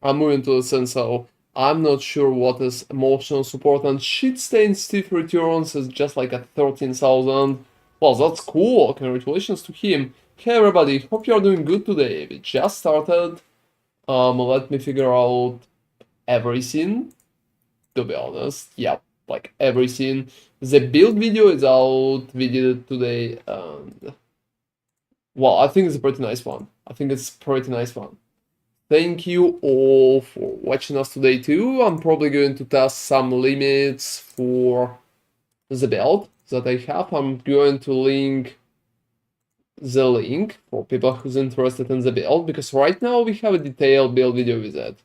I'm moving to the scene, so I'm not sure what is emotional support, and Shitstain Steve returns is just like at 13,000. Well, that's cool, congratulations to him. Hey everybody, hope you're doing good today. We just started. Let me figure out everything, to be honest. Yep, like everything. The build video is out, we did it today, and well, I think it's a pretty nice one. I think it's a pretty nice one. Thank you all for watching us today too. I'm probably going to test some limits for the build that I have. I'm going to link the link for people who's interested in the build, because right now we have a detailed build video with it.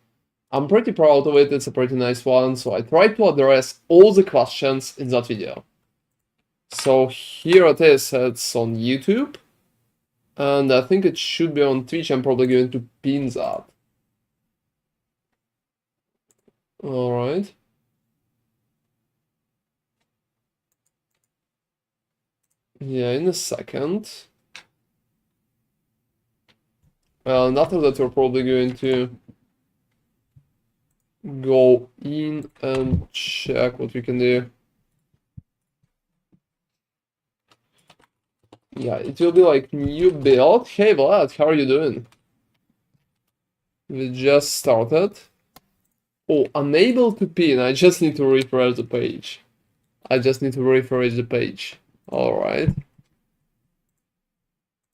I'm pretty proud of it, it's a pretty nice one, so I tried to address all the questions in that video. So here it is, it's on YouTube, and I think it should be on Twitch. I'm probably going to pin that. Alright. Yeah, in a second. And after that, we're probably going to go in and check what we can do. Yeah, it will be like new build. Hey Vlad, how are you doing? We just started. Oh, unable to pin. I just need to refresh the page. Alright.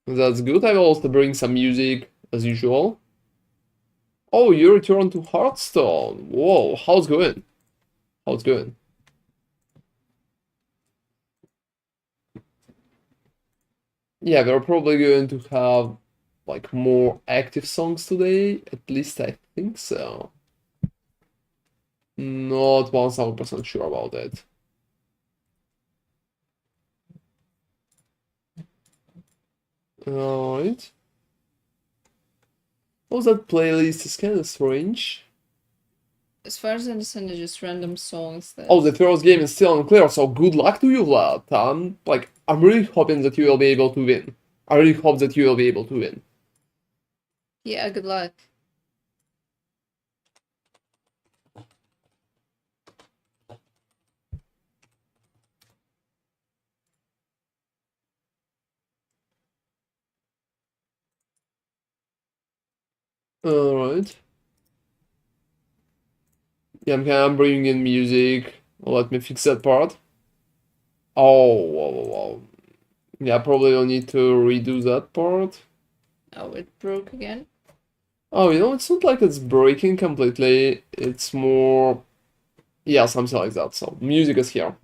That's good. I will also bring some music as usual. Oh, you returned to Hearthstone. Whoa, how's it going? How's it going? Yeah, we're probably going to have like more active songs today. At least I think so. Not 1000% sure about it. Alright. Oh, that playlist is kind of strange. As far as I understand, they're just random songs that... Oh, the first game is still unclear, so good luck to you, Vlad. I'm really hoping that you will be able to win. I really hope that you will be able to win. Yeah, good luck. Alright. Yeah, I'm bringing in music. Let me fix that part. Oh, wow. Yeah, probably I'll need to redo that part. Oh, it broke again? Oh, it's not like it's breaking completely. It's more... Yeah, something like that. So, music is here.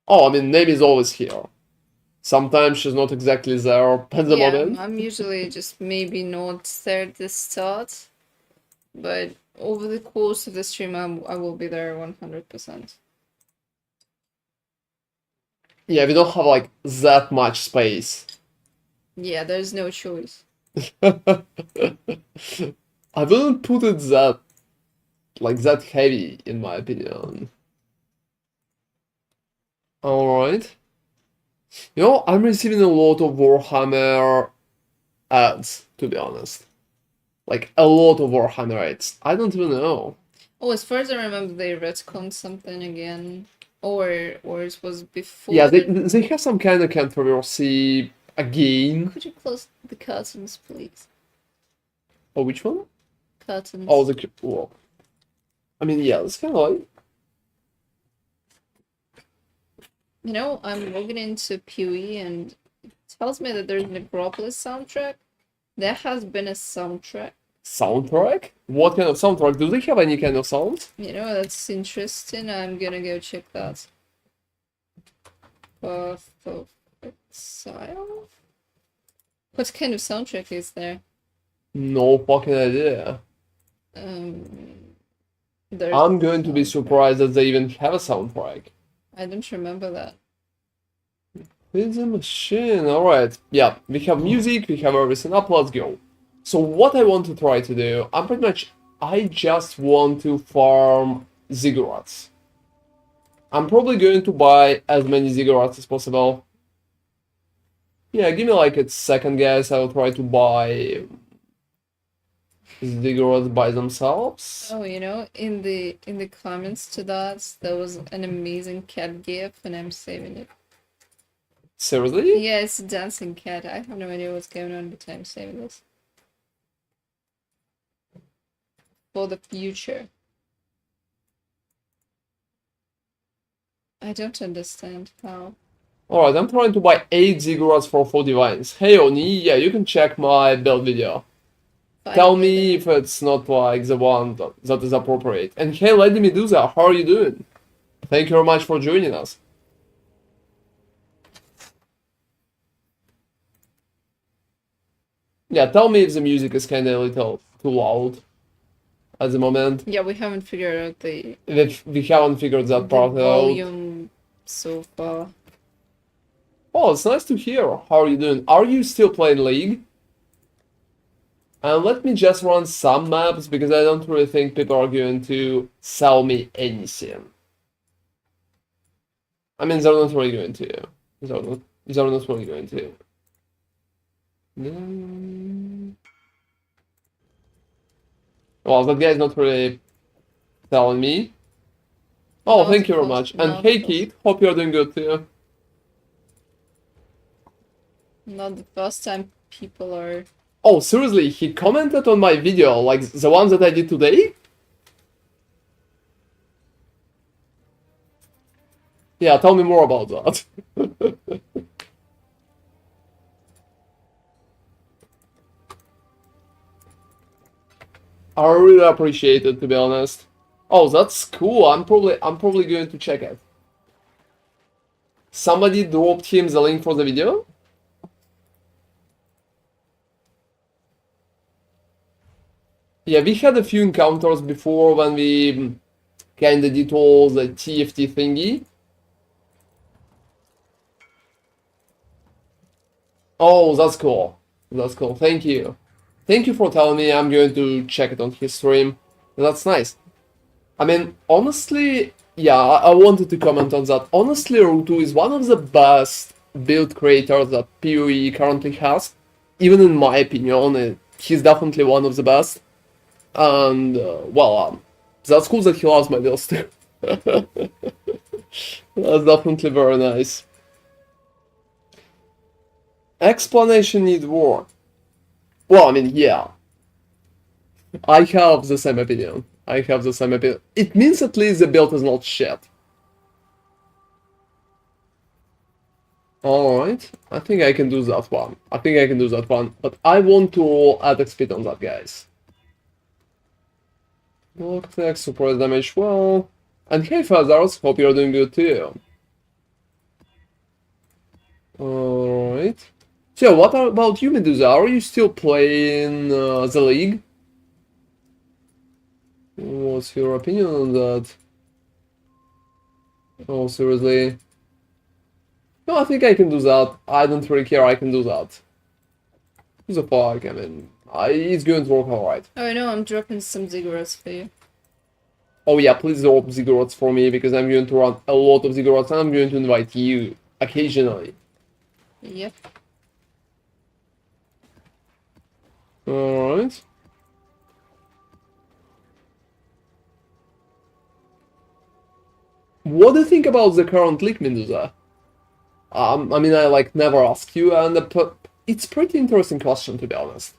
Oh, I mean, name is always here. Sometimes she's not exactly there at the moment. I'm usually just maybe not there at the start, but over the course of the stream, I will be there 100%. Yeah, we don't have like that much space. Yeah, there's no choice. I wouldn't put it that heavy, in my opinion. Alright. I'm receiving a lot of Warhammer ads, to be honest. Like, a lot of Warhammer ads. I don't even know. Oh, as far as I remember, they retconned something again. Or it was before... Yeah, they have some kind of controversy again. Could you close the curtains, please? Oh, which one? Curtains. Oh, well, I mean, yeah, it's kind of like... I'm logging into PoE and it tells me that there's an Necropolis soundtrack. There has been a soundtrack. Soundtrack? What kind of soundtrack? Do they have any kind of sound? That's interesting. I'm gonna go check that. Path of Exile? What kind of soundtrack is there? No fucking idea. I'm going to be surprised that they even have a soundtrack. I don't remember that. It's a machine. Alright. Yeah, we have music, we have everything up, let's go. So what I want to try to do, I just want to farm ziggurats. I'm probably going to buy as many ziggurats as possible. Yeah, give me like a second, guys. I will try to buy Ziggurats by themselves. Oh, you know, in the comments to that, there was an amazing cat gif, and I'm saving it. Seriously? Yeah, it's a dancing cat. I have no idea what's going on, but I'm saving this for the future. I don't understand how. Alright, I'm trying to buy 8 Ziggurats for 4 divines. Hey Oni, yeah, you can check my build video. Tell me if it's not like the one that is appropriate. And hey Lady Medusa, how are you doing? Thank you very much for joining us. Yeah, tell me if the music is kinda a little too loud at the moment. Yeah, we haven't figured out the We haven't figured that part out. volume so far. Oh, it's nice to hear. How are you doing? Are you still playing League? And let me just run some maps because I don't really think people are going to sell me anything. I mean, they're not really going to. They're not really going to. Well, that guy's not really telling me. Oh, Not thank you very close, much. And not hey, close. Keith, hope you're doing good too. Not the first time people are. Oh, seriously, he commented on my video, like the one that I did today? Yeah, tell me more about that. I really appreciate it, to be honest. Oh, that's cool. I'm probably going to check it. Somebody dropped him the link for the video? Yeah, we had a few encounters before when we kinda did all the TFT thingy. Oh, that's cool. That's cool. Thank you. Thank you for telling me. I'm going to check it on his stream. That's nice. I mean, honestly, yeah, I wanted to comment on that. Honestly, Rutu is one of the best build creators that PoE currently has. Even in my opinion, he's definitely one of the best. And, well, that's cool that he loves my builds too. That's definitely very nice. Explanation needs war. Well, I mean, yeah. I have the same opinion. I have the same opinion. It means at least the build is not shit. Alright, I think I can do that one. I think I can do that one. But I want to roll attack speed on that, guys. Block attack, surprise damage, well. And hey, Feathers, hope you're doing good too. Alright. So, what about you, Medusa? Are you still playing the League? What's your opinion on that? Oh, seriously? No, I think I can do that. I don't really care, I can do that. Who's the fuck? I mean, it's going to work alright. Oh, I know, I'm dropping some ziggurats for you. Oh yeah, please drop ziggurats for me, because I'm going to run a lot of ziggurats, and I'm going to invite you occasionally. Yep. Alright. What do you think about the current league, Medusa? I mean, I like never ask you, and it's pretty interesting question, to be honest.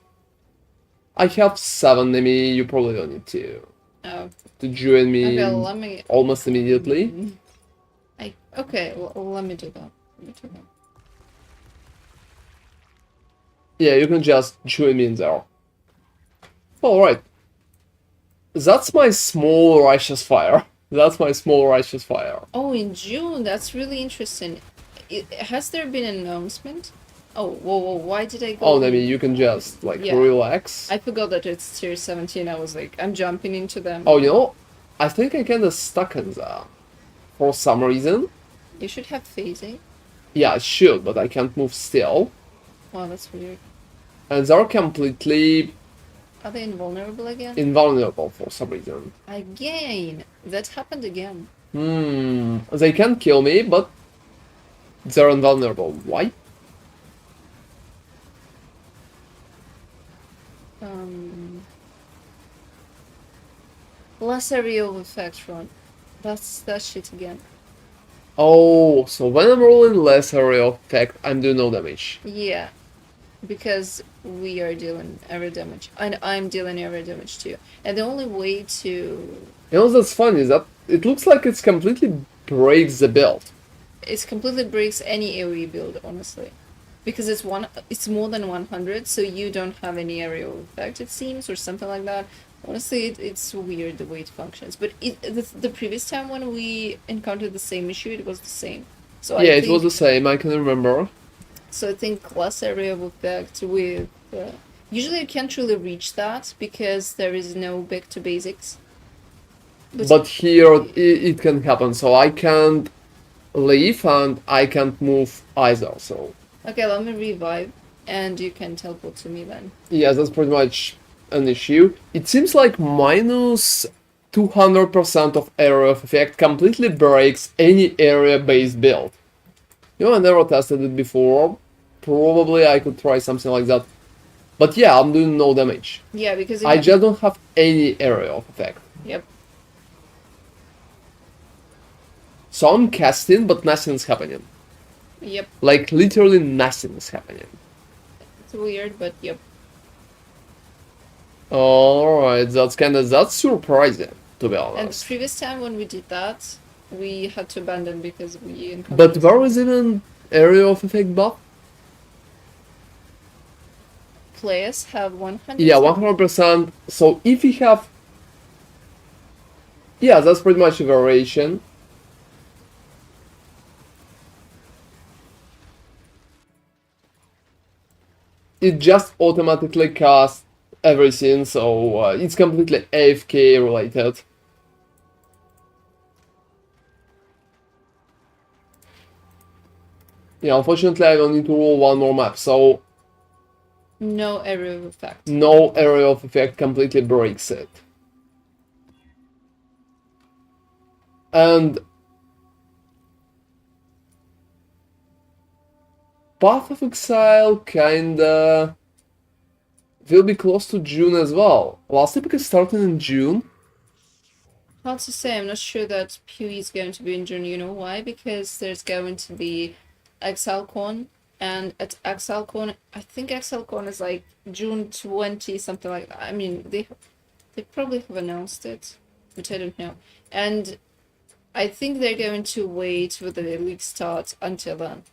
I have 7 enemy, you probably don't need Oh. to join me Okay, let me. almost immediately. Okay, let me do that. Yeah, you can just join me in there. Alright. That's my small righteous fire. That's my small righteous fire. Oh, in June, that's really interesting. Has there been an announcement? Oh, whoa, why did I go? Oh, I mean, you can just, like, Yeah. relax. I forgot that it's tier 17. I was like, I'm jumping into them. Oh, you know, I think I kinda stuck in there. For some reason. You should have phasing. Yeah, I should, but I can't move still. Wow, that's weird. And they're completely Are they invulnerable again? invulnerable for some reason. Again! That happened again. They can kill me, but they're invulnerable. Why? Less area of effect run. That's that shit again. Oh, so when I'm rolling less area of effect, I'm doing no damage. Yeah, because we are dealing area damage, and I'm dealing area damage too. And the only way to You know, that's funny, is that it looks like it's completely breaks the build. it completely breaks any AoE build, honestly, because it's more than 100, so you don't have any area of effect, it seems, or something like that. Honestly, it's weird the way it functions. But the previous time when we encountered the same issue, it was the same. So Yeah, I it was the think same, I can remember. so. I think less area of effect with. Usually, you can't really reach that because there is no back to basics. But here it can happen, so I can't leave and I can't move either, so... Okay, let me revive, and you can teleport to me then. Yeah, that's pretty much an issue. It seems like minus 200% of area of effect completely breaks any area-based build. You know, I never tested it before. Probably I could try something like that. But yeah, I'm doing no damage. Yeah, because I just don't have any area of effect. Yep. So I'm casting, but nothing's happening. Yep. Like, literally nothing's happening. It's weird, but yep. Alright, that's surprising, to be And honest. the previous time when we did that, we had to abandon because we encountered. But where is even area of effect buff? Players have 100. Yeah, 100%. So if you have... Yeah, that's pretty much a variation. It just automatically casts everything, so it's completely AFK related. Yeah, unfortunately I will need to roll one more map, so No area of effect. no area of effect completely breaks it. And Path of Exile kinda will be close to June as well. Last Epic is starting in June. Hard to say, I'm not sure that PoE is going to be in June. You know why? Because there's going to be ExileCon, and at ExileCon, I think ExileCon is like June 20, something like that. I mean, they probably have announced it, but I don't know. And I think they're going to wait for the league start until then.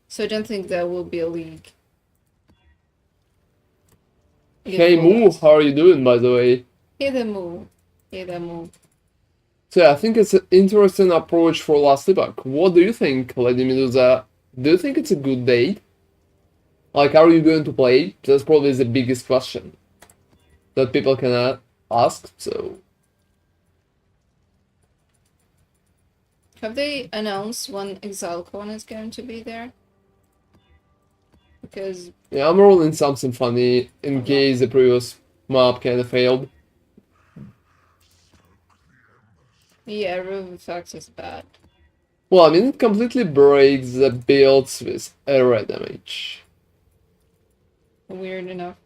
So I don't think there will be a league. Hey Moo, how are you doing, by the way? Hey there, Moo. Hey there, Moo. So yeah, I think it's an interesting approach for Last Epoch. What do you think, Lady Medusa? Do you think it's a good date? Like, are you going to play? That's probably the biggest question that people can ask, so... Have they announced when ExileCon is going to be there? Because... Yeah, I'm rolling something funny in case the previous map kinda failed. Yeah, Rove Effect is bad. Well, I mean, it completely breaks the builds with area damage. Weird enough.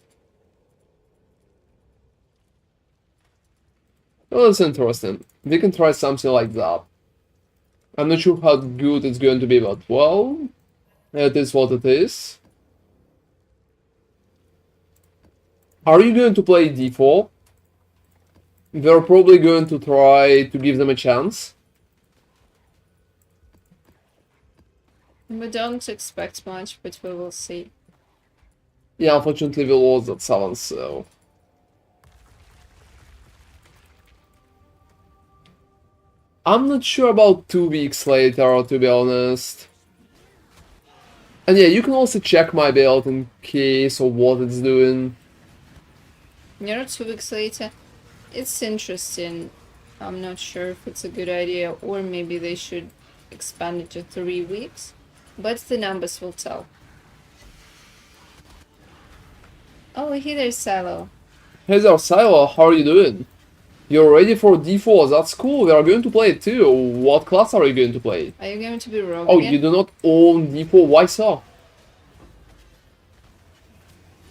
Well, that's interesting. We can try something like that. I'm not sure how good it's going to be, but well, it is what it is. Are you going to play D4? We're probably going to try to give them a chance. We don't expect much, but we will see. Yeah, unfortunately we lost that 7, so... I'm not sure about 2 weeks later, to be honest. And yeah, you can also check my build in case of what it's doing. You know, 2 weeks later, it's interesting. I'm not sure if it's a good idea, or maybe they should expand it to 3 weeks. But the numbers will tell. Oh, hey there, Silo. Hey there, Silo, how are you doing? You're ready for D4, that's cool, we are going to play it too. What class are you going to play? Are you going to be Rogue Oh, again? you do not own D4, why so?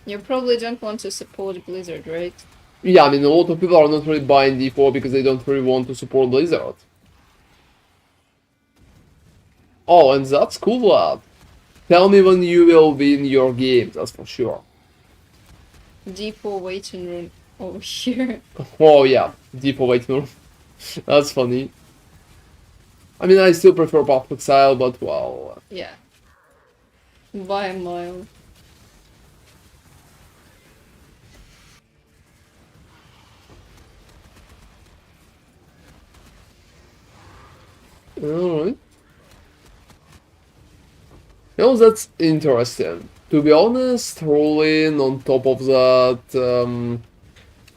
You probably don't want to support Blizzard, right? Yeah, I mean, a lot of people are not really buying D4 because they don't really want to support Blizzard. Oh, and that's cool, lad. Tell me when you will win your game, that's for sure. D4 waiting room over here. Oh yeah, D4 waiting room. That's funny. I mean, I still prefer Path of Exile, but well... Yeah. By a mile. Alright. You know, that's interesting. To be honest, rolling on top of that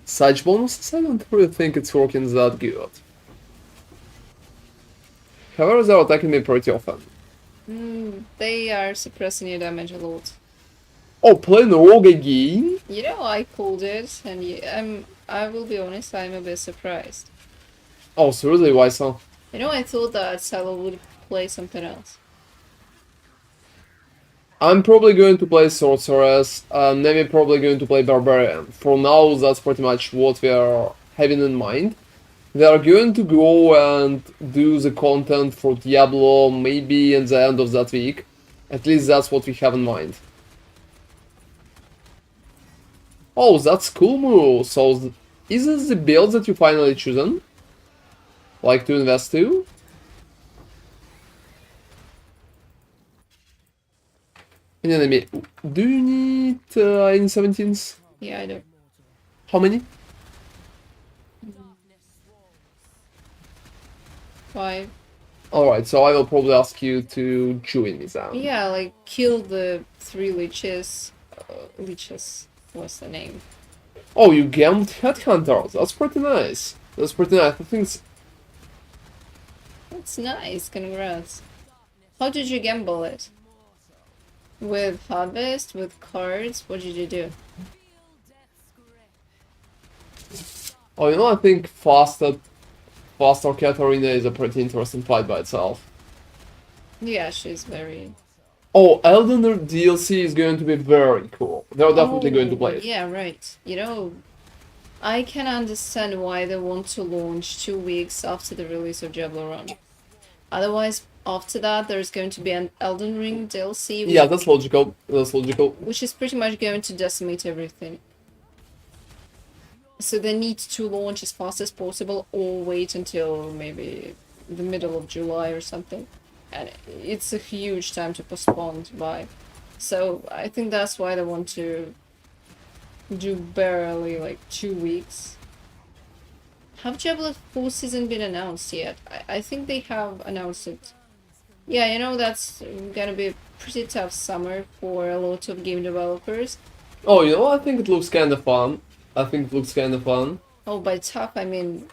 side bonuses, I don't really think it's working that good. However, they're attacking me pretty often. They are suppressing your damage a lot. Oh, playing Rogue again? You know, I called it, and I will be honest, I'm a bit surprised. Oh, seriously, why so? You know, I thought that Salo would play something else. I'm probably going to play Sorceress, and maybe probably going to play Barbarian. For now, that's pretty much what we are having in mind. They are going to go and do the content for Diablo maybe in the end of that week. At least that's what we have in mind. Oh, that's cool move. So, is this the build that you finally chosen? Like to invest to? An enemy. Do you need any 17s? Yeah, I do. How many? 5. Alright, so I will probably ask you to join me then. Yeah, like, kill the 3 leeches. Leeches. What's the name? Oh, you gambled Headhunters. That's pretty nice. That's pretty nice. I think it's... That's nice, congrats. How did you gamble it? With Harvest? With cards? What did you do? Oh, you know, I think Faster Katarina is a pretty interesting fight by itself. Yeah, she's very... Oh, Elden Ring DLC is going to be very cool. They're definitely going to play it. Yeah, right. You know, I can understand why they want to launch 2 weeks after the release of Diablo Run. Otherwise, after that, there's going to be an Elden Ring DLC. Yeah, that's logical. That's logical. Which is pretty much going to decimate everything. So they need to launch as fast as possible or wait until maybe the middle of July or something. And it's a huge time to postpone by. So I think that's why they want to do barely like 2 weeks. Have Diablo 4 season been announced yet? I think they have announced it. Yeah, you know, that's gonna be a pretty tough summer for a lot of game developers. Oh, you know, I think it looks kind of fun. I think it looks kind of fun. Oh, by tough, I mean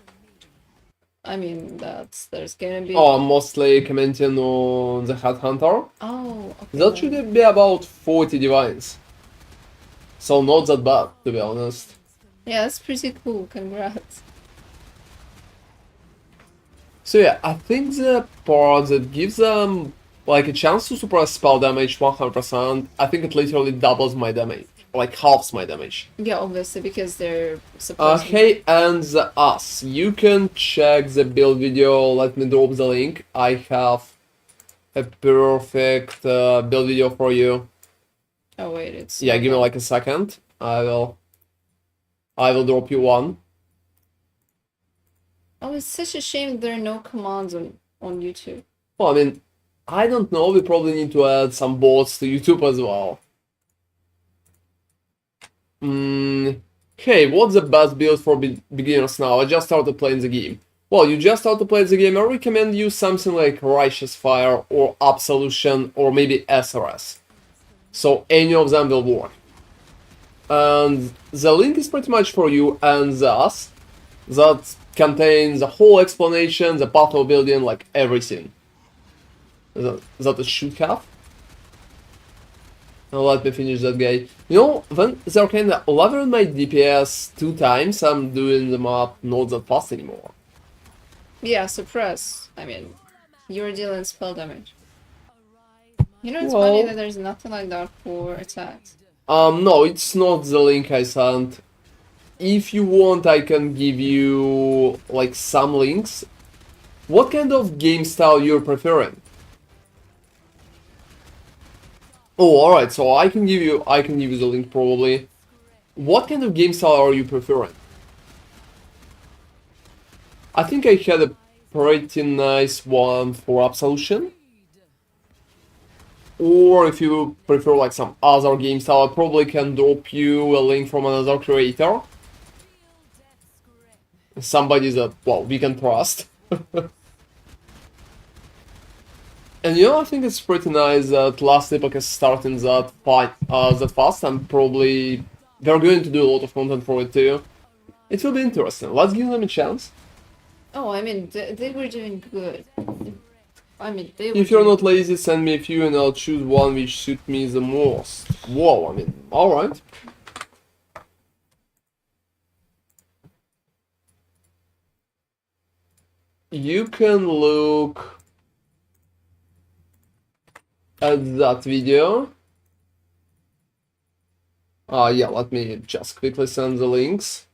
there's gonna be... Oh, I'm mostly commenting on the Headhunter. Oh, okay. That should be about 40 divines. So not that bad, to be honest. Yeah, that's pretty cool, congrats. So yeah, I think the part that gives them like a chance to suppress spell damage 100%, I think it literally doubles my damage. Like halves my damage. Yeah, obviously, because they're supposed Hey, and us, you can check the build video, let me drop the link. I have a perfect build video for you. Oh wait, it's... Yeah, give me like a second. I will drop you one. Oh, it's such a shame there are no commands on YouTube. Well, I mean, I don't know, we probably need to add some bots to YouTube as well. Hey, what's the best build for beginners now? I just started playing the game. Well, you just started playing the game, I recommend you something like Righteous Fire or Absolution or maybe SRS. So any of them will work. And the link is pretty much for you and us. That contains the whole explanation, the path of building, like everything. That it should have. Now let me finish that guy. You know, when they're kinda lowering my DPS 2 times, I'm doing the map not that fast anymore. Yeah, suppress. I mean, you're dealing spell damage. You know, it's Well, funny that there's nothing like that for attacks. no, it's not the link I sent. if you want, I can give you like some links. What kind of game style you're preferring? Oh, alright, so I can give you the link probably. What kind of game style are you preferring? I think I had a pretty nice one for Absolution. Or if you prefer like some other game style, I probably can drop you a link from another creator. Somebody that, well, we can trust. And you know, I think it's pretty nice that last epoch is starting that fast, and probably they're going to do a lot of content for it too. It will be interesting. Let's give them a chance. Oh, I mean, they were doing good. I mean, they were If you're doing not lazy, send me a few and I'll choose one which suit me the most. Whoa, I mean, alright. You can look at that video. Yeah, let me just quickly send the links.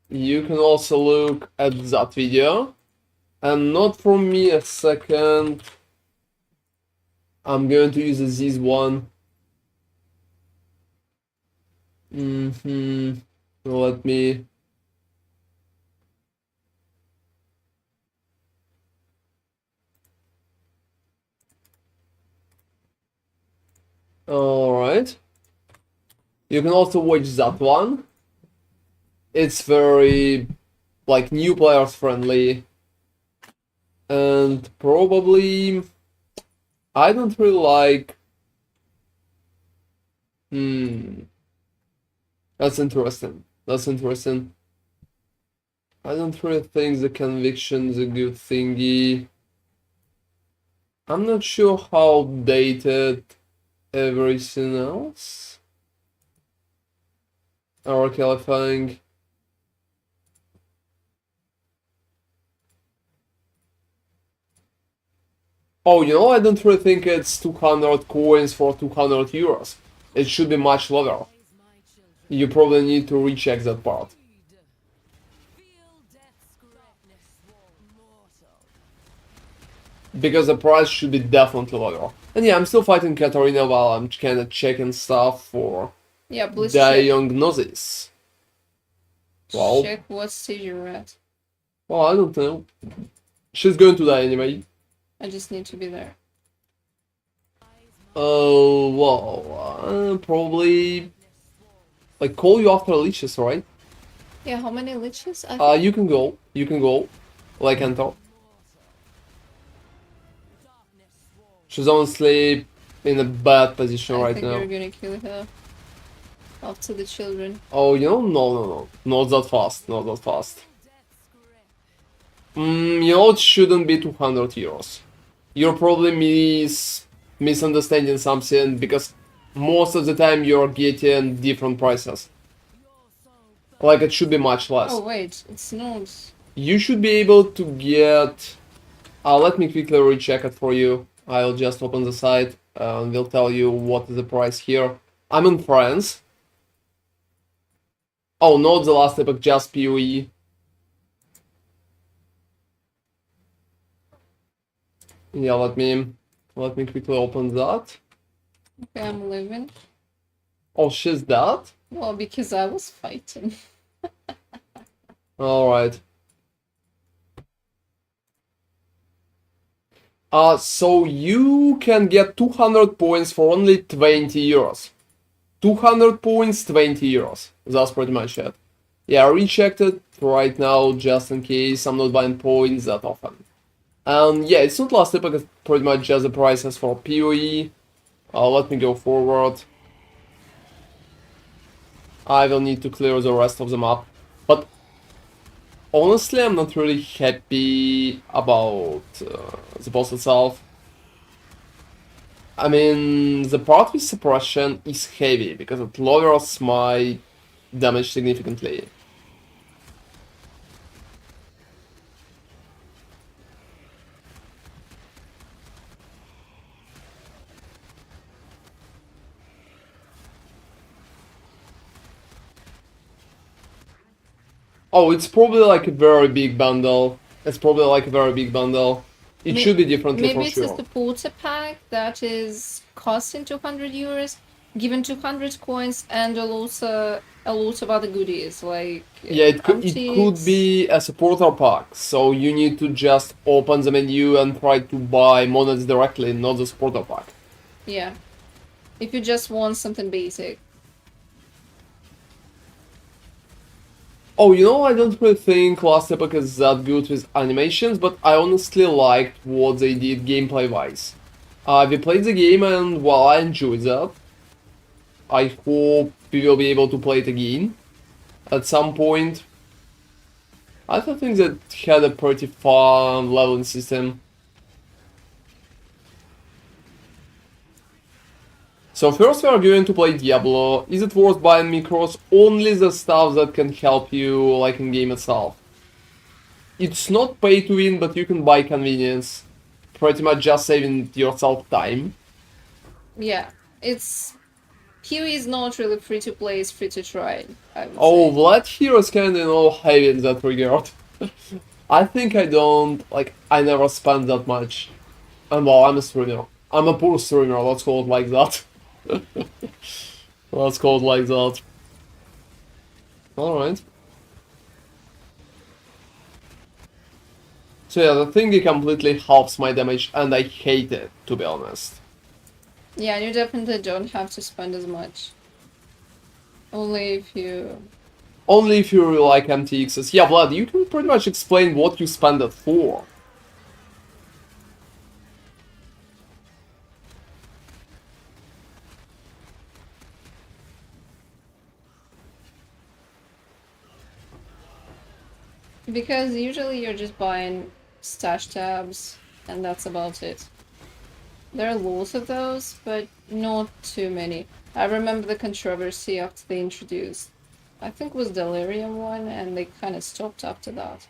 You can also look at that video. And not from me a second. I'm going to use this one. Let me. Alright. You can also watch that one. It's very, like, new players friendly. And probably... I don't really like... That's interesting. That's interesting. I don't really think the conviction is a good thingy. I'm not sure how dated everything else are qualifying. Oh, you know, I don't really think it's 200 coins for 200 euros. It should be much lower. You probably need to recheck that part. Because the price should be definitely lower. And yeah, I'm still fighting Katarina while I'm kinda checking stuff for diagnosis. Well, check what stage you're at. Well, I don't know. She's going to die anyway. I just need to be there. Oh, well, probably... Like, call you after leeches, right? Yeah, how many liches? You can go. You can go. Like, enter. She's honestly in a bad position right now. I think you're gonna kill her. After the children. Oh, you know? No. Not that fast. Not that fast. You know, it shouldn't be 200 euros. You're probably misunderstanding something, because most of the time you're getting different prices. Like, it should be much less. Oh, wait. It's not. You should be able to get... let me quickly recheck it for you. I'll just open the site and we'll tell you what is the price here. I'm in France. Oh, not the last epoch, just PoE. Yeah, let me quickly open that. Okay, I'm living. Oh, she's dead? Well, because I was fighting. Alright. So you can get 200 points for only 20 euros. 200 points, 20 euros. That's pretty much it. Yeah, I rechecked it right now just in case I'm not buying points that often. And yeah, it's not last epoch, it's pretty much just the prices for PoE. Let me go forward. I will need to clear the rest of the map. But honestly, I'm not really happy about the boss itself. I mean, the part with suppression is heavy, because it lowers my damage significantly. Oh, it's probably like a very big bundle. It's probably like a very big bundle. It May- should be differently Maybe for it's a sure. supporter pack that is costing 200 euros, given 200 coins and a lot of other goodies like Yeah, it could antiques. be a supporter pack, so you need to just open the menu and try to buy mods directly, not the supporter pack. Yeah, if you just want something basic. Oh, you know, I don't really think Last Epoch is that good with animations, but I honestly liked what they did gameplay-wise. We played the game and, well, I enjoyed that. I hope we will be able to play it again at some point. I also think that had a pretty fun leveling system. So first we are going to play Diablo. Is it worth buying micros? Only the stuff that can help you, like in game itself. It's not pay to win, but you can buy convenience. Pretty much just saving yourself time. Yeah, it's PoE is not really free to play; it's free to try. I would Oh, say. Vlad here is kinda, heavy in that regard. I think I don't, I never spend that much. And well, I'm a streamer. I'm a poor streamer, let's call it like that. Let's call it like that. Alright. So yeah, the thingy completely halves my damage, and I hate it, to be honest. Yeah, and you definitely don't have to spend as much. Only if you. Only if you really like MTXs. Yeah, Vlad, you can pretty much explain what you spend it for. Because usually you're just buying stash tabs, and that's about it. There are lots of those, but not too many. I remember the controversy after they introduced, I think it was Delirium one, and they kind of stopped after that.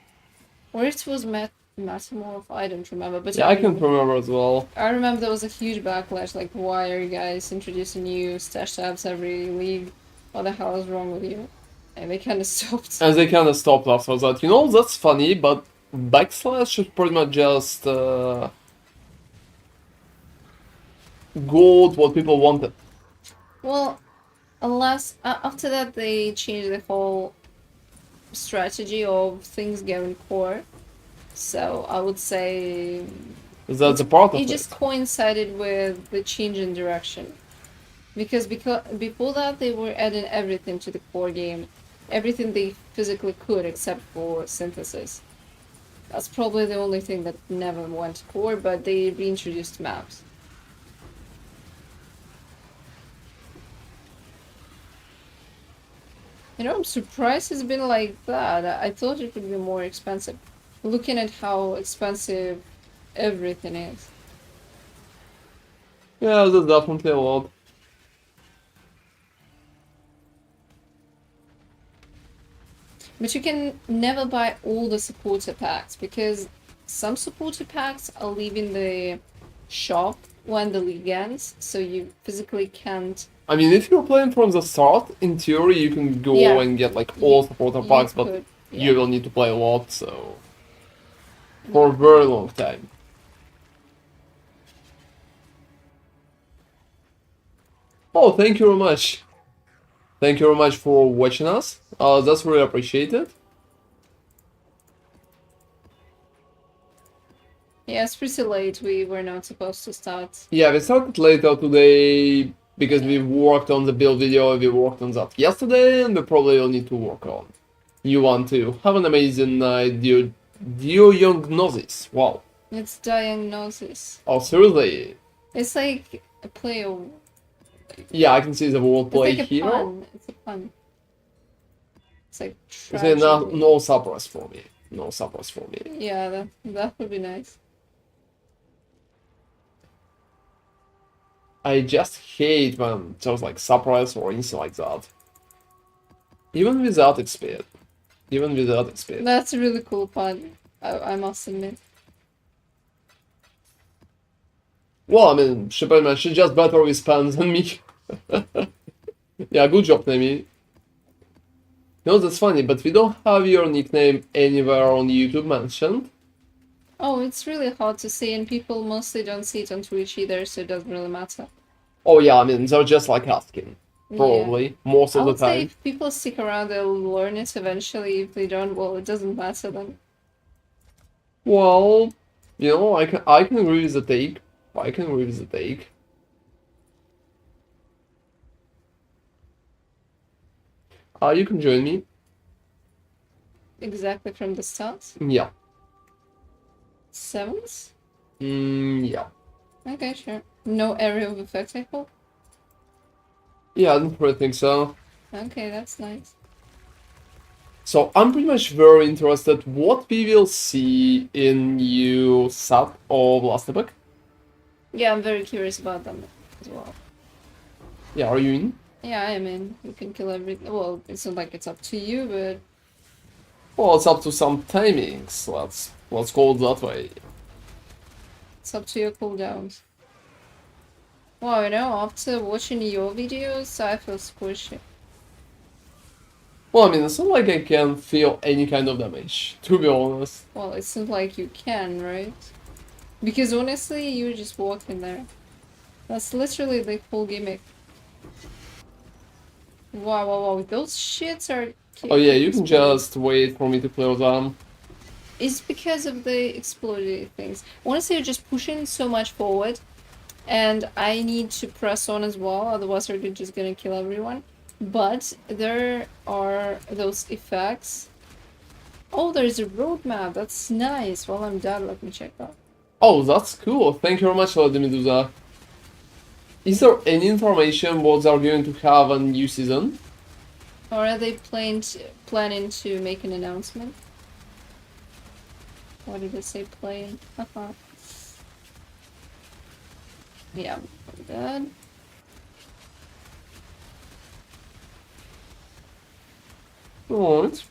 Or it was Metamorph, I don't remember, but Yeah, I can remember as well. I remember there was a huge backlash, like, why are you guys introducing new stash tabs every league? What the hell is wrong with you? And they kind of stopped. And they kinda stopped after that. You know, that's funny, but Backslash should pretty much just go with what people wanted. Well, unless after that they changed the whole strategy of things going core. So I would say That's a part of it it. just coincided with the change in direction. Because before that they were adding everything to the core game, everything they physically could except for synthesis. That's probably the only thing that never went core, but they reintroduced maps. You know, I'm surprised it's been like that. I thought it would be more expensive. Looking at how expensive everything is. Yeah, that's definitely a lot. But you can never buy all the supporter packs because some supporter packs are leaving the shop when the league ends, so you physically can't. I mean, if you're playing from the start, in theory you can go Yeah, and get like all supporter packs, but could. you Yeah. will need to play a lot, so for a very long time. Oh, thank you very much. Thank you very much for watching us. That's really appreciated. Yeah, it's pretty late. We were not supposed to start. Yeah, we started later today because we worked on the build video. We worked on that yesterday, and we probably will need to work on new one too. Have an amazing night, Diagnosis. Wow. It's diagnosis. Oh, seriously? It's like a play of. Yeah, I can see the wordplay It's like a here. pun. It's a pun. It's like It's tragedy. no surprise for me. No surprise for me. Yeah, that would be nice. I just hate when there's like surprise or anything like that. Even without XP. Even without XP. That's a really cool pun. I must admit. Well, I mean, she's just better with pens than me. Yeah, good job, Nemi. No, that's funny, but we don't have your nickname anywhere on YouTube mentioned. Oh, it's really hard to see, and people mostly don't see it on Twitch either, so it doesn't really matter. Oh yeah, I mean, they're just like asking. Probably, most I of the would say time. if people stick around, they'll learn it eventually. If they don't, well, it doesn't matter then. Well, you know, I can agree with the take. I can agree with the take. You can join me. Exactly from the start. Yeah. 7s? Yeah. Okay, sure. No area of effect, I hope. Yeah, I don't really think so. Okay, that's nice. So I'm pretty much very interested what we will see in new sub of Last Epoch. Yeah, I'm very curious about them as well. Yeah, are you in? Yeah, I mean, you can kill everything. Well, it's not like it's up to you, but Well, it's up to some timings. Let's call it that way. it's up to your cooldowns. Wow, you know, after watching your videos, I feel squishy. Well, I mean, it's not like I can feel any kind of damage, to be honest. Well, it seems like you can, right? Because honestly, you're just walking there. That's literally the whole gimmick. Wow, wow, wow, those shits are... Oh yeah, you can exploding. just wait for me to clear them. It's because of the exploding things. Honestly, you're just pushing so much forward, and I need to press on as well, otherwise we're just gonna kill everyone. But there are those effects. Oh, there's a roadmap. That's nice. While I'm done, let me check that. Oh, that's cool. Thank you very much for letting me do that. Is there any information what they're going to have a new season? Or are they planning to make an announcement? What did it say? Playing? Yeah, I'm done. Alright.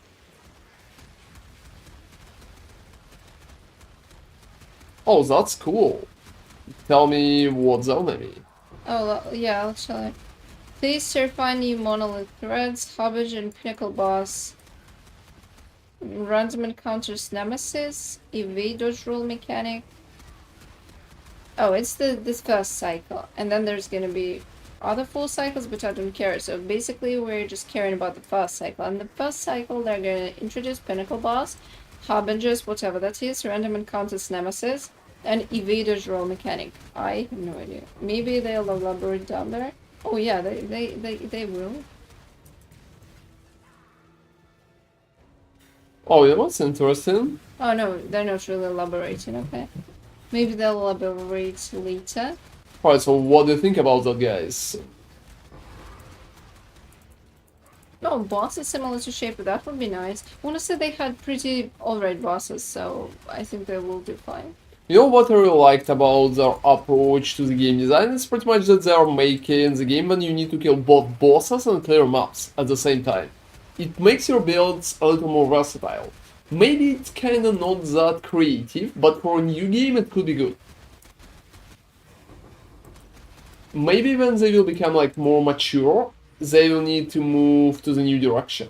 Oh, that's cool. Tell me what's on me. Oh, yeah, I'll show you. Please certify new monolith threads, Hobbage and Pinnacle boss. Random encounters Nemesis, evade dodge roll mechanic. Oh, it's this first cycle, and then there's gonna be other full cycles, but I don't care. So basically, we're just caring about the first cycle. And the first cycle, they're gonna introduce Pinnacle boss, Harbingers, whatever that is, random encounters Nemesis, and evade dodge roll mechanic. I have no idea. Maybe they'll elaborate down there. Oh yeah, they will. Oh, yeah, that's interesting. Oh no, they're not really elaborating, okay. Maybe they'll elaborate later. Alright, so what do you think about that, guys? No, bosses similar to Shaper, that would be nice. Honestly, they had pretty alright bosses, so I think they will do fine. You know what I really liked about their approach to the game design? It's pretty much that they are making the game when you need to kill both bosses and clear maps at the same time. It makes your builds a little more versatile. Maybe it's kinda not that creative, but for a new game it could be good. Maybe when they will become like more mature, they will need to move to the new direction.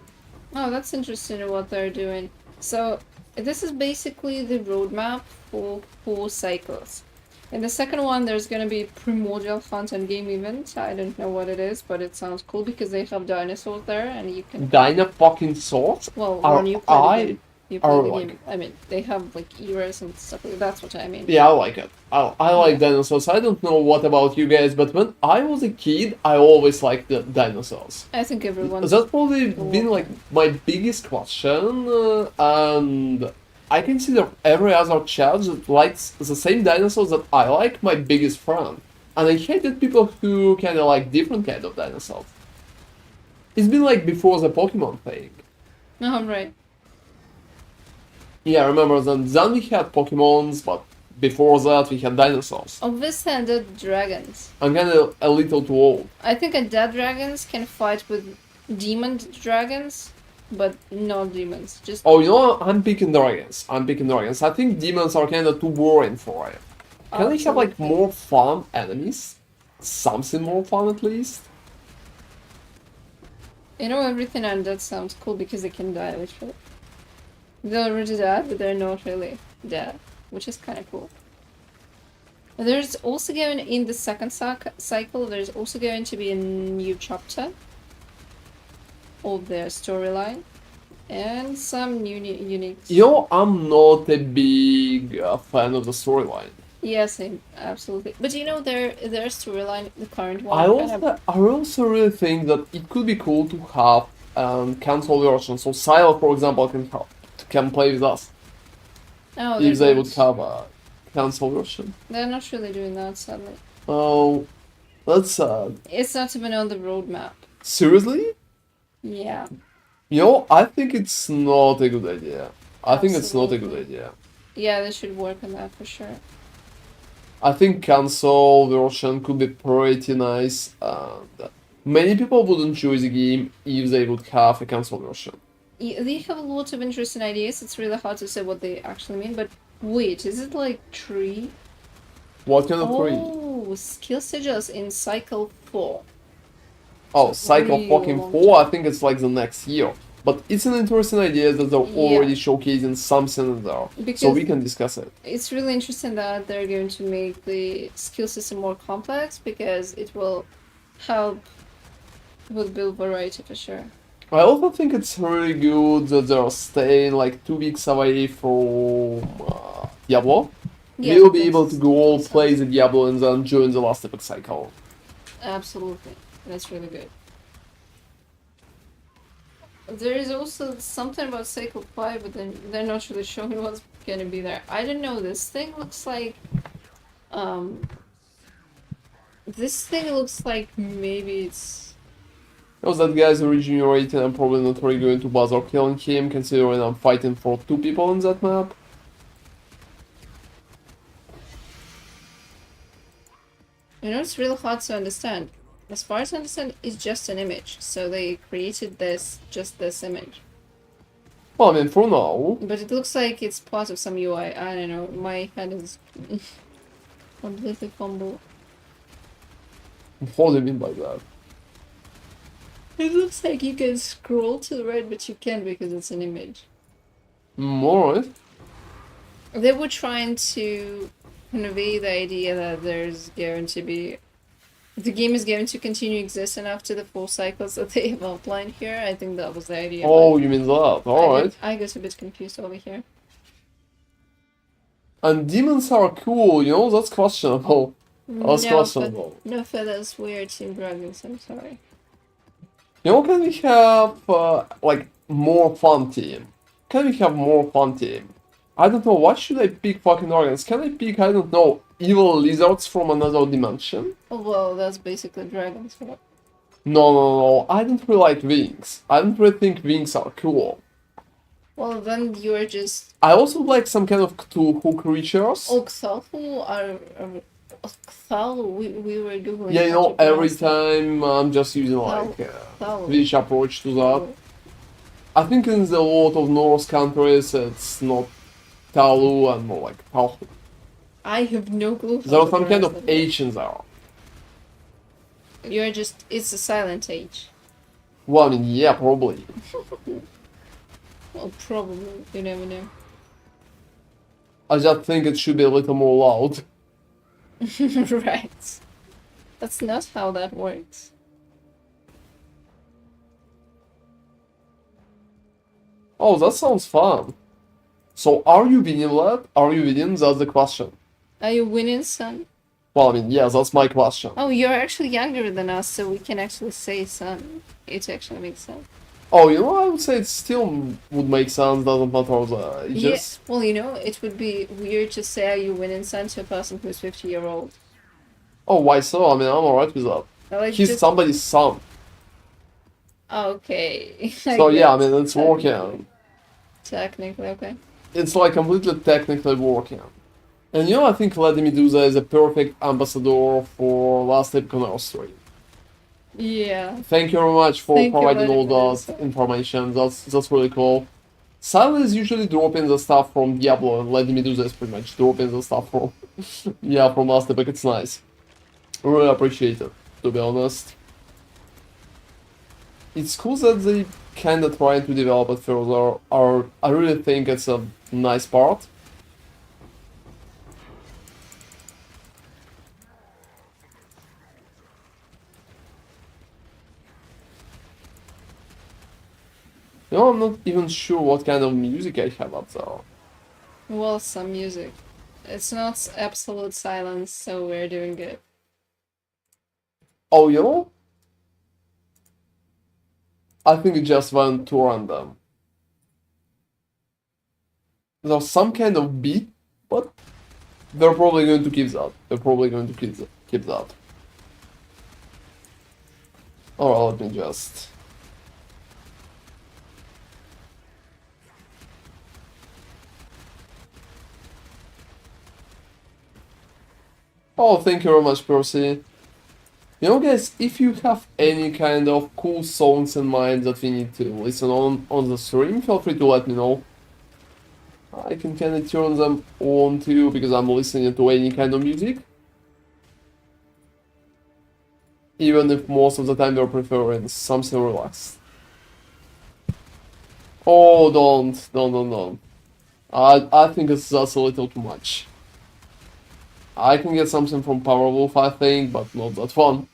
Oh, that's interesting what they're doing. So, this is basically the roadmap for 4 cycles. In the second one, there's gonna be Primordial Hunt and Game Event. I don't know what it is, but it sounds cool because they have dinosaurs there and you can... Dyna fucking swords? Well, Are when you play the I- game, you play are the like- game. I mean, they have like eras and stuff like that. That's what I mean. Yeah, I like it. I like dinosaurs. I don't know what about you guys, but when I was a kid, I always liked the dinosaurs. I think everyone's... That's probably been like my biggest question, and I consider every other child that likes the same dinosaurs that I like my biggest friend. And I hated people who kind of like different kind of dinosaurs. It's been like before the Pokemon thing. Oh, right. Yeah, I remember then we had Pokemons, but before that we had dinosaurs. Obviously, undead dragons. I'm kind of a little too old. I think undead dragons can fight with demon dragons, but not demons. Just Oh, you know, I'm picking dragons. I think demons are kind of too boring for it. Can we have like Absolutely. more fun enemies? Something more fun at least? You know, everything on that sounds cool because they can die, literally. They're already dead, but they're not really dead, which is kind of cool. There's also going in the second cycle. There's also going to be a new chapter of their storyline and some new uniques. You know, I'm not a big fan of the storyline. Yes, absolutely. But you know, their storyline, the current one, I also really think that it could be cool to have console version. So Silo, for example, can play with us Oh, if they would have a console version. they're not really doing that, sadly. Oh, that's sad. It's not even on the roadmap. Seriously? Yeah. You know, I think it's not a good idea. I think it's not a good Absolutely. idea. Yeah, they should work on that for sure. I think console version could be pretty nice. And many people wouldn't choose the game if they would have a console version. They have a lot of interesting ideas. It's really hard to say what they actually mean, but wait, is it like tree? What kind of tree? Oh, skill sigils in cycle 4. Oh, Cycle Really fucking long 4, I time. think it's like the next year. But it's an interesting idea that they're already showcasing something in there. So Because we can discuss it. it's really interesting that they're going to make the skill system more complex because it will help with build variety for sure. I also think it's really good that they're staying like 2 weeks away from Diablo. Yeah, We'll be able to go that's play the Diablo and then join the last epic cycle. absolutely. That's really good. There is also something about Cycle 5, but then they're not really showing what's gonna be there. I don't know, this thing looks like... This thing looks like maybe it's... Because that guy's regenerating, I'm probably not really going to bother killing him, considering I'm fighting for 2 people on that map. You know, it's really hard to understand. As far as I understand, it's just an image. So they created just this image. Well, I mean, for now. But it looks like it's part of some UI. I don't know. My head is completely fumble. What do you mean by that? It looks like you can scroll to the right, but you can't because it's an image. Alright. They were trying to convey the idea that there's going to be... The game is going to continue existing after the 4 cycles that they have outlined here. I think that was the idea. Oh, you mean that? Alright. I got a bit confused over here. And demons are cool, you know, that's questionable. That's questionable. No feathers, weird team dragons, I'm sorry. You know, can we have, like, more fun team? Can we have more fun team? I don't know, what should I pick fucking dragons? Can I pick, I don't know, evil lizards from another dimension? Oh, well, that's basically dragons, right? No, I don't really like wings. I don't really think wings are cool. Well, then you're just... I also like some kind of Cthulhu creatures. Oh, Cthulhu are Cthulhu, we were googling. Yeah, you know, every time I'm just using like British approach to that. I think in the lot of Norse countries it's not Talu and more like Talhu. I have no clue. There's some kind of H in there. You're just... It's a silent H. Well, I mean, yeah, probably. Well, probably. You never know. I just think it should be a little more loud. Right. That's not how that works. Oh, that sounds fun. So, are you winning, lad? Are you winning? That's the question. Are you winning, son? Well, I mean, yeah, that's my question. Oh, you're actually younger than us, so we can actually say son. It actually makes sense. Oh, you know, I would say it still would make sense, doesn't matter the ages. Yeah, well, you know, it would be weird to say are you winning son to a person who's 50-year-old. Oh, why so? I mean, I'm alright with that. Like He's just... somebody's son. Okay. So yeah, I mean, it's working. Technically, okay. It's like completely technically working. And you know, I think Lady Medusa is a perfect ambassador for Last Epic on Earth 3. Yeah. Thank you very much for Thank you, providing all Lady that Medusa. information. That's really cool. Silent is usually dropping the stuff from Diablo, and Lady Medusa is pretty much dropping the stuff from yeah, from Last Epic. It's nice. Really appreciate it, to be honest. it's cool that they kind of trying to develop it further. Or I really think it's a nice part. You know, I'm not even sure what kind of music I have up there. Well, some music. It's not absolute silence, so we're doing good. Oh, you know? I think it just went to random. There's some kind of beat, but they're probably going to keep that. They're probably going to keep that. Alright, let me just... Oh, thank you very much, Percy. You know, guys, if you have any kind of cool songs in mind that we need to listen on the stream, feel free to let me know. I can kind of turn them on too, because I'm listening to any kind of music. Even if most of the time they're preferring something relaxed. Oh, don't. I think it's just a little too much. I can get something from Powerwolf, I think, but not that fun.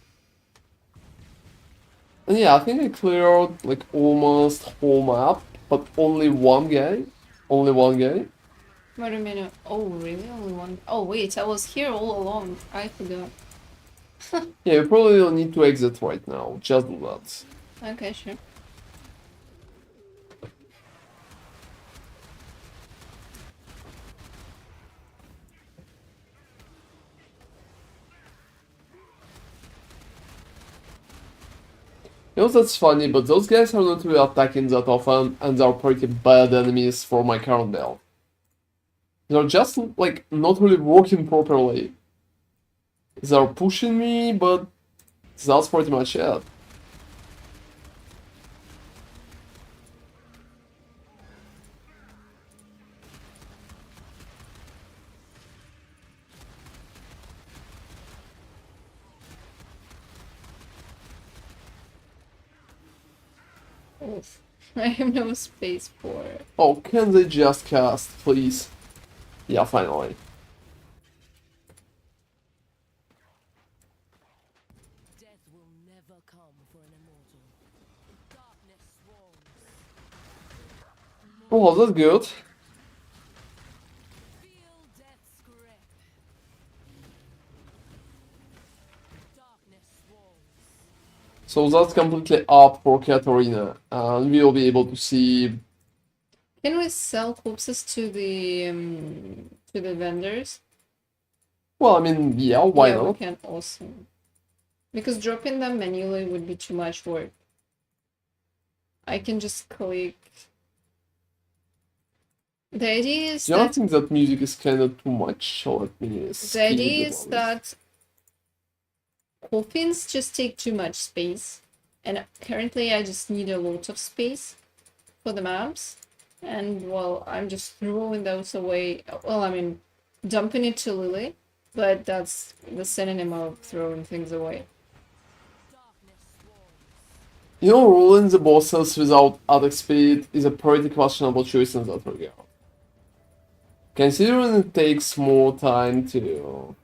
And yeah, I think I cleared like almost whole map, but only one guy. Only one guy. Wait a minute. Oh, really? Only one? Oh, wait, I was here all along. I forgot. Yeah, you probably don't need to exit right now. Just do that. Okay, sure. You know, that's funny, but those guys are not really attacking that often, and they're pretty bad enemies for my current build. They're just, like, not really working properly. They're pushing me, but that's pretty much it. Oof. I have no space for it. Oh, can they just cast, please? Yeah, finally. Death will never come for an immortal. Darkness swarms. Oh, that's good. Feel death's grip. Darkness swarms. So that's completely up for Katarina, and we'll be able to see... Can we sell corpses to the vendors? Well, I mean, yeah, why Yeah, we not? can also. Because dropping them manually would be too much work. I can just click. The idea is Do you not that think that music is kind of too much? Let me the skip idea it is once. that coffins just take too much space, and currently I just need a lot of space for the maps, and well, I'm just throwing those away. Well, I mean, dumping it to Lily, but that's the synonym of throwing things away. Darkness swarms. You know, ruling the bosses without attack speed is a pretty questionable choice in that regard. Considering it takes more time to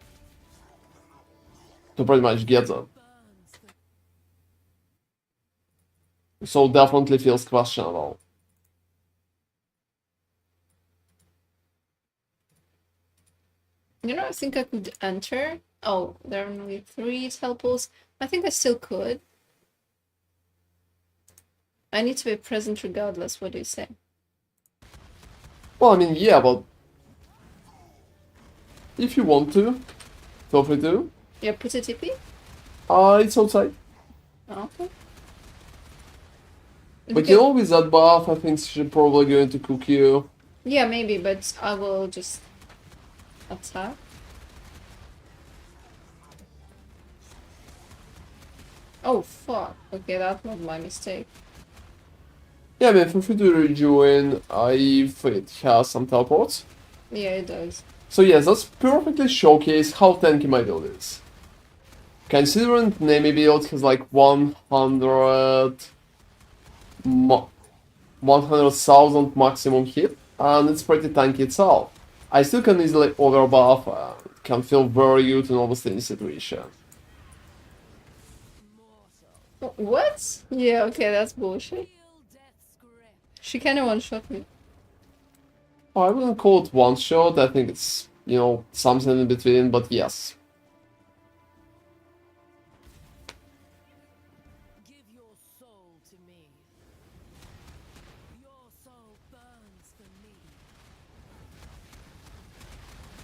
pretty much get them. Burns the So definitely feels questionable. You know, I think I could enter. Oh, there are only 3 teleports. I think I still could. I need to be present regardless. What do you say? Well, I mean, yeah, but if you want to, feel free to. Yeah, put a TP? It's outside. Oh, okay. But you know, with that buff, I think she's probably going to cook you. Yeah, maybe, but I will just attack. Oh, fuck. Okay, that was my mistake. Yeah, man, feel free to rejoin if it has some teleports. Yeah, it does. So yes, that's perfectly showcase how tanky my build is. Considering Nemi build has like 100 100,000 maximum hit, and it's pretty tanky itself. I still can easily overbuff, can feel very good in almost any situation. What? Yeah, okay, that's bullshit. She kinda one-shot me. Oh, I wouldn't call it one shot, I think it's, something in between, but yes. Give your soul to me. Your soul burns for me.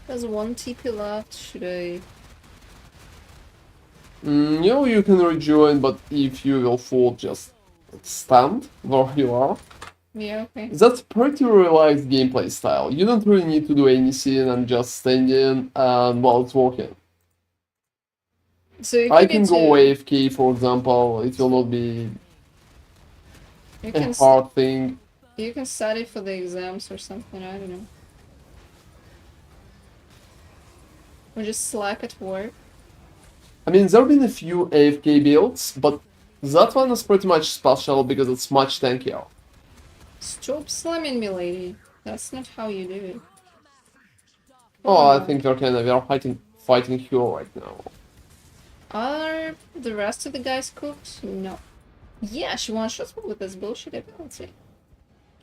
There's one TP left, should I... You can rejoin, but if you will fall, just stand where you are. Yeah, okay. That's pretty relaxed gameplay style. You don't really need to do anything and just standing and while it's working. So if I you can need go to... AFK, for example, it will not be You a can, hard thing. you can study for the exams or something, I don't know. Or just slack at work. I mean, there have been a few AFK builds, but that one is pretty much special because it's much tankier. Stop slamming me, lady. That's not how you do it. Oh, I think we are fighting here right now. Are the rest of the guys cooked? No. Yeah, she one-shots me with this bullshit ability.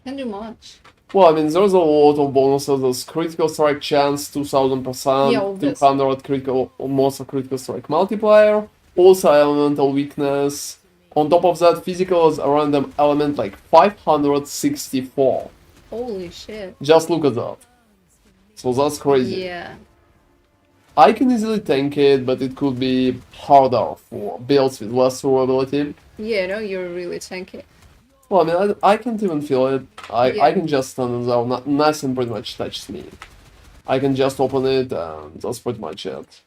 Can't do much. Well, I mean, there's a lot of bonuses. There's critical strike chance, 2000%, Yeah, obvious. 200 critical, monster critical strike multiplier, also elemental weakness. On top of that, physical is a random element like 564. Holy shit. Just look at that. So that's crazy. Yeah. I can easily tank it, but it could be harder for builds with less durability. Yeah, no, you're really tanky. Well, I mean, I can't even feel it. I Yeah. can just stand in there, nothing pretty much touches me. I can just open it, and that's pretty much it.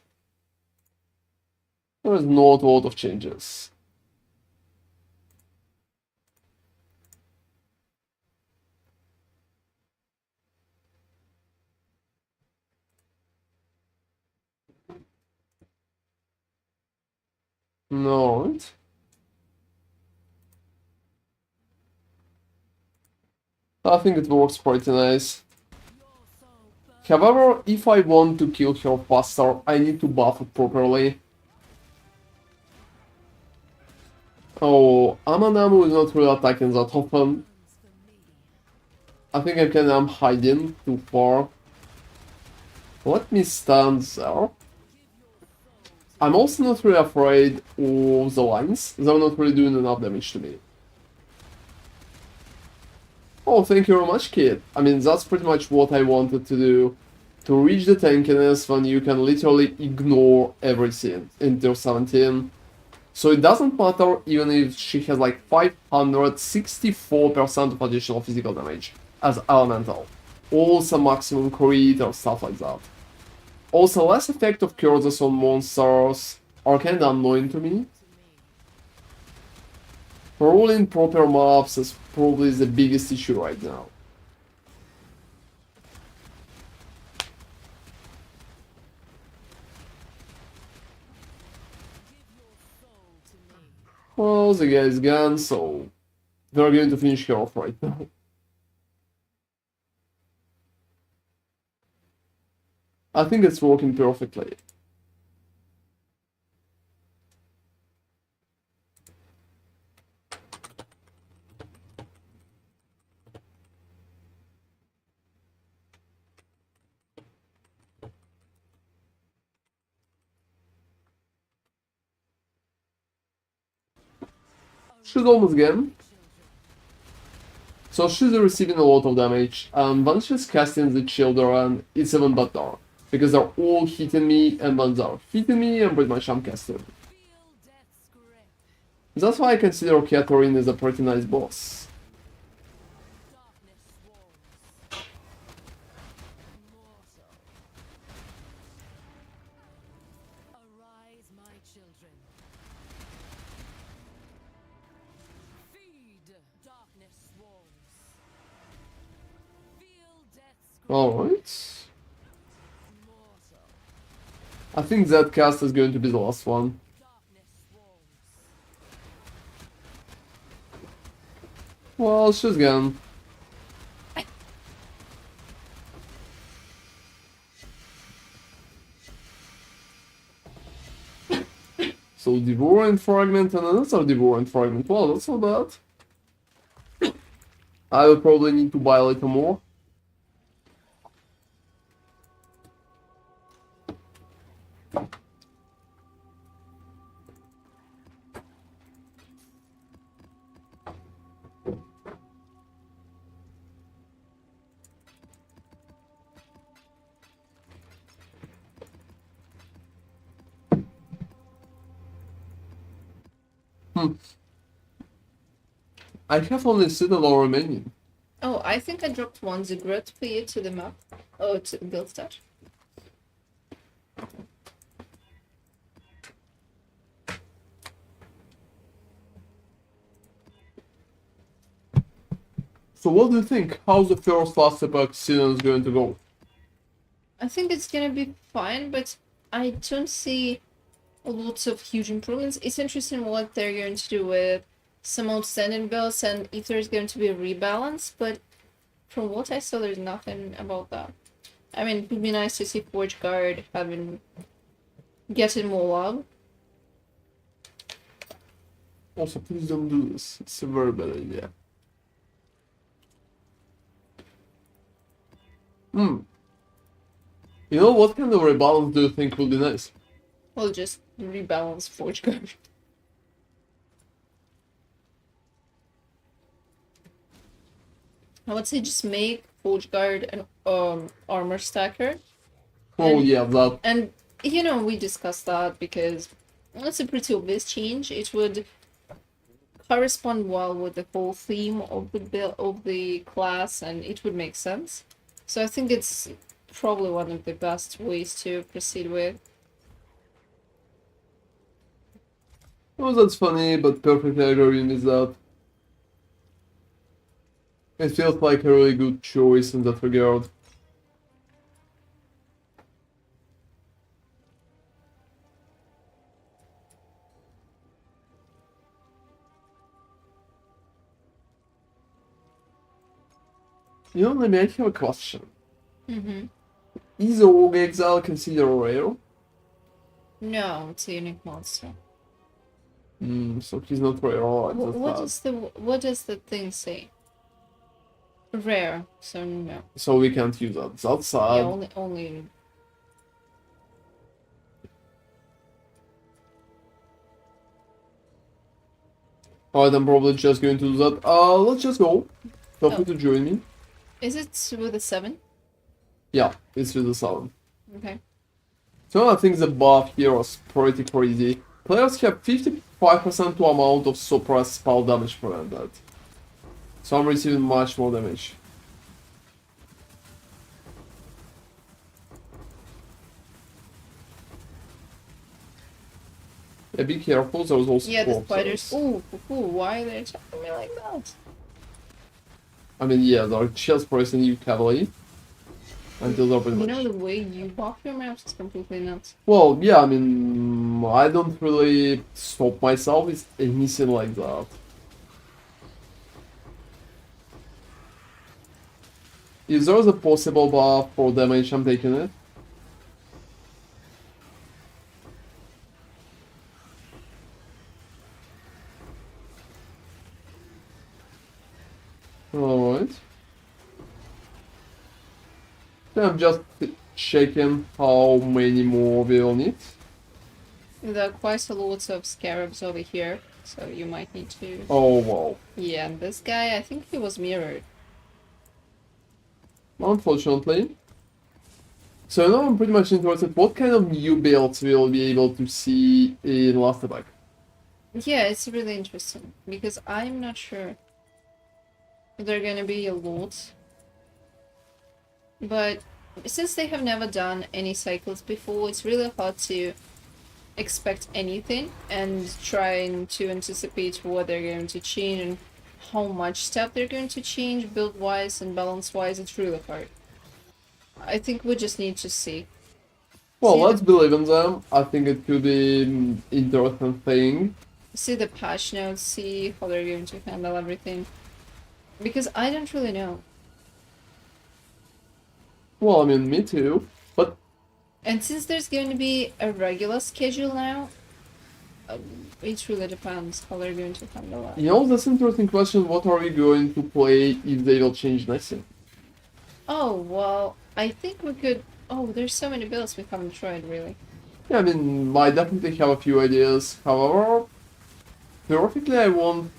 There is not a lot of changes. No. I think it works pretty nice. However, if I want to kill her faster, I need to buff it properly. Oh, Amanamu is not really attacking that often. I think I'm hiding too far. Let me stand there. I'm also not really afraid of the lines. They're not really doing enough damage to me. Oh, thank you very much, kid. I mean, that's pretty much what I wanted to do. To reach the tankiness when you can literally ignore everything in tier 17. So it doesn't matter even if she has like 564% of additional physical damage as elemental. Also maximum crit or stuff like that. Also less effective curses on monsters are kinda annoying to me. Rolling proper maps is probably the biggest issue right now. Well, the guy is gone, so we're going to finish her off right now. I think it's working perfectly. She's almost gone. So she's receiving a lot of damage, and when she's casting the children, it's even better. Because they're all hitting me, and when they're hitting me, and pretty much I'm casting. That's why I consider Catherine as a pretty nice boss. Arise, my children. Feed. Darkness swarms. Feel death's Alright. mortal. I think that cast is going to be the last one. Darkness swarms. Well, she's gone. So Devouring Fragment and another Devouring Fragment. Well, that's not bad. I will probably need to buy a little more. I have only Citadel remaining. Oh, I think I dropped one Ziggurat for you to the map. Oh, to the build stat. So what do you think? How's the first last epoch season is going to go? I think it's gonna be fine, but I don't see lots of huge improvements. It's interesting what they're going to do with some outstanding builds and if there's going to be a rebalance, but from what I saw, there's nothing about that. I mean, it would be nice to see Forge Guard getting more love. Also, please don't do this. It's a very bad idea. You know, what kind of rebalance do you think would be nice? Well, just rebalance Forge Guard. I would say just make Forge Guard an armor stacker. Oh And- yeah, that. And you know, we discussed that because it's a pretty obvious change. It would correspond well with the whole theme of the class, and it would make sense. So I think it's probably one of the best ways to proceed with. Oh, that's funny, but perfectly agree with that. It feels like a really good choice in that regard. You know, maybe I have a question. Mm-hmm. Is a Rogue Exile considered rare? No, it's a unique monster. So he's not rare, alright, that's What does the thing say? Rare, so no. So we can't use that. That's sad. Yeah, only. Alright, I'm probably just going to do that. Let's just go. Feel free Oh. to join me. Is it with a 7? Yeah, it's with the sound. Okay. So I think the buff here is pretty crazy. Players have 55% to amount of suppressed spell damage prevented. So I'm receiving much more damage. Yeah, be careful, there was also Yeah, the corpses. spiders. Ooh, why are they attacking me like that? I mean, yeah, they're just pressing you cavalry. Until they're pretty You much... know, the way you buff your maps is completely nuts. Well, yeah, I mean, I don't really stop myself with anything like that. If there's a possible buff for damage, I'm taking it. Alright. I'm just checking how many more we'll need. There are quite a lot of scarabs over here, so you might need to. Oh wow. Yeah, and this guy, I think he was mirrored. Unfortunately. So now I'm pretty much interested, what kind of new builds we'll be able to see in Last Epoch? Yeah, it's really interesting because I'm not sure. There are gonna be a lot. But since they have never done any cycles before, it's really hard to expect anything and trying to anticipate what they're going to change and how much stuff they're going to change build-wise and balance-wise. It's really hard. I think we just need to see. Well, See let's believe in them. I think it could be an interesting thing. See the patch notes, see how they're going to handle everything. Because I don't really know. Well, I mean, me too. But And since there's going to be a regular schedule now, it really depends how they're going to handle that. you know, that's an interesting question. What are we going to play if they will change next year? Oh, well, I think we could. Oh, there's so many builds we haven't tried, really. Yeah, I mean, I definitely have a few ideas. However, theoretically, I want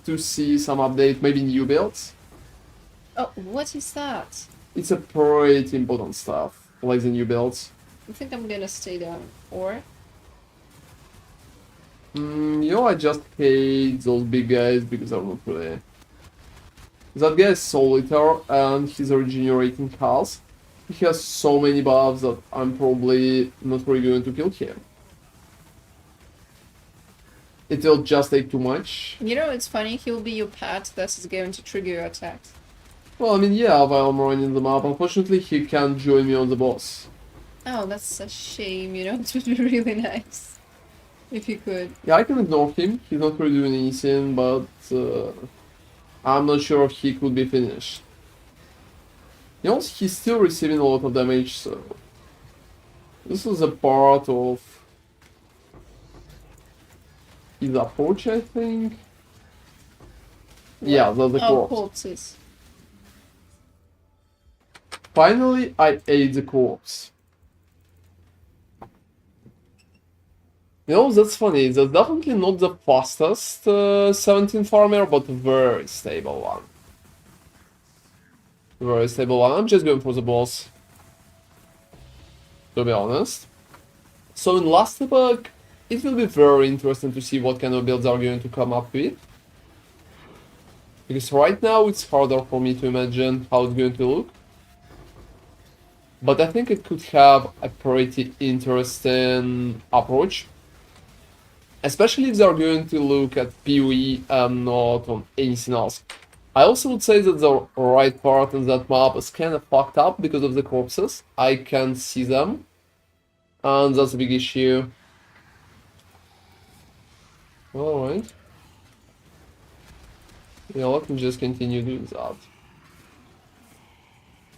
to see some update, maybe new builds. Oh, what is that? It's a pretty important stuff, like the new builds. I think I'm gonna stay down. Or? You know, I just hate those big guys because I'm not really. That guy is Solitaire and he's regenerating health. He has so many buffs that I'm probably not really going to kill him. It will just take too much. You know, it's funny, he'll be your pet that is going to trigger your attacks. Well, I mean, yeah, while I'm running the map, unfortunately, he can't join me on the boss. Oh, that's a shame, you know, it would be really nice. If you could. Yeah, I can ignore him. He's not really doing anything, but I'm not sure if he could be finished. You know, he's still receiving a lot of damage, so this is a part of his approach, I think. Yeah, that's the Oh, corpse. corpses. Finally, I ate the corpse. You know, that's funny. That's definitely not the fastest 17 farmer, but very stable one. Very stable one. I'm just going for the boss, to be honest. So in last epoch, it will be very interesting to see what kind of builds are going to come up with. Because right now it's harder for me to imagine how it's going to look. But I think it could have a pretty interesting approach. Especially if they're going to look at PoE and not on anything else. I also would say that the right part in that map is kind of fucked up because of the corpses. I can't see them. And that's a big issue. Alright. Yeah, let me just continue doing that.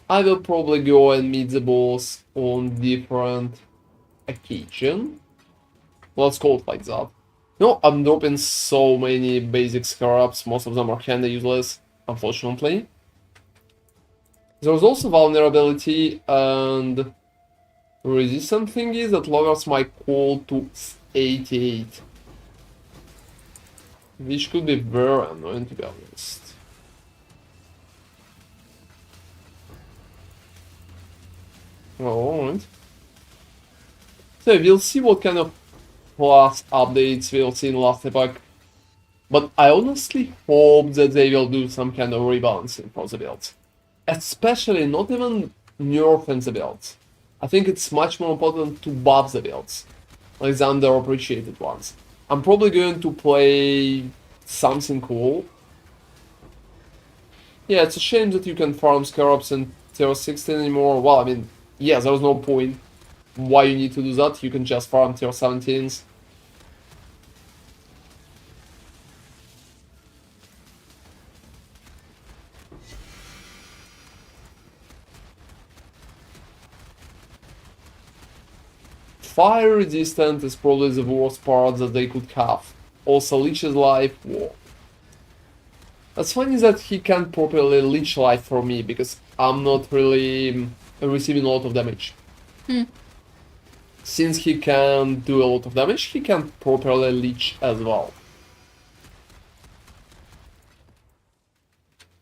I will probably go and meet the boss on different occasion. Let's call it like that. No, I'm dropping so many basic scarabs, most of them are kinda useless, unfortunately. There's also vulnerability and resistant thingy that lowers my call to 88. Which could be very annoying, to be honest. Alright. So we'll see what kind of plus updates we'll see in last epoch. But I honestly hope that they will do some kind of rebalancing for the builds. Especially not even nerfing the builds. I think it's much more important to buff the builds. Like the underappreciated ones. I'm probably going to play something cool. Yeah, it's a shame that you can farm scarabs in tier 16 anymore. Well, I mean, yeah, there's no point why you need to do that. You can just farm tier 17s. Fire resistant is probably the worst part that they could have. Also, Leech's life. Whoa. That's funny that he can't properly leech life for me because I'm not really receiving a lot of damage. Since he can do a lot of damage, he can properly leech as well.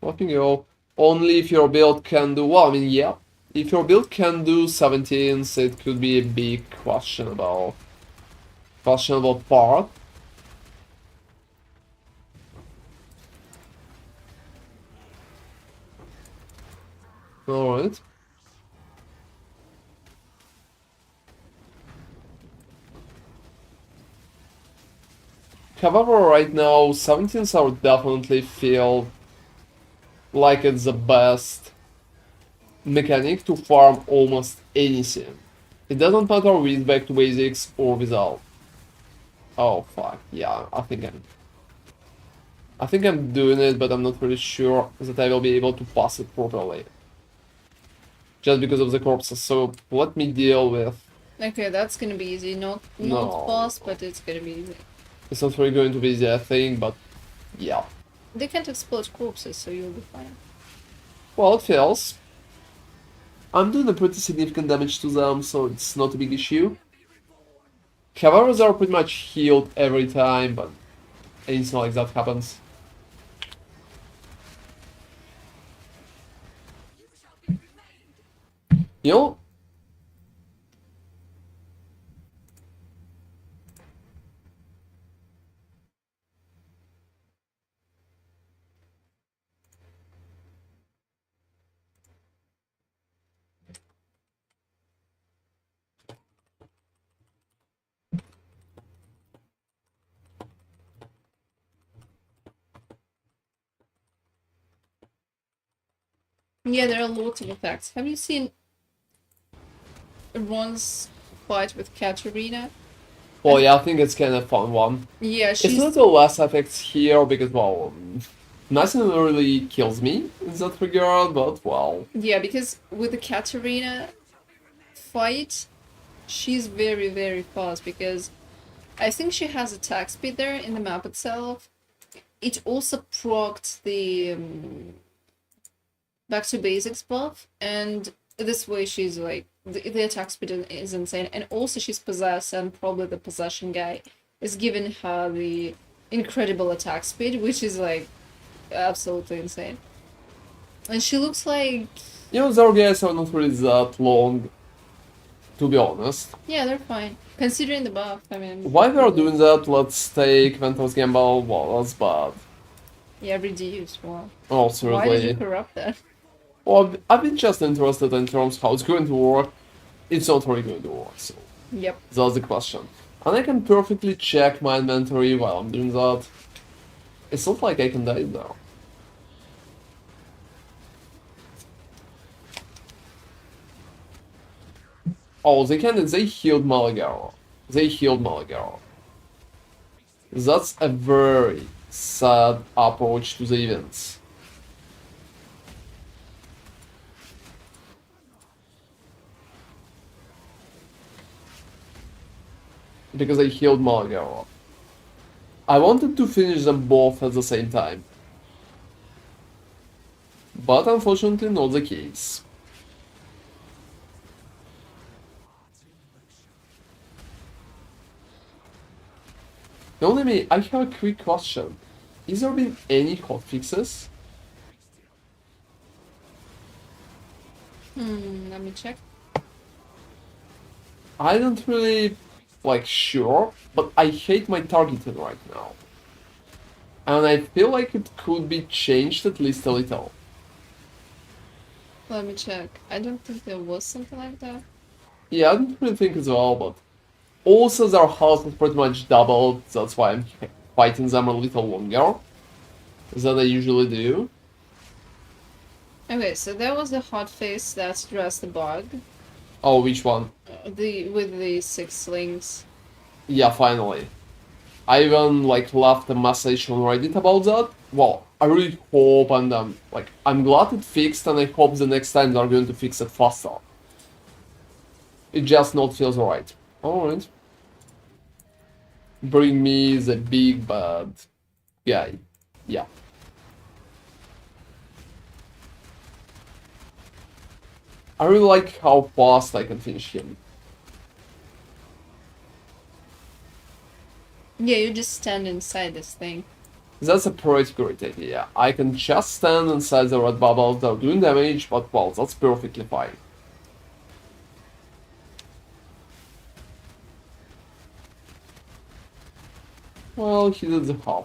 Let me go. Only if your build can do, well, I mean, yeah. If your build can do 17s, it could be a big questionable part. Alright. However, right now, 17s are definitely feel like it's the best mechanic to farm almost anything. It doesn't matter with back to basics or without. Oh fuck, yeah, I think I'm doing it, but I'm not really sure that I will be able to pass it properly. Just because of the corpses, so let me deal with... Okay, that's gonna be easy. Not No. fast, but it's gonna be easy. It's not really going to be easy, I think, but yeah. They can't explode corpses, so you'll be fine. Well, it fails. I'm doing a pretty significant damage to them, so it's not a big issue. However, they're pretty much healed every time, but anything like that happens. You know, Yeah, there are lots of effects. Have you seen Ron's fight with Katarina? well, yeah, I think it's kind of fun one. Yeah, It's a she's little less effects here because, well, nothing really kills me in that regard, but, well, yeah, because with the Katarina fight, she's very, very fast because I think she has attack speed there in the map itself. It also procced the back to basics buff, and this way she's like the attack speed is insane, and also she's possessed, and probably the possession guy is giving her the incredible attack speed, which is like absolutely insane. And she looks like, you know, their guys are not really that long, to be honest. yeah, they're fine considering the buff. I mean, Why we are doing that, let's take Ventus Gamble, well, that's bad. yeah, reduced. Wow. Oh, Why did seriously. you corrupt that? Well, I've been just interested in terms of how it's going to work. It's not really going to work, so Yep. that's the question. And I can perfectly check my inventory while I'm doing that. It's not like I can die now. Oh, they healed Malagaro. They healed Malagaro. That's a very sad approach to the events. Because I healed Malagaro. I wanted to finish them both at the same time. But unfortunately not the case. Only me, I have a quick question. Is there been any hotfixes? Let me check. I don't really like sure, but I hate my targeting right now. And I feel like it could be changed at least a little. Let me check. I don't think there was something like that. Yeah, I don't really think as well, but also their health is pretty much doubled, that's why I'm fighting them a little longer than I usually do. Okay, so that was the hot face that addressed the bug. Oh, which one? The with the 6 slings. Yeah, finally. I even like left a message on Reddit about that. Well, I really hope and I'm glad it fixed and I hope the next time they're going to fix it faster. It just not feels right. Alright. Bring me the big bad guy. Yeah. I really like how fast I can finish him. Yeah, you just stand inside this thing. That's a pretty great idea. I can just stand inside the red bubble without doing damage, but well, that's perfectly fine. Well, he did the half.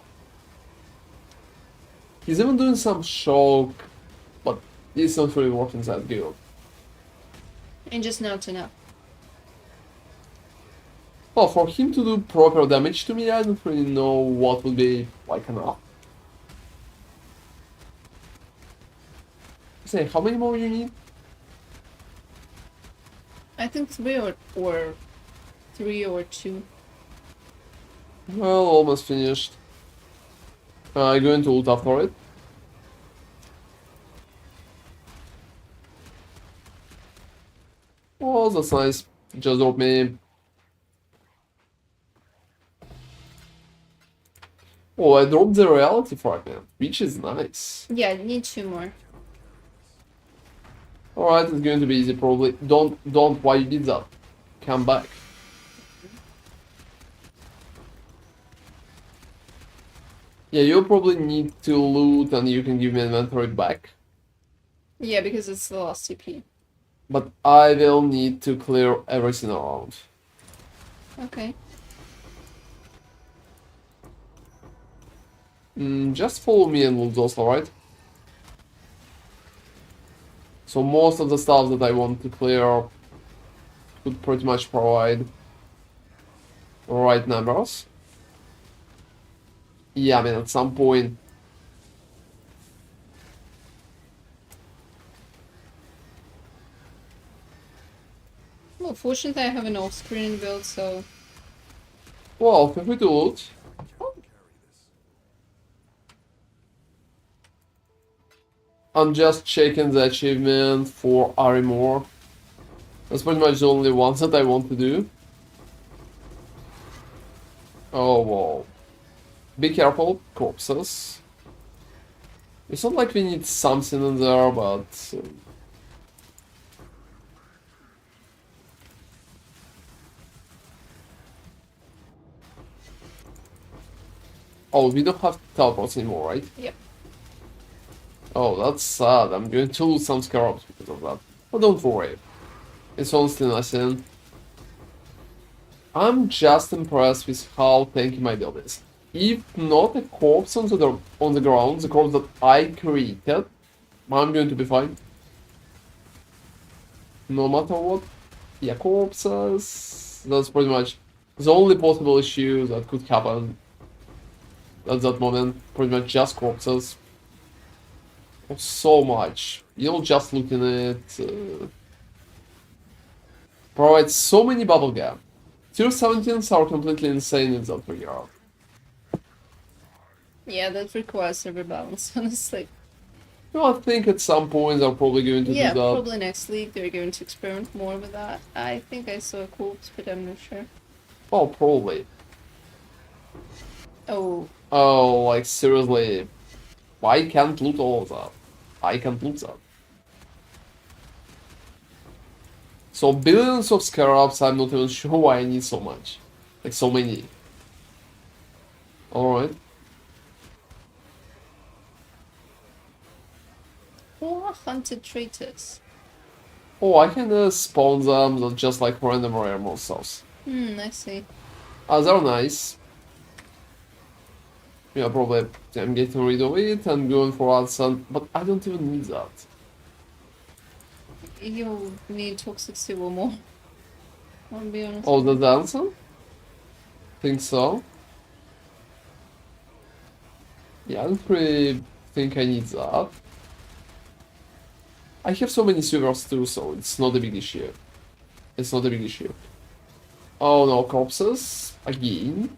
He's even doing some shock, but it's not really working that good. And just not enough. Well, for him to do proper damage to me, I don't really know what would be like enough. Say, how many more you need? I think 3 or 3 or 2. Well, almost finished. I'm going to ult after it. Oh, that's nice. Just drop me. Oh, I dropped the reality fragment, which is nice. Yeah, I need 2 more. Alright, it's going to be easy probably. Don't, why you did that? Come back. Yeah, you'll probably need to loot and you can give me inventory back. Yeah, because it's the last CP. But I will need to clear everything around. Okay. Just follow me and loot those, alright? So most of the stuff that I want to clear could pretty much provide right numbers. Yeah, I mean, at some point. Well, fortunately I have an off-screen build, so... Well, feel free to loot. I'm just checking the achievement for Armor. That's pretty much the only ones that I want to do. Oh, wow. Be careful, corpses. It's not like we need something in there, but... Oh, we don't have teleports anymore, right? Yep. Oh, that's sad. I'm going to lose some scarabs because of that. But don't worry. It's honestly nothing. I'm just impressed with how tanky my build is. If not a corpse on the ground, the corpse that I created, I'm going to be fine. No matter what. Yeah, corpses. That's pretty much the only possible issue that could happen at that moment. Pretty much just corpses. So much. You're just looking at... provides so many bubblegum. Tier 17s are completely insane in that regard. Yeah, that requires server balance, honestly. No, I think at some point they're probably going to Yeah, do that. probably next league they're going to experiment more with that. I think I saw a corpse, but I'm not sure. Oh, probably. Oh, Oh, like seriously. I can't loot all of that. I can't loot that. So billions of scarabs, I'm not even sure why I need so much. Like so many. Alright. who are hunted traitors? Oh, I can spawn them, they're just like random rare monsters. I see. They're nice. Yeah, probably I'm getting rid of it and going for Adson, but I don't even need that. You need toxicity or more. I'll be honest. Oh, the Dancer? Think so. Yeah, I don't really think I need that. I have so many silvers too, so it's not a big issue. It's not a big issue. Oh no, corpses. Again.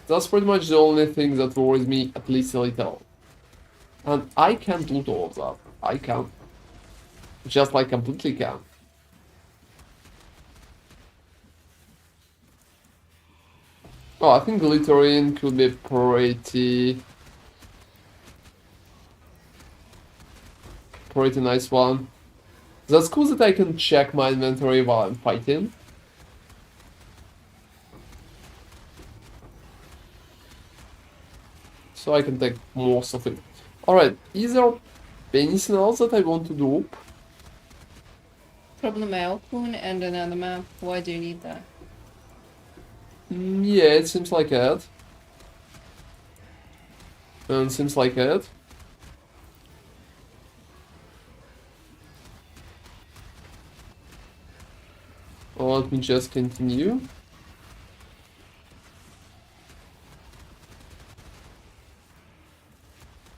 That's pretty much the only thing that worries me at least a little. And I can't loot all of that. I can't. Just like completely can't. Oh, I think glittering could be pretty nice one. That's cool that I can check my inventory while I'm fighting. So I can take most of it. Alright, is there anything else that I want to do? Probably my Alcune and another map. Why do you need that? Yeah, it seems like it. And seems like it. Well, let me just continue.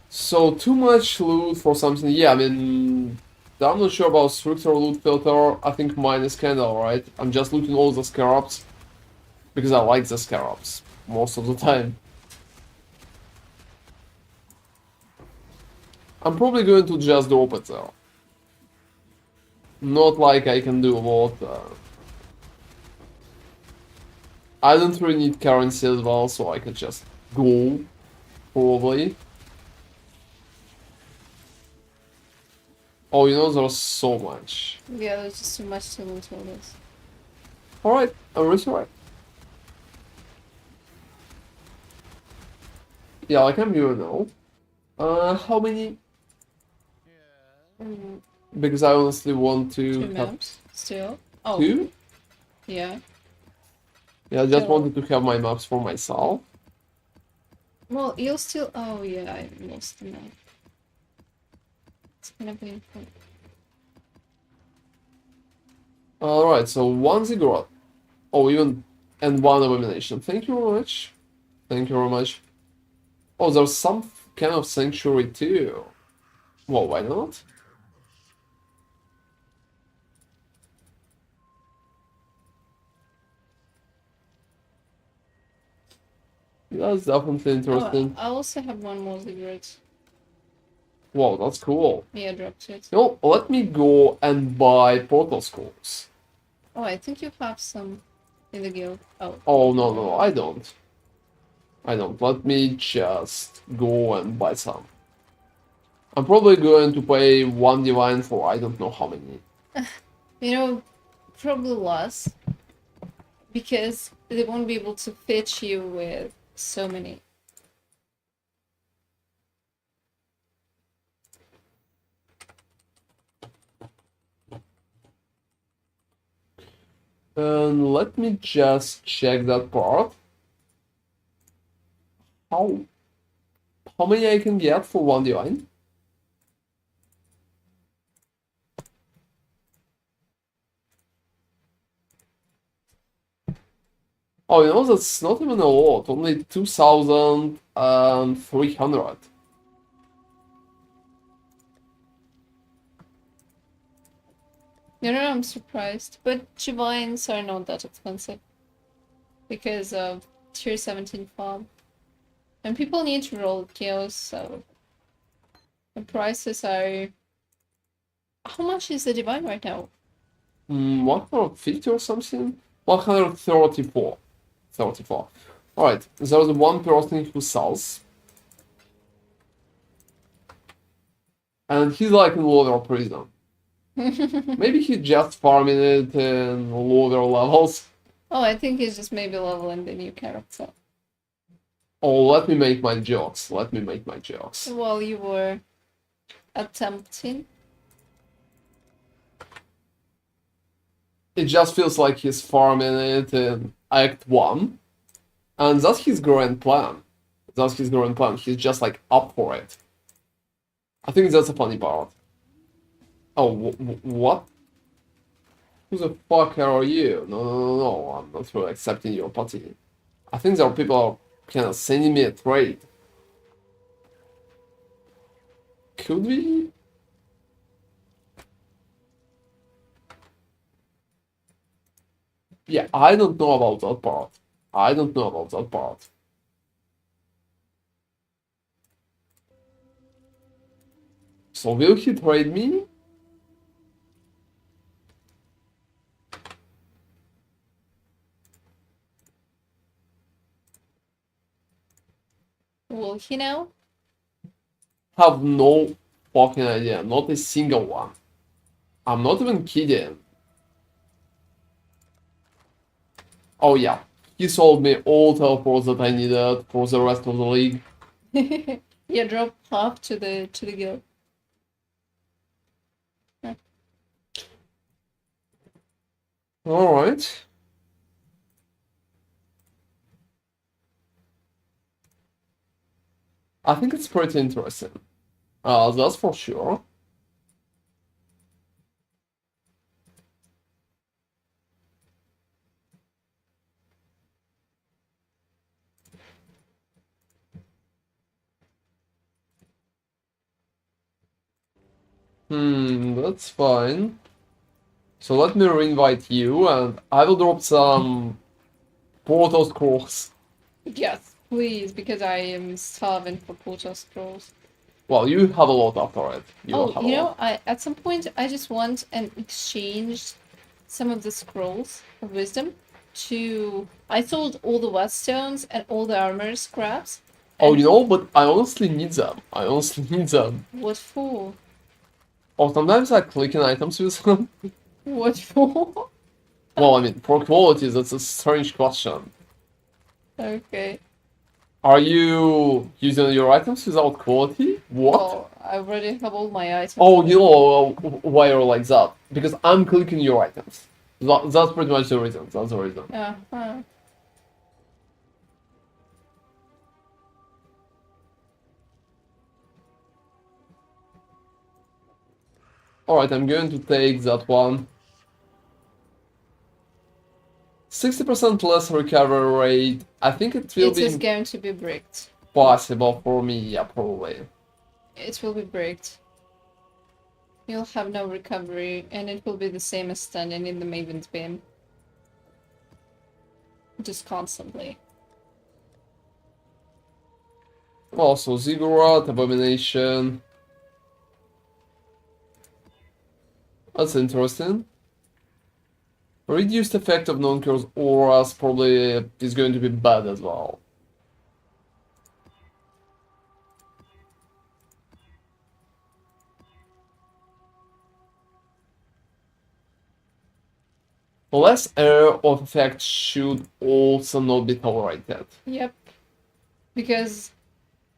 So too much loot for something. Yeah, I mean, I'm not sure about stricter loot filter. I think mine is kinda alright. I'm just looting all the scarabs because I like the scarabs most of the time. I'm probably going to just drop it there. Not like I can do a lot. I don't really need currency as well, so I could just go, probably. Oh, you know, there's so much. Yeah, there's just too much to loot all this. Alright, I'm resurrect. Yeah, like I'm here now. How many? Because I honestly want to Two have maps still. Oh, 2. yeah. Yeah, I just Still. wanted to have my maps for myself. Well, you'll still. Oh, yeah, I lost the map. It's gonna be important. Alright, so 1 ziggurat. Oh, even. And 1 abomination. Thank you very much. Thank you very much. Oh, there's some kind of sanctuary too. Well, why not? That's definitely Oh, interesting. I also have one more cigarette. Wow, that's cool. Yeah, I dropped it. You know, let me go and buy portal scrolls. Oh, I think you have some in the guild. Oh. Oh, no, I don't. I don't. Let me just go and buy some. I'm probably going to pay 1 divine for I don't know how many. You know, probably less. Because they won't be able to fit you with so many. And let me just check that part. How many I can get for 1 divine? Oh, you know, that's not even a lot. Only 2,300. You know, I'm surprised. But divines are not that expensive. Because of tier 17 farm. And people need to roll kills, so the prices are. How much is the divine right now? 150 or something? 134. 34. Alright, there's one person who sells. And he's like in lower prison. Maybe he's just farming it in lower levels. Oh, I think he's just maybe leveling the new character. Oh, let me make my jokes. Let me make my jokes. While you were attempting. It just feels like he's farming it in Act 1. And that's his grand plan. That's his grand plan. He's just like up for it. I think that's a funny part. Oh, what? Who the fuck are you? No. I'm not really accepting your party. I think there are people kind of sending me a trade. Could we? Yeah, I don't know about that part. I don't know about that part. So will he trade me? Will he now? Have no fucking idea. Not a single one. I'm not even kidding. Oh yeah. He sold me all teleports that I needed for the rest of the league. Yeah, drop half to the guild. Alright. I think it's pretty interesting. That's for sure. That's fine. So let me reinvite you, and I will drop some portal scrolls. Yes, please, because I am starving for portal scrolls. Well, you have a lot after it. You Oh, have a you know, lot. at some point I just want and exchange some of the scrolls of wisdom to. I sold all the whetstones and all the armor scraps. Oh, And you know, but I honestly need them. I honestly need them. what for? Or sometimes I click in items with them. What for? Well, I mean, for quality, that's a strange question. Okay. Are you using your items without quality? What? Well, I already have all my items. Oh, you know why you're like that? Because I'm clicking your items. That's pretty much the reason. That's the reason. Uh-huh. Alright, I'm going to take that one. 60% less recovery rate. I think it will It is be going to be bricked. possible for me, yeah, probably. It will be bricked. You'll have no recovery, and it will be the same as standing in the Maven's Beam. Just constantly. Also, Ziggurat, Abomination. That's interesting. Reduced effect of non-cursed auras probably is going to be bad as well. Less area of effect should also not be tolerated. Yep. Because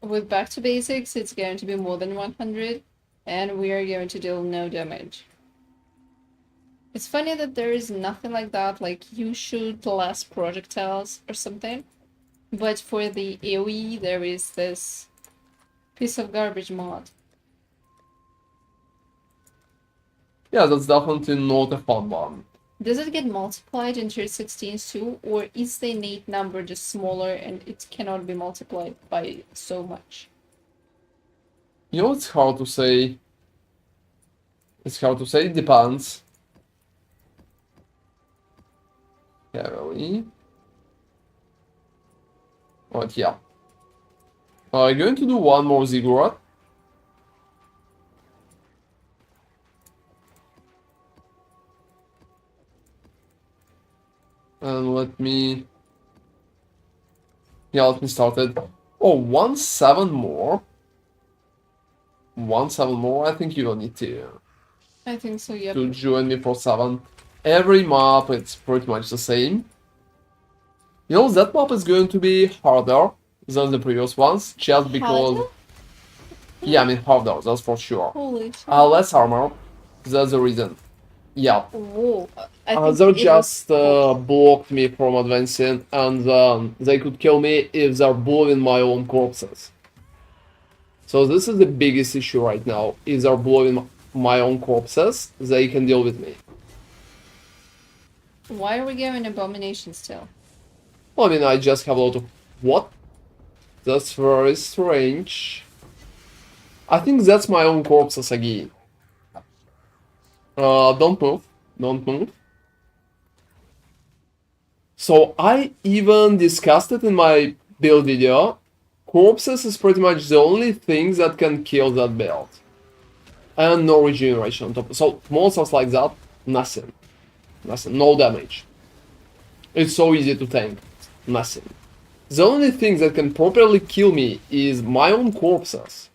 with back to basics, it's going to be more than 100, and we are going to deal no damage. It's funny that there is nothing like that, like you shoot less projectiles or something, but for the AoE there is this piece of garbage mod. Yeah, that's definitely not a fun one. Does it get multiplied in tier 16s too, or is the innate number just smaller and it cannot be multiplied by so much? You know, it's hard to say. It's hard to say, it depends. Carefully. Right, yeah. I'm going to do one more Ziggurat. And let me... Yeah, let me start it. Oh, 1-7 more. 1-7 more, I think you don't need I think so, yep. to join me for 7. Every map, it's pretty much the same. You know, that map is going to be harder than the previous ones, just because... Harder? Yeah, I mean harder, that's for sure. Holy shit. Less armor, that's the reason. Yeah. Whoa. I think They it was- just blocked me from advancing, and they could kill me if they're blowing my own corpses. So this is the biggest issue right now. If they're blowing my own corpses, they can deal with me. Why are we going Abomination still? Well, I mean, I just have a lot of... What? That's very strange. I think that's my own corpses again. Don't move. Don't move. So I even discussed it in my build video. Corpses is pretty much the only thing that can kill that build. And no regeneration on top. So monsters like that, nothing. Nothing. No damage. It's so easy to tank. Nothing. The only thing that can properly kill me is my own corpses.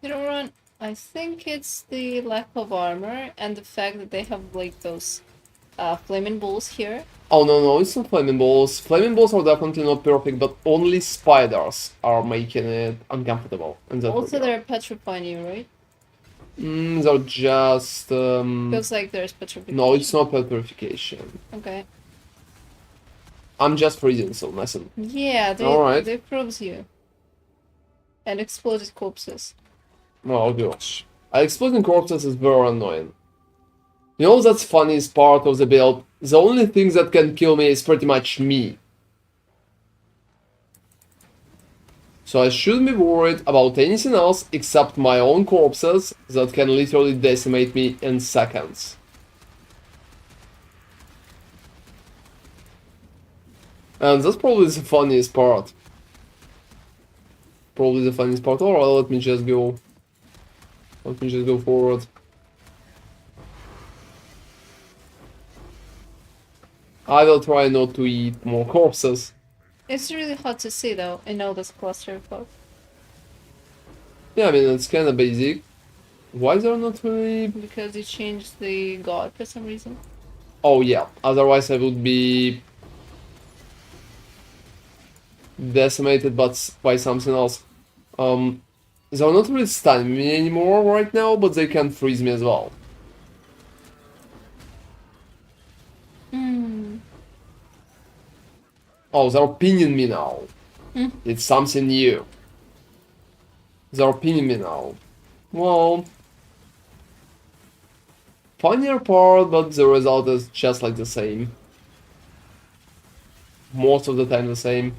You know, Ron, I think it's the lack of armor and the fact that they have like those flaming balls here. Oh no, it's not flaming balls. Flaming balls are definitely not perfect, but only spiders are making it uncomfortable. And Also, they're petrifying you, right? they're just... Feels like there's petrification. No, it's not petrification. Okay. I'm just freezing, so nothing. Yeah, Alright. they probes you. And exploded corpses. Oh gosh. Exploding corpses is very annoying. You know, that's funniest part of the build. The only thing that can kill me is pretty much me. So I shouldn't be worried about anything else except my own corpses that can literally decimate me in seconds. And that's probably the funniest part. probably the funniest part. Alright, let me just go. Let me just go forward. I will try not to eat more corpses. It's really hard to see though in all this cluster of folk. Yeah, I mean, it's kind of basic. Why is there not really... Because you changed the god for some reason. Oh yeah, otherwise I would be decimated but by something else. They're not really stunning me anymore right now, but they can freeze me as well. Oh, they're pinning me now. It's something new. They're pinning me now. Well... funnier part, but the result is just like the same. Most of the time the same.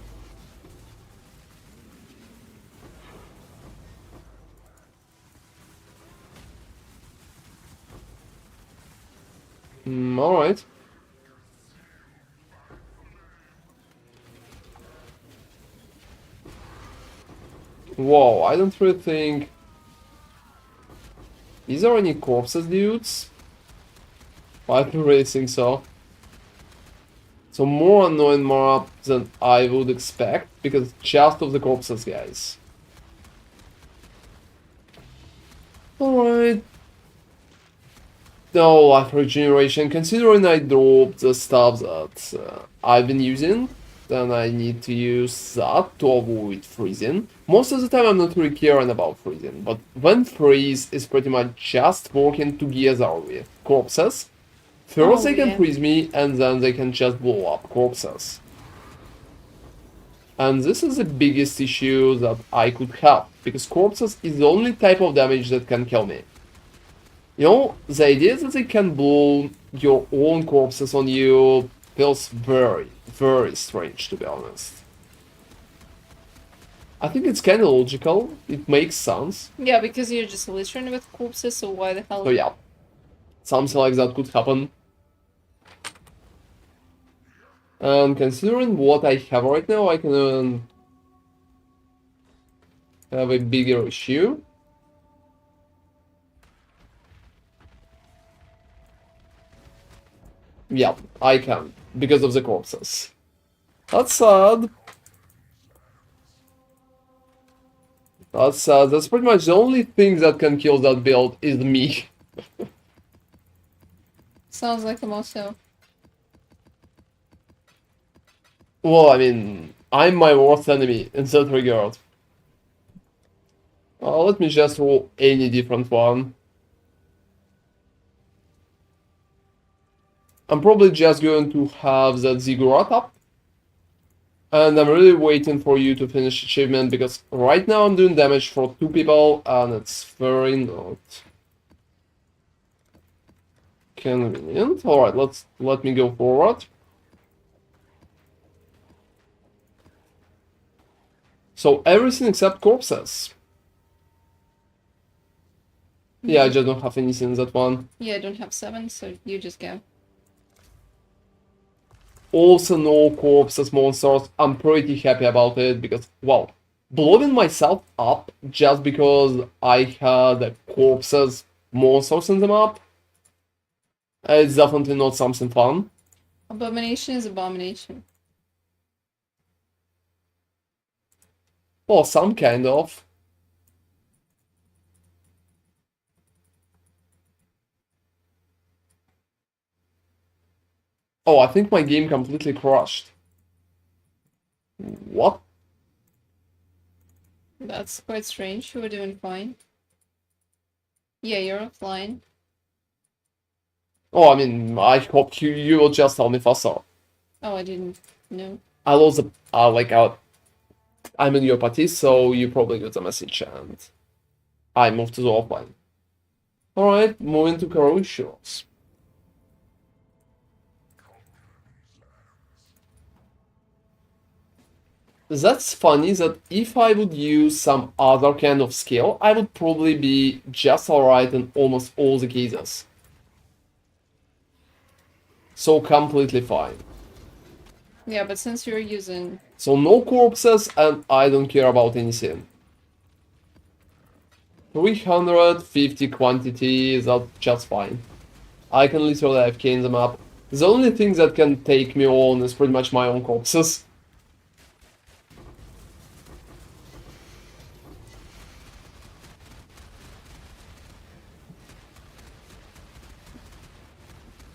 Alright. Whoa, I don't really think... is there any corpses, dudes? I don't really think so. So more annoying map than I would expect, because just of the corpses, guys. Alright. No life regeneration. Considering I dropped the stuff that I've been using, then I need to use that to avoid freezing. Most of the time I'm not really caring about freezing, but when freeze is pretty much just working together with corpses, first they can freeze me and then they can just blow up corpses. And this is the biggest issue that I could have, because corpses is the only type of damage that can kill me. You know, the idea that they can blow your own corpses on you feels very, very strange, to be honest. I think it's kind of logical, it makes sense. Yeah, because you're just littering with corpses, so why the hell... So yeah, something like that could happen. And considering what I have right now, I can have a bigger issue. Yeah, I can, because of the corpses. That's sad. That's sad. That's pretty much the only thing that can kill that build is me. Sounds like I'm also... Well, I mean, I'm my worst enemy in that regard. Let me just roll any different one. I'm probably just going to have that Ziggurat up. And I'm really waiting for you to finish achievement, because right now I'm doing damage for 2 people, and it's very not convenient. Alright, let me go forward. So everything except corpses. Yeah, I just don't have anything in that one. Yeah, I don't have 7, so you just go. Also no corpses monsters. I'm pretty happy about it, because, well, blowing myself up just because I had corpses monsters in the map, it's definitely not something fun. Abomination is abomination. Well, some kind of. Oh, I think my game completely crashed. What? That's quite strange. You were doing fine. Yeah, you're offline. Oh, I mean, I hope you will just tell me faster. Oh, I didn't know. I lost the, I'm in your party, so you probably got the message, and I moved to the offline. Alright, moving to corrosions. That's funny that if I would use some other kind of skill, I would probably be just alright in almost all the cases. So completely fine. Yeah, but since you're using... So no corpses, and I don't care about anything. 350 quantity, that's just fine. I can literally AFK in the map. The only thing that can take me on is pretty much my own corpses.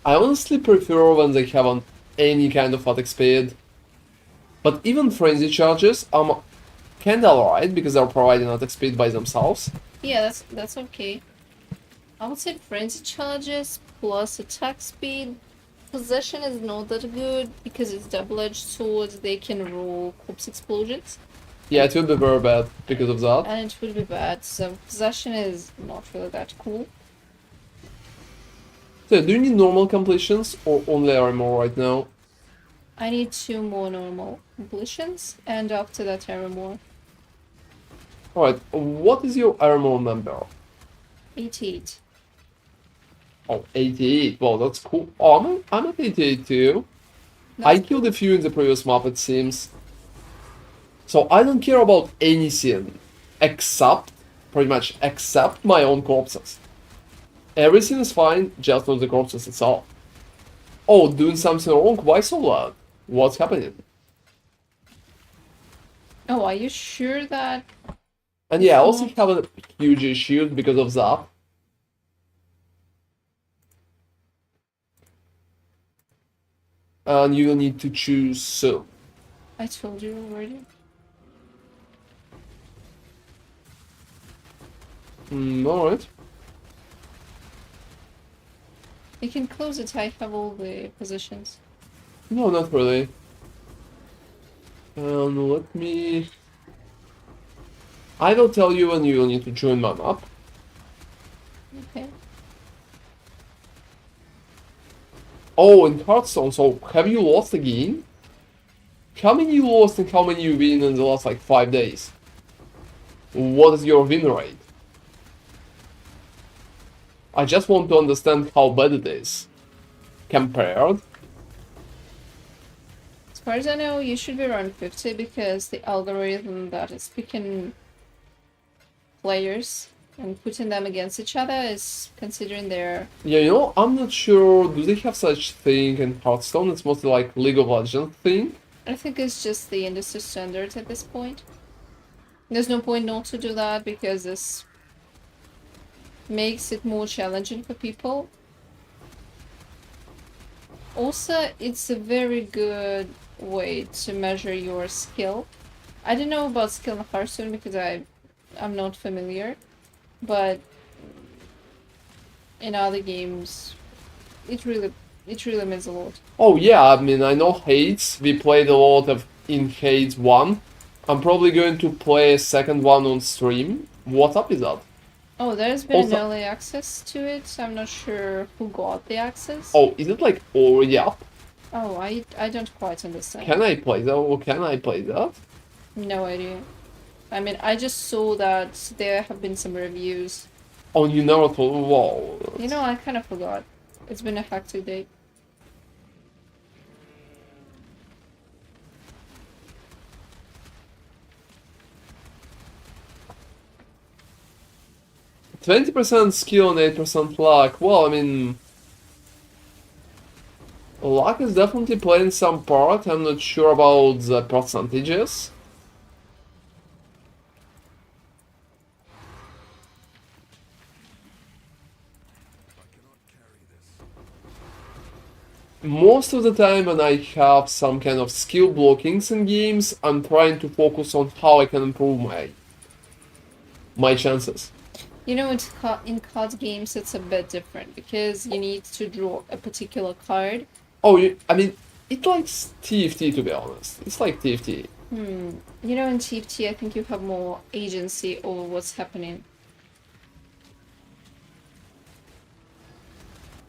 I honestly prefer when they haven't any kind of attack speed. But even frenzy charges, I'm kinda alright because they're providing attack speed by themselves. Yeah, that's okay. I would say frenzy charges plus attack speed. Possession is not that good because it's double-edged swords. They can roll corpse explosions, Yeah, it would be very bad because of that. and it would be bad. So possession is not really that cool. So, do you need normal completions or only armor right now? I need 2 more normal completions, and after that more. Alright, what is your armor number? 88. Oh, 88. Well, that's cool. Oh, I'm at 88 too. I That's killed a few in the previous map, it seems. So I don't care about anything except, pretty much, except my own corpses. Everything is fine, just not the corpses itself. Oh, doing something wrong? Why so loud? What's happening? Oh, are you sure that? And yeah, I also have a huge issue because of that. And you will need to choose soon. I told you already. Alright. You can close it. I have all the positions. No, not really. Let me... I will tell you when you will need to join my map. Okay. Oh, in Hearthstone, so have you lost again? How many you lost and how many you win in the last like 5 days? What is your win rate? I just want to understand how bad it is. Compared. As far as I know, you should be around 50 because the algorithm that is picking players and putting them against each other is considering their... Yeah, you know, I'm not sure, do they have such thing in Hearthstone? It's mostly like League of Legends thing. I think it's just the industry standard at this point. There's no point not to do that because this makes it more challenging for people. Also, it's a very good way to measure your skill. I don't know about skill in Hearthstone because I'm not familiar, but in other games, it really means a lot. Oh yeah, I mean, I know Hades, we played a lot of in Hades 1. I'm probably going to play a second one on stream. What up is that? Oh, there's been Also- an early access to it, so I'm not sure who got the access. Oh, is it like already up? Oh, I don't quite understand. Can I play that? Or can I play that? No idea. I mean, I just saw that there have been some reviews. On Immortal, wow. You know, I kind of forgot. It's been a hectic day. %20 skill and 8% luck. Well, I mean, luck is definitely playing some part. I'm not sure about the percentages. Most of the time when I have some kind of skill blockings in games, I'm trying to focus on how I can improve my chances. You know, in card games, it's a bit different because you need to draw a particular card. Oh, I mean, it likes TFT to be honest. It's like TFT. You know, in TFT, I think you have more agency over what's happening.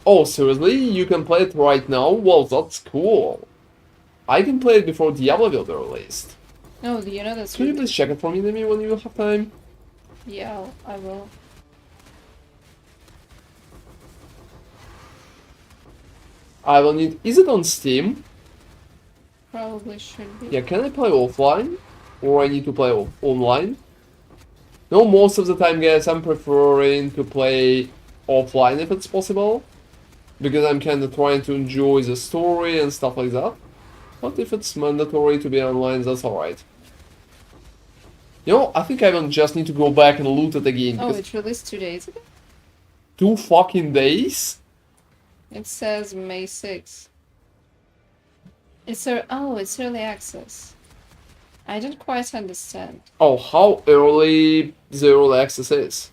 Oh, seriously? You can play it right now? Well, that's cool. I can play it before Diablo will be released. Oh, you know that's Can you really... please check it for me, Demi, when you have time? Yeah, I will. I will need... Is it on Steam? Probably should be. Yeah, can I play offline? Or I need to play online? No, most of the time, guys, I'm preferring to play offline if it's possible, because I'm kind of trying to enjoy the story and stuff like that. But if it's mandatory to be online, that's alright. You know, I think I will just need to go back and loot it again, Oh, because it released 2 days ago? 2 fucking days? It says May 6th. It's early access. I don't quite understand. Oh, how early the early access is?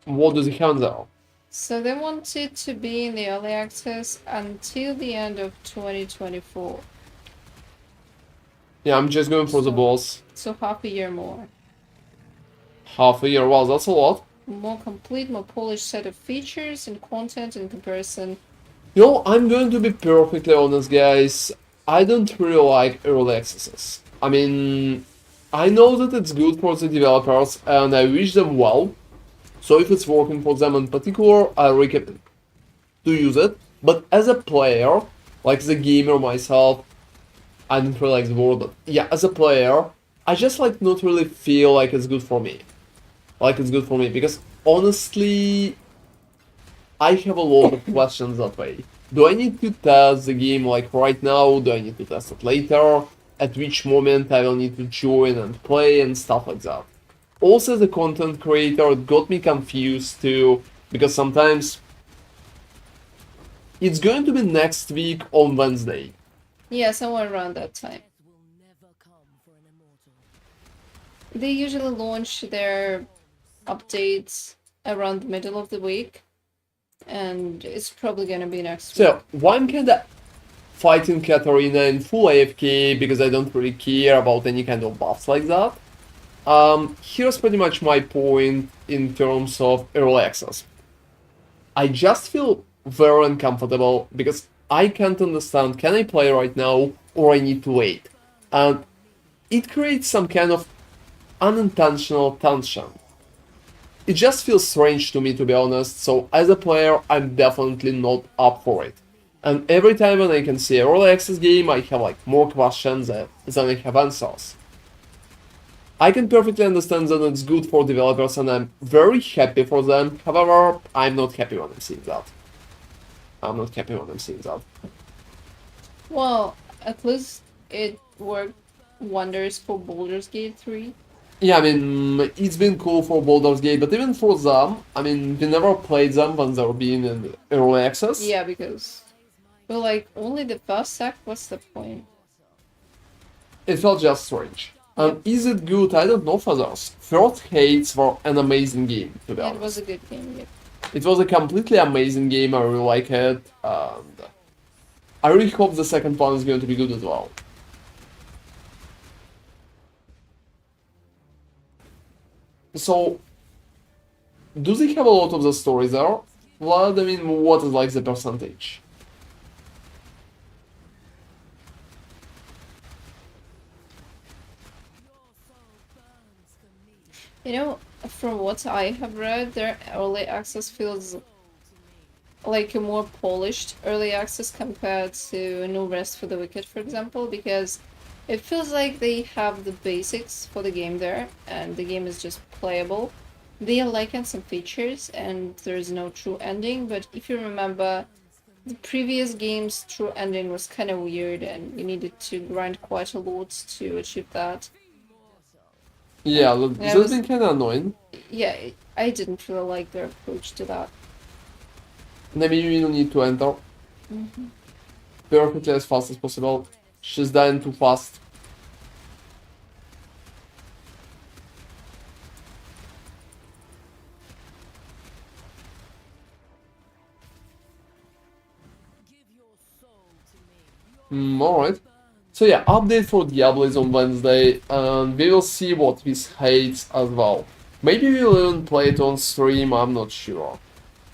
What does it have there? So they want it to be in the early access until the end of 2024. Yeah, I'm just going for the boss. So half a year more. Half a year, wow, that's a lot. More complete, more polished set of features and content in comparison. You know, I'm going to be perfectly honest, guys. I don't really like early accesses. I mean, I know that it's good for the developers and I wish them well. So if it's working for them in particular, I recommend to use it. But as a player, like the gamer myself, I don't really like the word, but yeah, as a player, I just like not really feel like it's good for me. Like it's good for me because honestly, I have a lot of questions that way. Do I need to test the game like right now? Do I need to test it later? At which moment I will need to join and play and stuff like that. Also, as a content creator, it got me confused too, because sometimes it's going to be next week on Wednesday. Yeah, somewhere around that time. Death will never come for an immortal. They usually launch their updates around the middle of the week. And it's probably gonna be next week. So, why I'm kinda fighting Katarina in full AFK because I don't really care about any kind of buffs like that. Here's pretty much my point in terms of early access. I just feel very uncomfortable because I can't understand, can I play right now or I need to wait? And it creates some kind of unintentional tension. It just feels strange to me, to be honest, so as a player, I'm definitely not up for it. And every time when I can see a early access game, I have like more questions than I have answers. I can perfectly understand that it's good for developers and I'm very happy for them, however, I'm not happy when I'm seeing that. I'm not happy when I'm seeing that. Well, at least it worked wonders for Baldur's Gate 3. Yeah, I mean, it's been cool for Baldur's Gate, but even for them, I mean, we never played them when they were being in early access. Yeah, because well, like only the first act. What's the point? It felt just strange. And is it good? I don't know for others. First Hates were an amazing game, to be Yeah, honest. it was a good game. Yeah. It was a completely amazing game, I really like it, and I really hope the second one is going to be good as well. So, do they have a lot of the stories there? Well, I mean, what is like the percentage? You know, from what I have read, their early access feels like a more polished early access compared to No Rest for the Wicked, for example, because it feels like they have the basics for the game there, and the game is just playable. They are liking some features, and there's no true ending, but if you remember, the previous game's true ending was kind of weird, and you needed to grind quite a lot to achieve that. Yeah, Yeah, that's it was- been kind of annoying. Yeah, I didn't really like their approach to that. Maybe you don't need to enter perfectly as fast as possible. She's dying too fast. Give your soul to me. Alright. So yeah, update for Diablo is on Wednesday, and we will see what this hates as well. Maybe we'll even play it on stream, I'm not sure.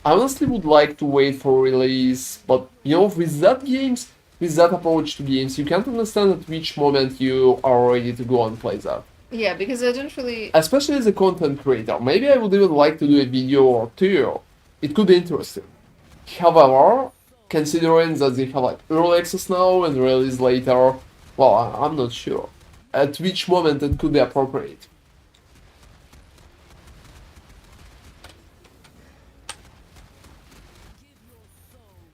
I honestly would like to wait for release, but you know, with that approach to games, you can't understand at which moment you are ready to go and play that. Yeah, because I don't really. Especially as a content creator, maybe I would even like to do a video or two. It could be interesting. However, considering that they have like early access now and release later, well, I'm not sure at which moment it could be appropriate.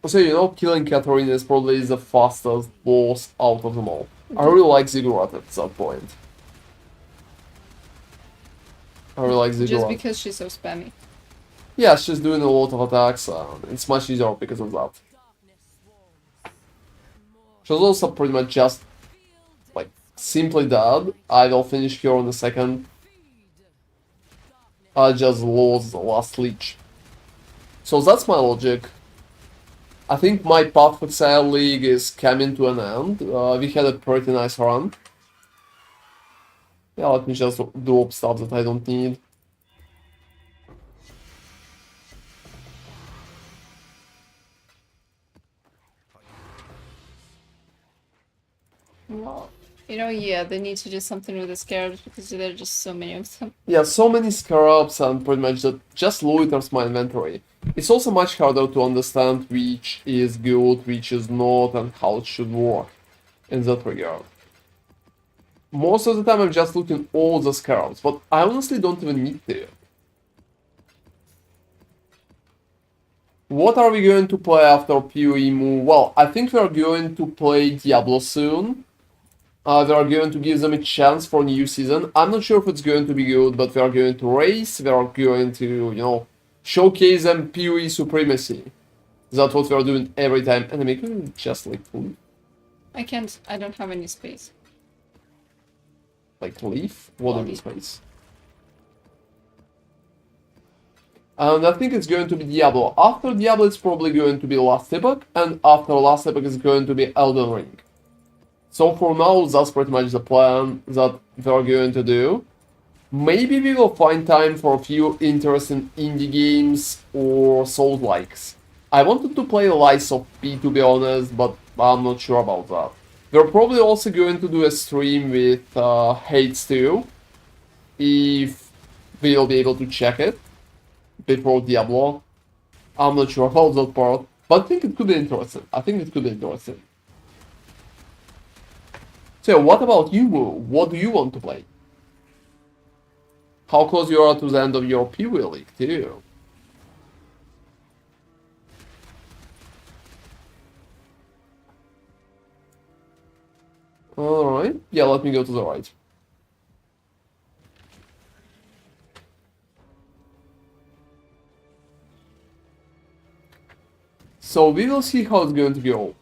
So, you know, killing Katarina is probably the fastest boss out of them all. I really like Ziggurat at that point. I really like Just Ziggurat. because she's so spammy. Yeah, she's doing a lot of attacks, and it's much easier because of that. She's also pretty much just, like, simply dead. I will finish her in a second. I just lost the last leech. So that's my logic. I think my path for Exile League is coming to an end. We had a pretty nice run. Yeah, let me just drop stuff that I don't need. Well, you know, yeah, they need to do something with the scarabs because there are just so many of them. Yeah, so many scarabs and pretty much that just loiters my inventory. It's also much harder to understand which is good, which is not, and how it should work in that regard. Most of the time I'm just looting all the scarabs, but I honestly don't even need to. What are we going to play after PoE move? Well, I think we are going to play Diablo soon. We are going to give them a chance for new season. I'm not sure if it's going to be good, but we are going to race. We are going to, you know, showcase them PoE supremacy. That's what we are doing every time. And I can just like leave. I can't, I don't have any space. Like leave? What do you mean Leave. space? And I think it's going to be Diablo. After Diablo, it's probably going to be Last Epoch, and after Last Epoch, it's going to be Elden Ring. So for now, that's pretty much the plan that we're going to do. Maybe we will find time for a few interesting indie games or Souls-likes. I wanted to play Lies of P, to be honest, but I'm not sure about that. We're probably also going to do a stream with Hades 2, if we'll be able to check it before Diablo. I'm not sure about that part, but I think it could be interesting. I think it could be interesting. So what about you, Moo? What do you want to play? How close you are to the end of your PoE League, too? Alright, yeah, let me go to the right. So we will see how it's going to go.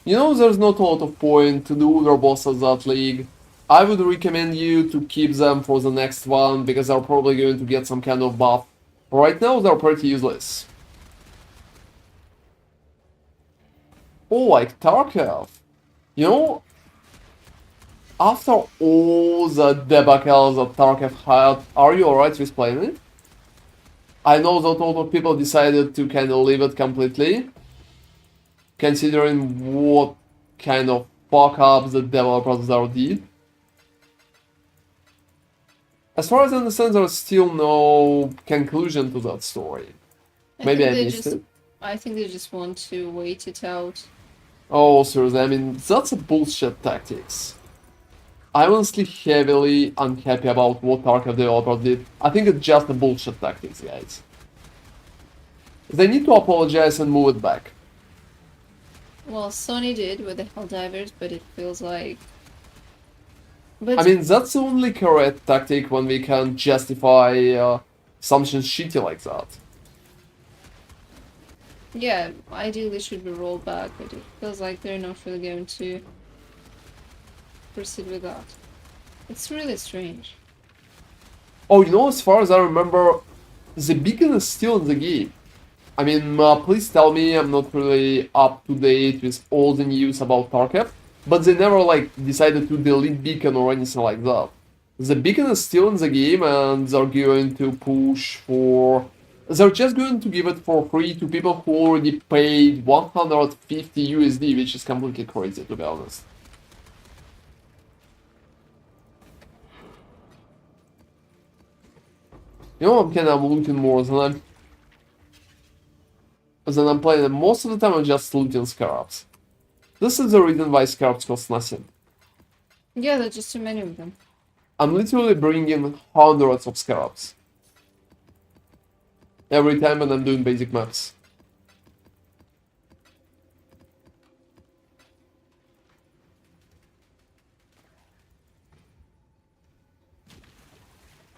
You know, there's not a lot of point to do other bosses that league. I would recommend you to keep them for the next one, because they're probably going to get some kind of buff. Right now, they're pretty useless. Oh, like Tarkov. You know, after all the debacles that Tarkov had, are you alright with playing it? I know that a lot of people decided to kind of leave it completely, considering what kind of fuck-ups the developers there did. As far as I understand, there's still no conclusion to that story. Maybe I missed it. I think they just want to wait it out. Oh, seriously, I mean, that's a bullshit tactics. I'm honestly heavily unhappy about what Tarkov developers did. I think it's just a bullshit tactics, guys. They need to apologize and move it back. Well, Sony did with the Helldivers, but it feels like... But I mean, that's the only correct tactic when we can justify something shitty like that. yeah, ideally should be rolled back, but it feels like they're not really going to proceed with that. It's really strange. Oh, you know, as far as I remember, the beacon is still in the game. I mean, please tell me I'm not really up to date with all the news about Tarkov, but they never, like, decided to delete beacon or anything like that. The beacon is still in the game, and they're going to push for... They're just going to give it for free to people who already paid 150 USD, which is completely crazy, to be honest. You know, I'm kind of looting more than I'm playing, and most of the time I'm just looting scarabs. This is the reason why scarabs cost nothing. Yeah, there's just too many of them. I'm literally bringing hundreds of scarabs every time when I'm doing basic maps.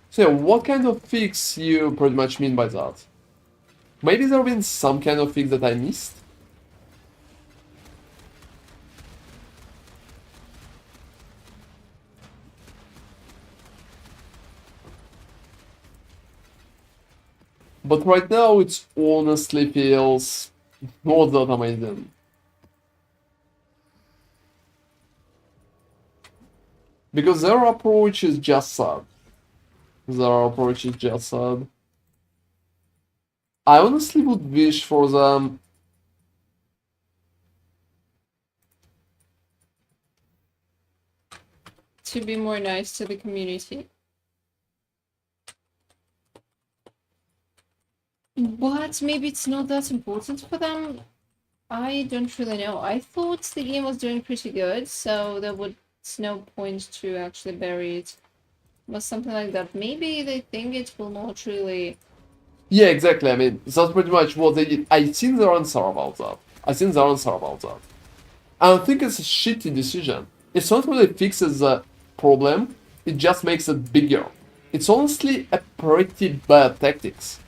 So yeah, what kind of fix you pretty much mean by that? Maybe there been some kind of fix that I missed? But right now it honestly feels not that amazing. Because their approach is just sad. Their approach is just sad. I honestly would wish for them To be more nice to the community. But maybe it's not that important for them. I don't really know. I thought the game was doing pretty good, so there was no point to actually bury it. Was something like that. Maybe they think it will not really. Yeah, exactly. I mean, that's pretty much what they did. I think their answer about that. I think their answer about that. I think it's a shitty decision. It's not really fixes the problem, it just makes it bigger. It's honestly a pretty bad tactics.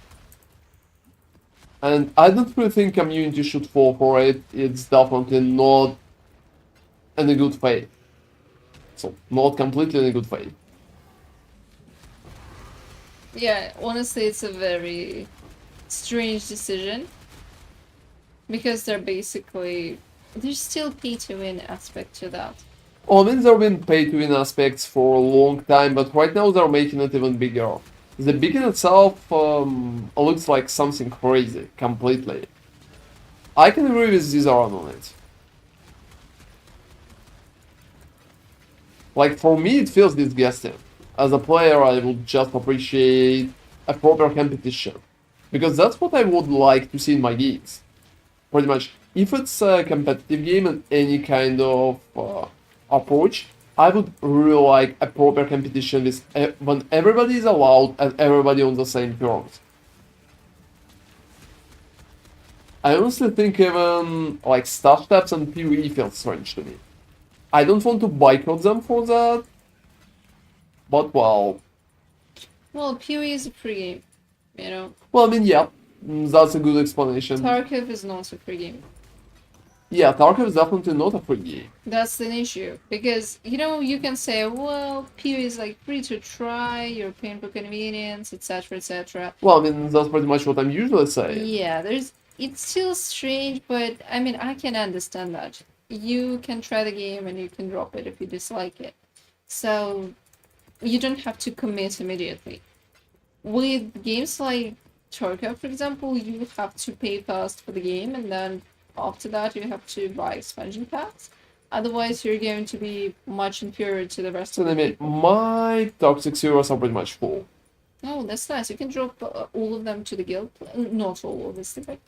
And I don't really think community should fall for it. It's definitely not in a good faith. So, not completely in a good faith. Yeah, honestly, it's a very strange decision. Because they're basically. There's still pay to win aspect to that. I mean, there have been pay-to-win aspects for a long time, but right now they're making it even bigger. The beacon itself looks like something crazy, completely. I can agree with Zizaran on it. Like, for me, it feels disgusting. As a player, I would just appreciate a proper competition. Because that's what I would like to see in my games. Pretty much, if it's a competitive game and any kind of approach, I would really like a proper competition with when everybody is allowed and everybody on the same terms. I honestly think even like staff tabs and PvE feel strange to me. I don't want to boycott them for that, but well, Well, PoE is a free game, you know. well, I mean, yeah, that's a good explanation. Tarkov is not a free game. Yeah, Tarkov is definitely not a free game. That's an issue. Because, you know, you can say, well, PoE is like free to try, you're paying for convenience, etc., etc. Well, I mean, that's pretty much what I'm usually saying. Yeah, it's still strange, but I mean, I can understand that. You can try the game and you can drop it if you dislike it. So, you don't have to commit immediately. With games like Tarkov, for example, you have to pay first for the game, and then after that, you have to buy expansion packs. Otherwise, you're going to be much inferior to the rest So, of I the mean, people. my toxic zeros are pretty much full. Oh, that's nice. You can drop all of them to the guild. Not all, obviously, but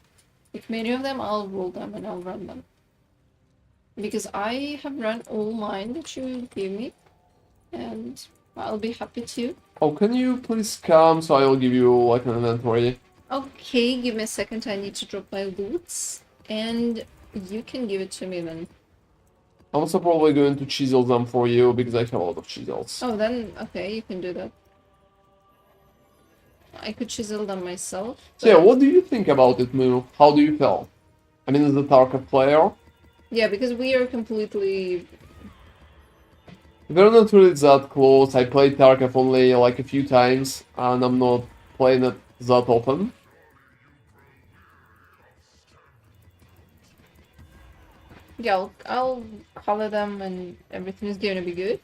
if many of them, I'll roll them and I'll run them. Because I have run all mine that you gave me, and I'll be happy to. Oh, can you please come so I'll give you like an inventory? Okay, give me a second. I need to drop my loots, and you can give it to me then. I'm also probably going to chisel them for you because I have a lot of chisels. Oh, then okay, you can do that. I could chisel them myself. So yeah, but- what do you think about it, Moo? How do you feel? I mean, as a Tarkov player, Yeah, because we are completely. we're not really that close. I played Tarkov only like a few times, and I'm not playing it that often. Yeah, I'll cover them, and everything is going to be good.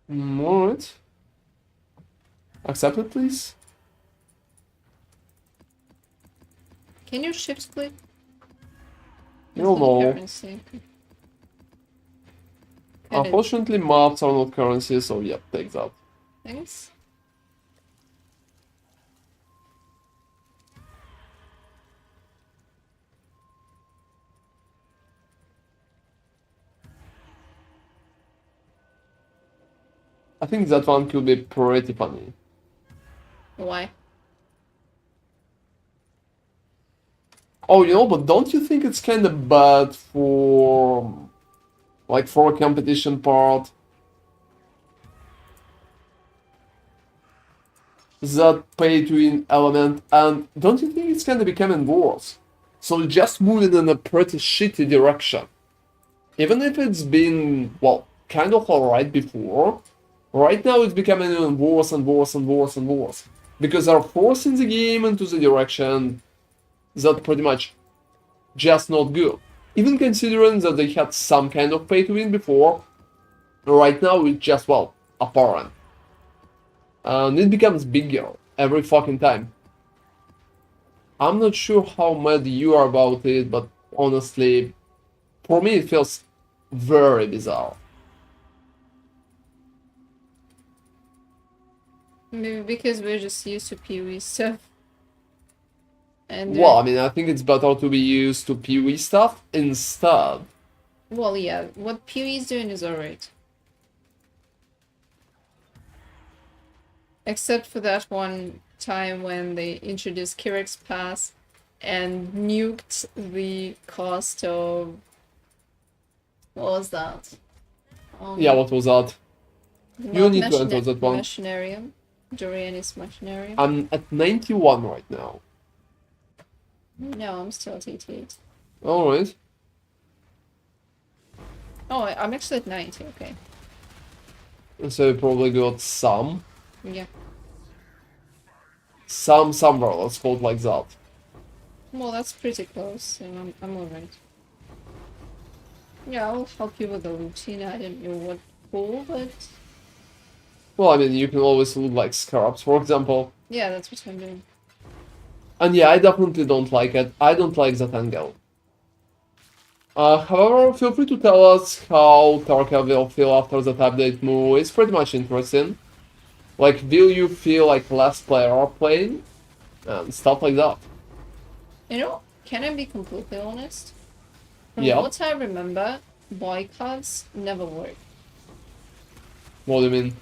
Alright. Accept it, please. Can your ship split? You'll It's not know. currency. Can it? Unfortunately, maps are not currency, so yeah, take that. Thanks. I think that one could be pretty funny. Why? Oh, you know, but don't you think it's kind of bad for, like, for a competition part? That pay-to-win element, and don't you think it's kind of becoming worse? So it's just moving in a pretty shitty direction. Even if it's been, well, kind of alright before, right now it's becoming even worse and worse and worse and worse. Because they're forcing the game into the direction that pretty much just not good. Even considering that they had some kind of pay to win before, right now it's just, well, apparent. And it becomes bigger every fucking time. I'm not sure how mad you are about it, but honestly, for me it feels very bizarre. Maybe because we're just used to PoE stuff. And Well, I mean, I think it's better to be used to PoE stuff instead. well, yeah, what PoE is doing is alright. Except for that one time when they introduced Kirex Pass and nuked the cost of... What was that? Yeah, what was that? You not need to enter that one. Machinarium. Dorianis Machinarium. I'm at 91 right now. No, I'm still at 88. Alright. Oh, I'm actually at 90, okay. So you probably got some. Yeah. Somewhere, let's call it like that. Well, that's pretty close, so I'm alright. Yeah, I'll help you with the routine. I don't know what for, but... Well, I mean, you can always loot like scarabs, for example. Yeah, that's what I'm doing. And yeah, I definitely don't like it. I don't like that angle. However, feel free to tell us how Tarka will feel after that update move. It's pretty much interesting. Like, will you feel like less player are playing? And stuff like that. You know, can I be completely honest? From Yeah. what I remember, boycotts never work. What do you mean?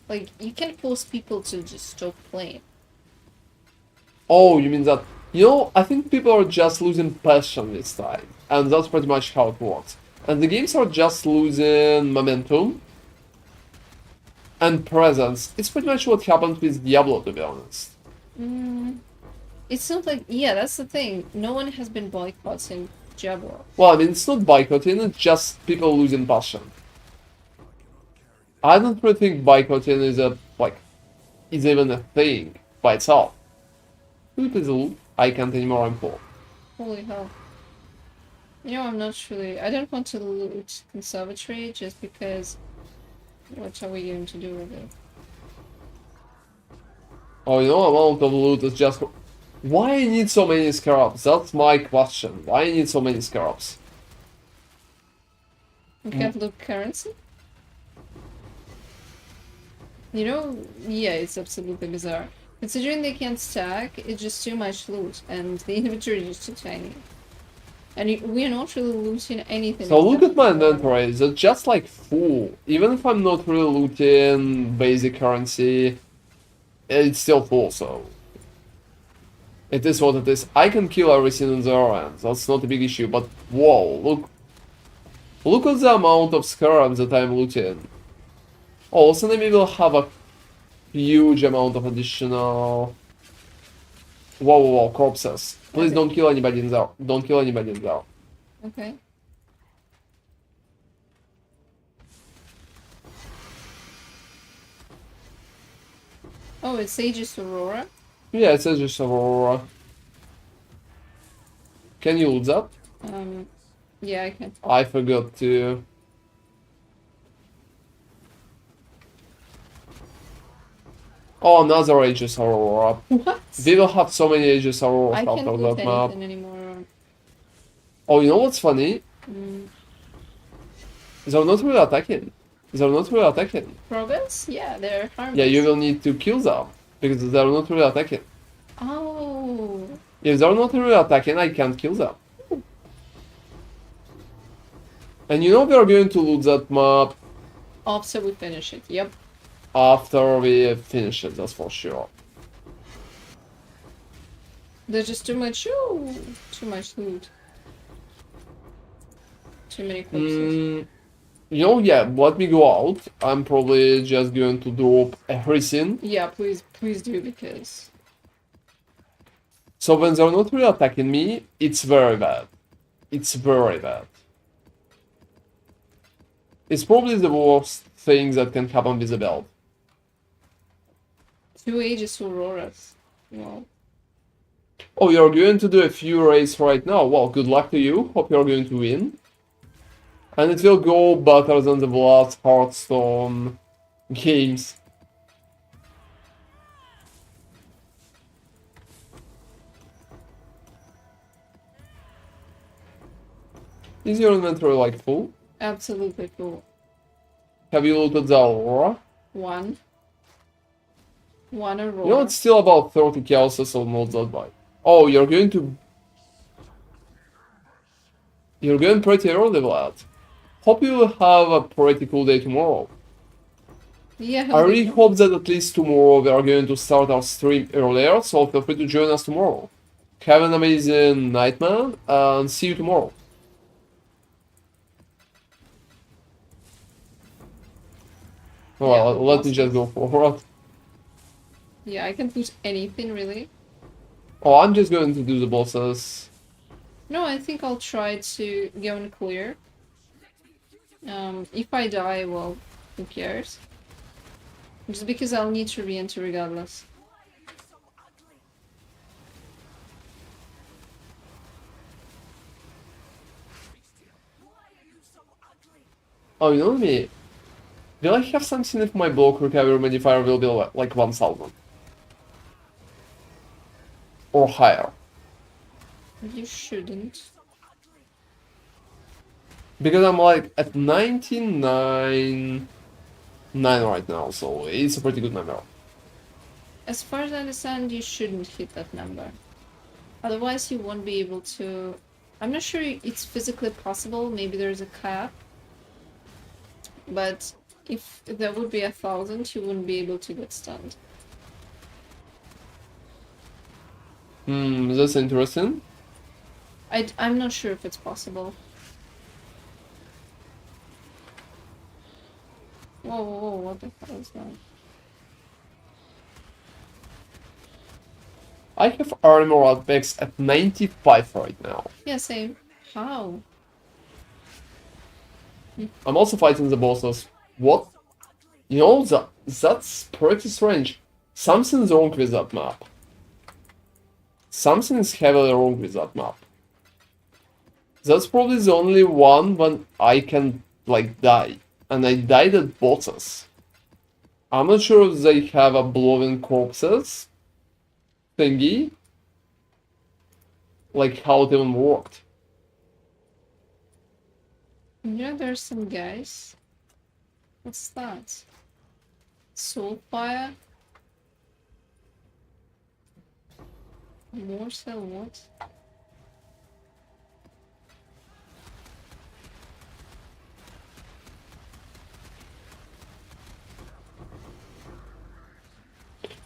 Like, you can force people to just stop playing. Oh, you mean that... You know, I think people are just losing passion this time. And that's pretty much how it works. And the games are just losing momentum and presence. It's pretty much what happened with Diablo, to be honest. It's not like... Yeah, that's the thing. No one has been boycotting Diablo. Well, I mean, it's not boycotting, it's just people losing passion. I don't really think boycotting is is even a thing by itself. Loot is a loot. I can't anymore, I'm full. Holy hell. You know, I'm not really... I don't want to loot Conservatory just because... What are we going to do with it? Oh, you know, amount of loot is just... Why I need so many scarabs? That's my question. Why I need so many scarabs? We can't loot currency? You know, yeah, it's absolutely bizarre. Considering they can't stack, it's just too much loot, and the inventory is just too tiny. And we're not really looting anything. So look except at my for water. inventory, it's just like full. Even if I'm not really looting basic currency, it's still full, so... It is what it is. I can kill everything in there, and that's not a big issue, but whoa, look at the amount of scarabs that I'm looting. Oh, so maybe we'll have a huge amount of additional... Whoa, corpses. Please Okay. don't kill anybody in there. Don't kill anybody in there. Okay. Oh, it's Aegis Aurora? Yeah, it says just Aurora. Can you loot that? Yeah, I can. I forgot to... Oh, another Aegis Aurora. What? We will have so many Aegis Auroras I can't after put that map. anything anymore. Oh, you know what's funny? Mm. They're not really attacking. They're not really attacking. Progress? Yeah, they're harmless. Yeah, you will need to kill them. Because they're not really attacking. Oh. If they're not really attacking, I can't kill them. And you know we are going to lose that map After we finish it, yep. after we finish it, that's for sure. There's just too much, ooh, too much loot. Too many corpses. You know, yeah, let me go out. I'm probably just going to drop everything. Yeah, please do, because... So when they're not really attacking me, it's very bad. It's very bad. It's probably the worst thing that can happen with the belt. 2 Aegis Auroras. Wow. Oh, you're going to do a few raids right now. Well, good luck to you. Hope you're going to win. And it will go better than the last Hearthstone games. Is your inventory like full? Absolutely cool. Have you looted the Aurora? One Aurora. You know, it's still about 30 chaoses, so not that bad. Oh, you're going to... You're going pretty early, Vlad. Hope you will have a pretty cool day tomorrow. Yeah, I really hope that at least tomorrow we are going to start our stream earlier, so feel free to join us tomorrow. Have an amazing night, man, and see you tomorrow. Well, Yeah, let me just go forward. Yeah, I can put anything really. Oh, I'm just going to do the bosses. No, I think I'll try to go and clear. If I die, well, who cares? Just because I'll need to re-enter regardless. Oh, you know me? Will I have something if my block recovery modifier will be like 1000? Or higher? You shouldn't. Because I'm like at 99.9 right now, so it's a pretty good number. As far as I understand, you shouldn't hit that number. Otherwise, you won't be able to... I'm not sure it's physically possible, maybe there's a cap. But if there would be 1000, you wouldn't be able to get stunned. That's interesting. I'm not sure if it's possible. Whoa, whoa, whoa, what the hell is that? I have armor apex at 95 right now. Yeah, same. How? I'm also fighting the bosses. What? You know, that's pretty strange. Something's wrong with that map. Something is heavily wrong with that map. That's probably the only one when I can, like, die. And I died at bosses. I'm not sure if they have a blowing corpses thingy. Like, how it even worked. Yeah, there's some guys. What's that? Soulfire? Immortal, what?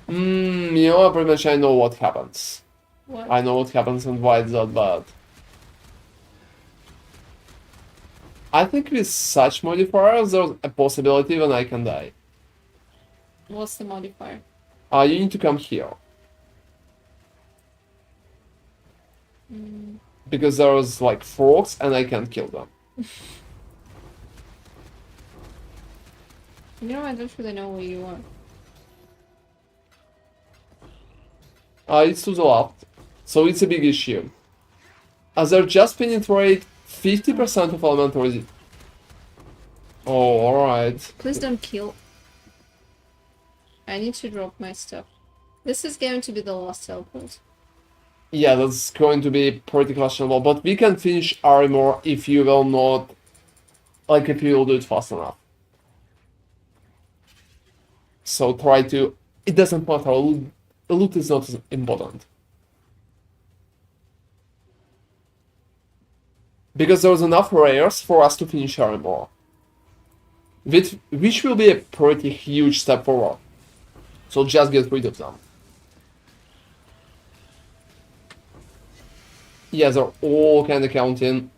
You know, pretty much I know what happens. What? I know what happens and why it's that bad. I think with such modifiers, there's a possibility when I can die. What's the modifier? You need to come here. Because there's like frogs and I can't kill them. You know, I don't really know where you are. It's to the left. So it's a big issue. As they're just penetrate 50% of elementary. Oh, alright. Please don't kill. I need to drop my stuff. This is going to be the last teleport. Yeah, that's going to be pretty questionable, but we can finish armor if you will not, like if you will do it fast enough. So try to, it doesn't matter, loot is not important. Because there's enough rares for us to finish armor. Which will be a pretty huge step forward. So just get rid of them. Yeah, they're all kinda counting.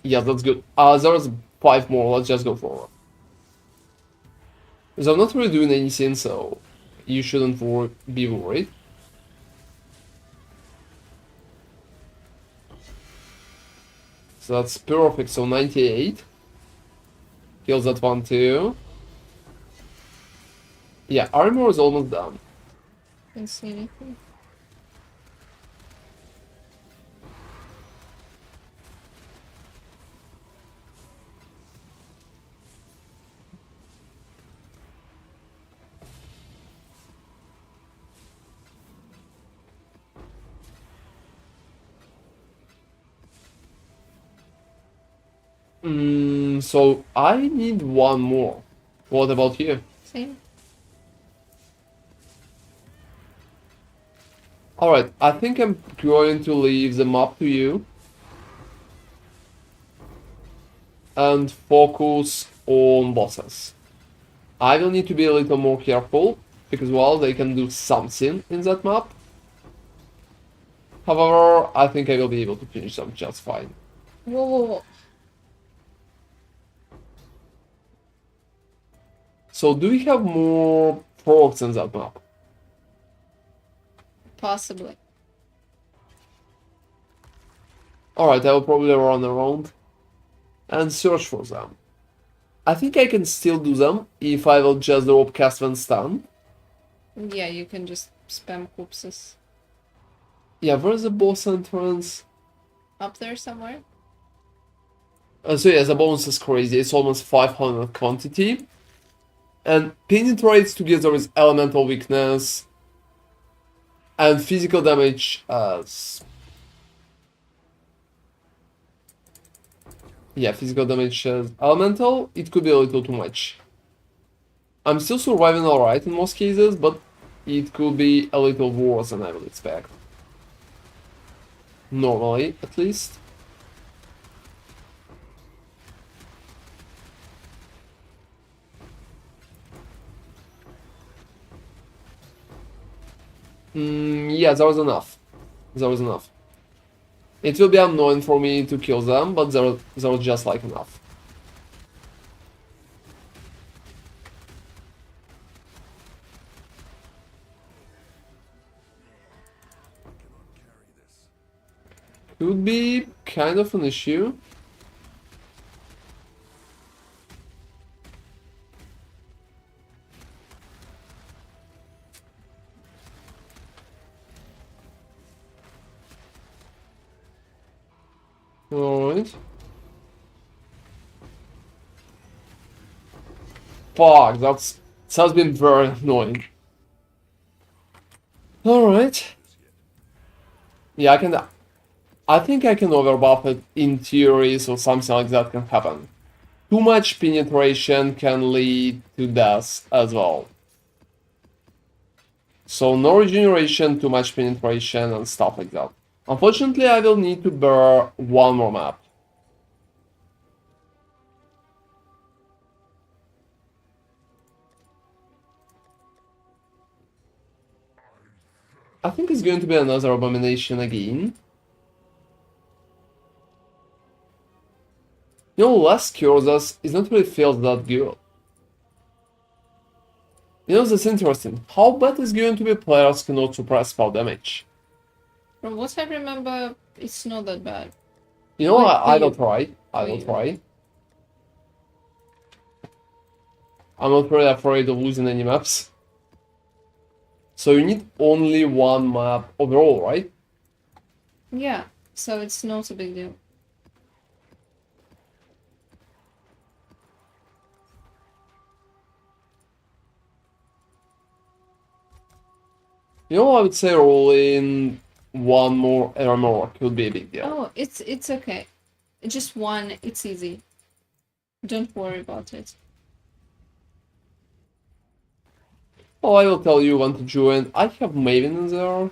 Yeah, that's good. There's 5 more, let's just go forward. They're not really doing anything, so you shouldn't be worried. So that's perfect, so 98. Kills that one too. Yeah, armor is almost done. Can't see anything. So I need one more. What about you? Same. Alright, I think I'm going to leave the map to you. And focus on bosses. I will need to be a little more careful, because well, they can do something in that map. However, I think I will be able to finish them just fine. Whoa, whoa, whoa. So do we have more frogs in that map? Possibly. Alright, I will probably run around and search for them. I think I can still do them if I will just drop cast when stun. Yeah, you can just spam corpses. Yeah, where's the boss entrance? Up there somewhere? So yeah, the bonus is crazy, it's almost 500 quantity. And penetrates together with elemental weakness and physical damage as... Yeah, physical damage as elemental, it could be a little too much. I'm still surviving alright in most cases, but it could be a little worse than I would expect. Normally, at least. Yeah, that was enough. That was enough. It will be annoying for me to kill them, but there was just like enough. Could be kind of an issue. Alright. Fuck, that has been very annoying. Alright. Yeah, I think I can overbuff it in theory, so something like that can happen. Too much penetration can lead to death as well. So no regeneration, too much penetration, and stuff like that. Unfortunately, I will need to bear one more map. I think it's going to be another abomination again. You know, less cures us is not really feels that good. You know, that's interesting. How bad is going to be players cannot suppress spell damage? From what I remember, it's not that bad. You know, Wait, I will wait. try. I will Wait. try. I'm not really afraid of losing any maps. So you need only one map overall, right? Yeah, so it's not a big deal. You know, I would say roll in one more armor could be a big deal. Oh, it's okay. Just one, it's easy. Don't worry about it. Well, I will tell you when to join. I have Maven in there.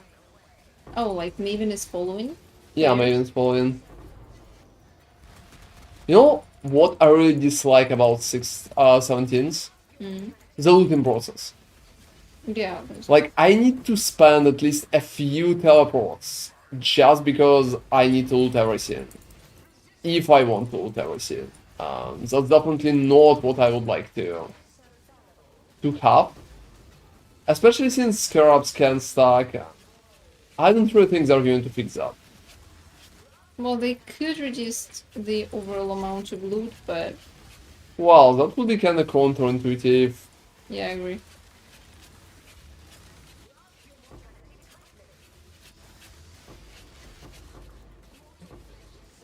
Oh, like Maven is following? Yeah, players? Maven's following. You know what I really dislike about 17s? Mm. The looting process. Yeah. Like, I need to spend at least a few teleports just because I need to loot everything. If I want to loot everything. That's definitely not what I would like to have. Especially since scarabs can stack. I don't really think they're going to fix that. Well, they could reduce the overall amount of loot, but Well, that would be kinda counterintuitive. yeah, I agree.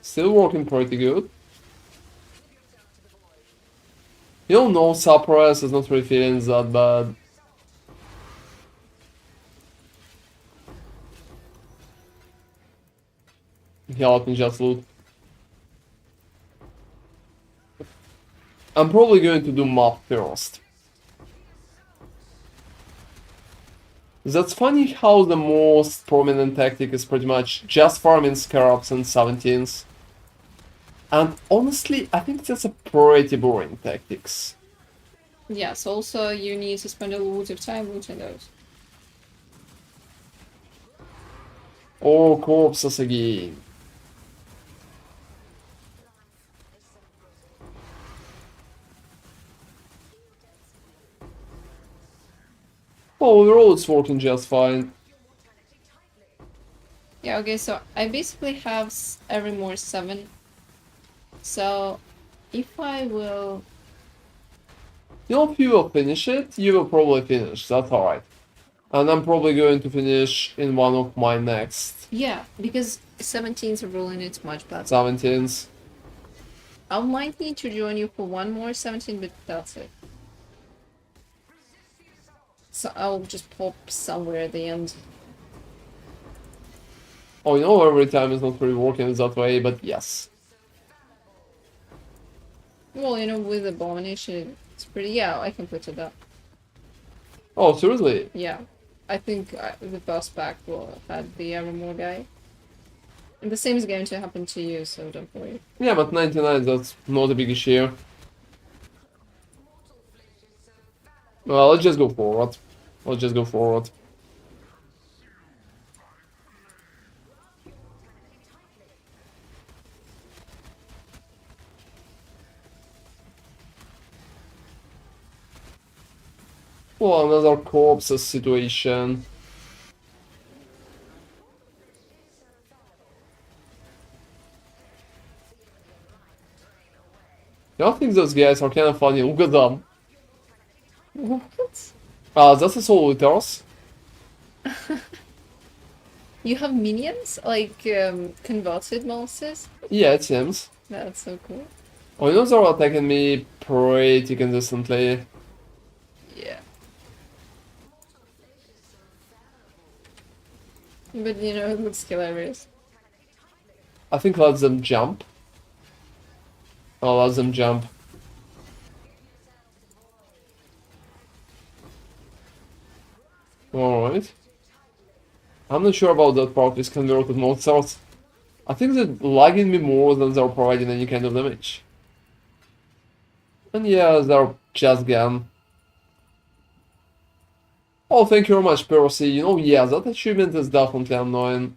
Still working pretty good. You know, no suppress is not really feeling that bad. Yeah, let me just loot. I'm probably going to do map first. That's funny how the most prominent tactic is pretty much just farming scarabs and 17s. And honestly, I think that's a pretty boring tactics. Yes, also you need to spend a lot of time looting those. Or corpses again. Well, overall it's working just fine. Yeah, okay, so I basically have every more 7. So if I will... You know, if you will finish it, you will probably finish, that's alright. And I'm probably going to finish in one of my next Yeah, because 17s are rolling it much better. 17s. I might need to join you for one more 17, but that's it. So I'll just pop somewhere at the end. Oh, you know, every time it's not really working that way, but yes. Well, you know, with Abomination, it's pretty... Yeah, I completed that. Oh, seriously? Yeah. I think the first pack will have the Evermore guy. And the same is going to happen to you, so don't worry. Yeah, but 99, that's not a big issue. Well, let's just go forward. Let's just go forward. Well, another corpses situation. I think those guys are kind of funny. Look at them. What? That's a soul eaters. You have minions? Like, converted monsters? Yeah, it seems. That's so cool. Oh, you know they're attacking me pretty consistently. Yeah. But, you know, it looks hilarious. I think let them jump. I'll let them jump. Alright. I'm not sure about that part with converted monsters. I think they're lagging me more than they're providing any kind of damage. And yeah, they're just gone. Oh, thank you very much, Percy. You know, yeah, that achievement is definitely annoying.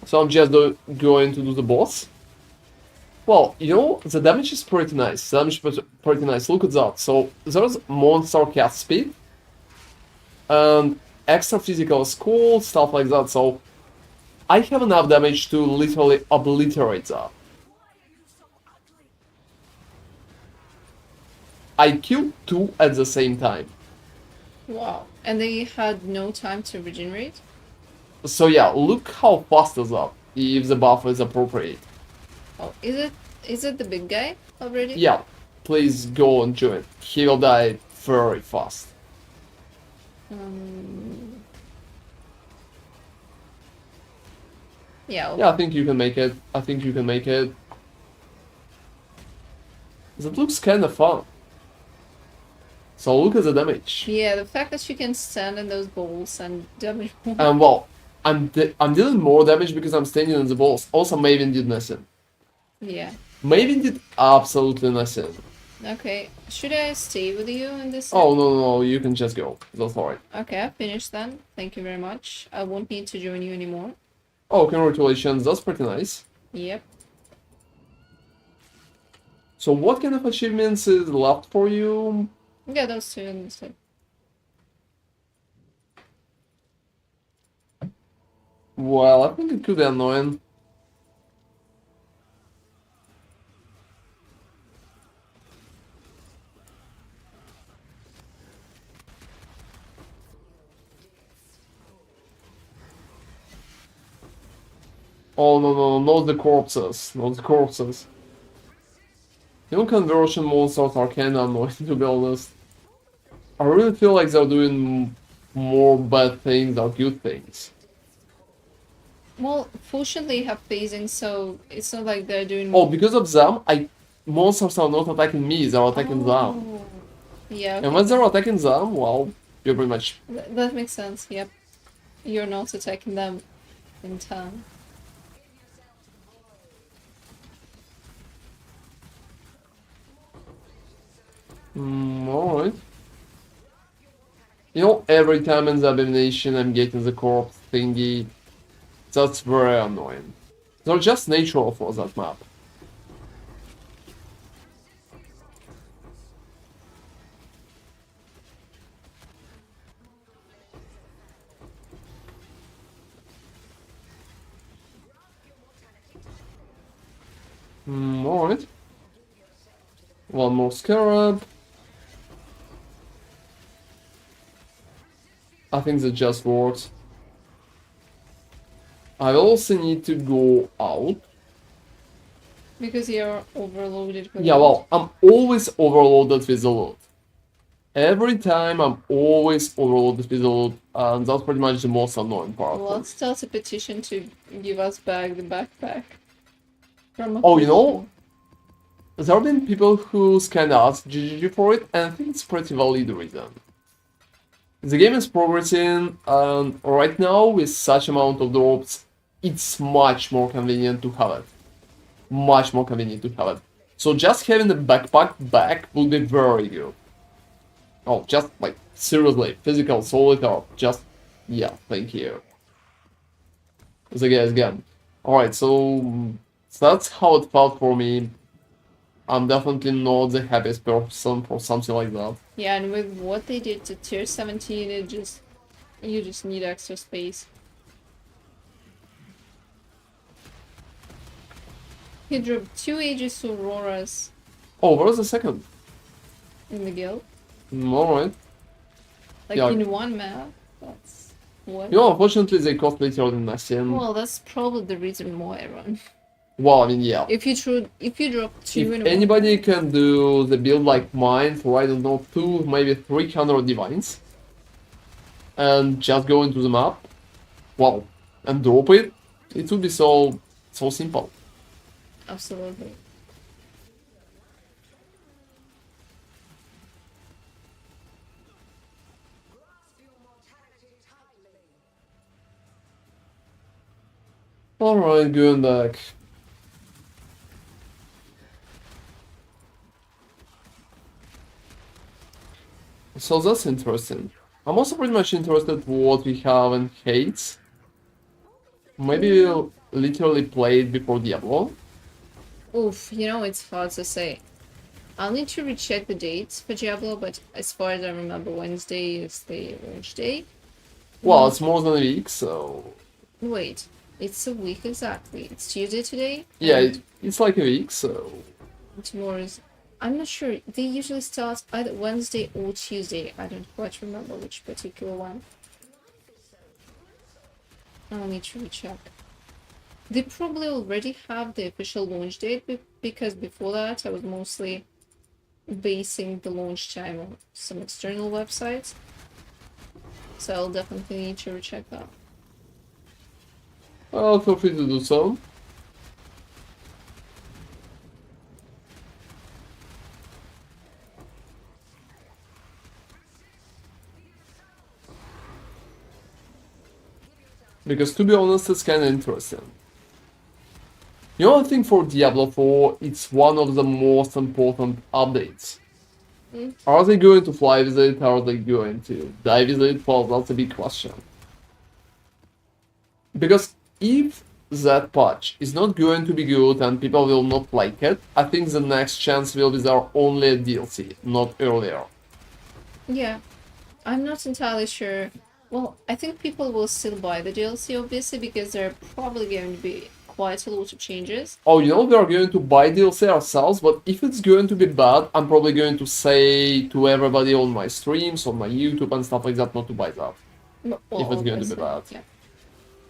So I'm just going to do the boss. Well, you know, the damage is pretty nice. The damage is pretty nice. Look at that. So there's monster cast speed. And extra physical skull, stuff like that. So I have enough damage to literally obliterate that. I killed 2 at the same time. Wow. And they had no time to regenerate? So yeah, look how fast is that, if the buff is appropriate. Oh, is it Is it the big guy already? Yeah, please go and join. He will die very fast. Yeah. Yeah, I think you can make it. I think you can make it. That looks kind of fun. So look at the damage. Yeah, the fact that you can stand in those balls and damage more. And well, I'm dealing more damage because I'm standing in the balls. Also, Maven did nothing. Yeah. Maven did absolutely nothing. Okay. Should I stay with you in this? Oh no, you can just go. That's alright. Okay, I've finished then. Thank you very much. I won't need to join you anymore. Oh, congratulations. That's pretty nice. Yep. So what kind of achievements is left for you? Yeah, those two and this two. Well, I think it could be annoying. Oh no, not the corpses. Not the corpses. You know, conversion monsters are kinda annoying, to be honest. I really feel like they're doing more bad things than good things. Well, fortunately, they have phasing, so it's not like they're doing. Oh, because of them, monsters are not attacking me, they're attacking them. Oh. Yeah. And Okay. when they're attacking them, well, you're pretty much... That makes sense. Yep. You're not attacking them in turn. Alright. You know, every time in the abomination I'm getting the corpse thingy, that's very annoying. They're just natural for that map. Alright. One more scarab. I think that just works. I also need to go out. Because you're overloaded with Yeah, loot. well, I'm always overloaded with the loot. Every time I'm always overloaded with the loot, and that's pretty much the most annoying part. Let's start a petition to give us back the backpack. From a Oh, you know, person. there have been people who kinda asked GGG for it, and I think it's pretty valid reason. The game is progressing, and right now, with such amount of drops, it's much more convenient to have it. Much more convenient to have it. So just having the backpack back would be very good. Oh, just like, seriously, physical solitaire, just, yeah, thank you. The guy's gone. Alright, so that's how it felt for me. I'm definitely not the happiest person for something like that. Yeah, and with what they did to tier 17, you just need extra space. He dropped 2 Aegis Auroras Oh, where's the second? in the guild. Alright. Like Yeah. in one map. That's what? You know, unfortunately, they cost literally nothing. Well, that's probably the reason why I run. Well, I mean, yeah. If you drop 2 in If a anybody can do the build like mine for, I don't know, 2, maybe 300 divines, and just go into the map, well, and drop it, it would be so simple. Absolutely. Alright, going back. So that's interesting. I'm also pretty much interested what we have in Hades. Maybe we'll literally play it before Diablo. Oof, you know, it's hard to say. I'll need to recheck the dates for Diablo, but as far as I remember, Wednesday is the launch day. Well, it's more than a week, so... Wait, it's a week exactly. It's Tuesday today? Yeah, and it's like a week, so... tomorrow's... I'm not sure. They usually start either Wednesday or Tuesday. I don't quite remember which particular one. I'll need to recheck. They probably already have the official launch date because before that I was mostly basing the launch time on some external websites. So I'll definitely need to recheck that. Well, feel free to do so. Because to be honest, it's kinda interesting. You know, I think for Diablo 4, it's one of the most important updates. Mm. Are they going to fly with it? Are they going to die with it? Well, that's a big question. Because if that patch is not going to be good and people will not like it, I think the next chance will be there only a DLC, not earlier. Yeah, I'm not entirely sure. Well, I think people will still buy the DLC, obviously, because there are probably going to be quite a lot of changes. Oh, you know, we are going to buy DLC ourselves, but if it's going to be bad, I'm probably going to say to everybody on my streams, on my YouTube and stuff like that, not to buy that. Well, If it's going to be obviously, bad. yeah.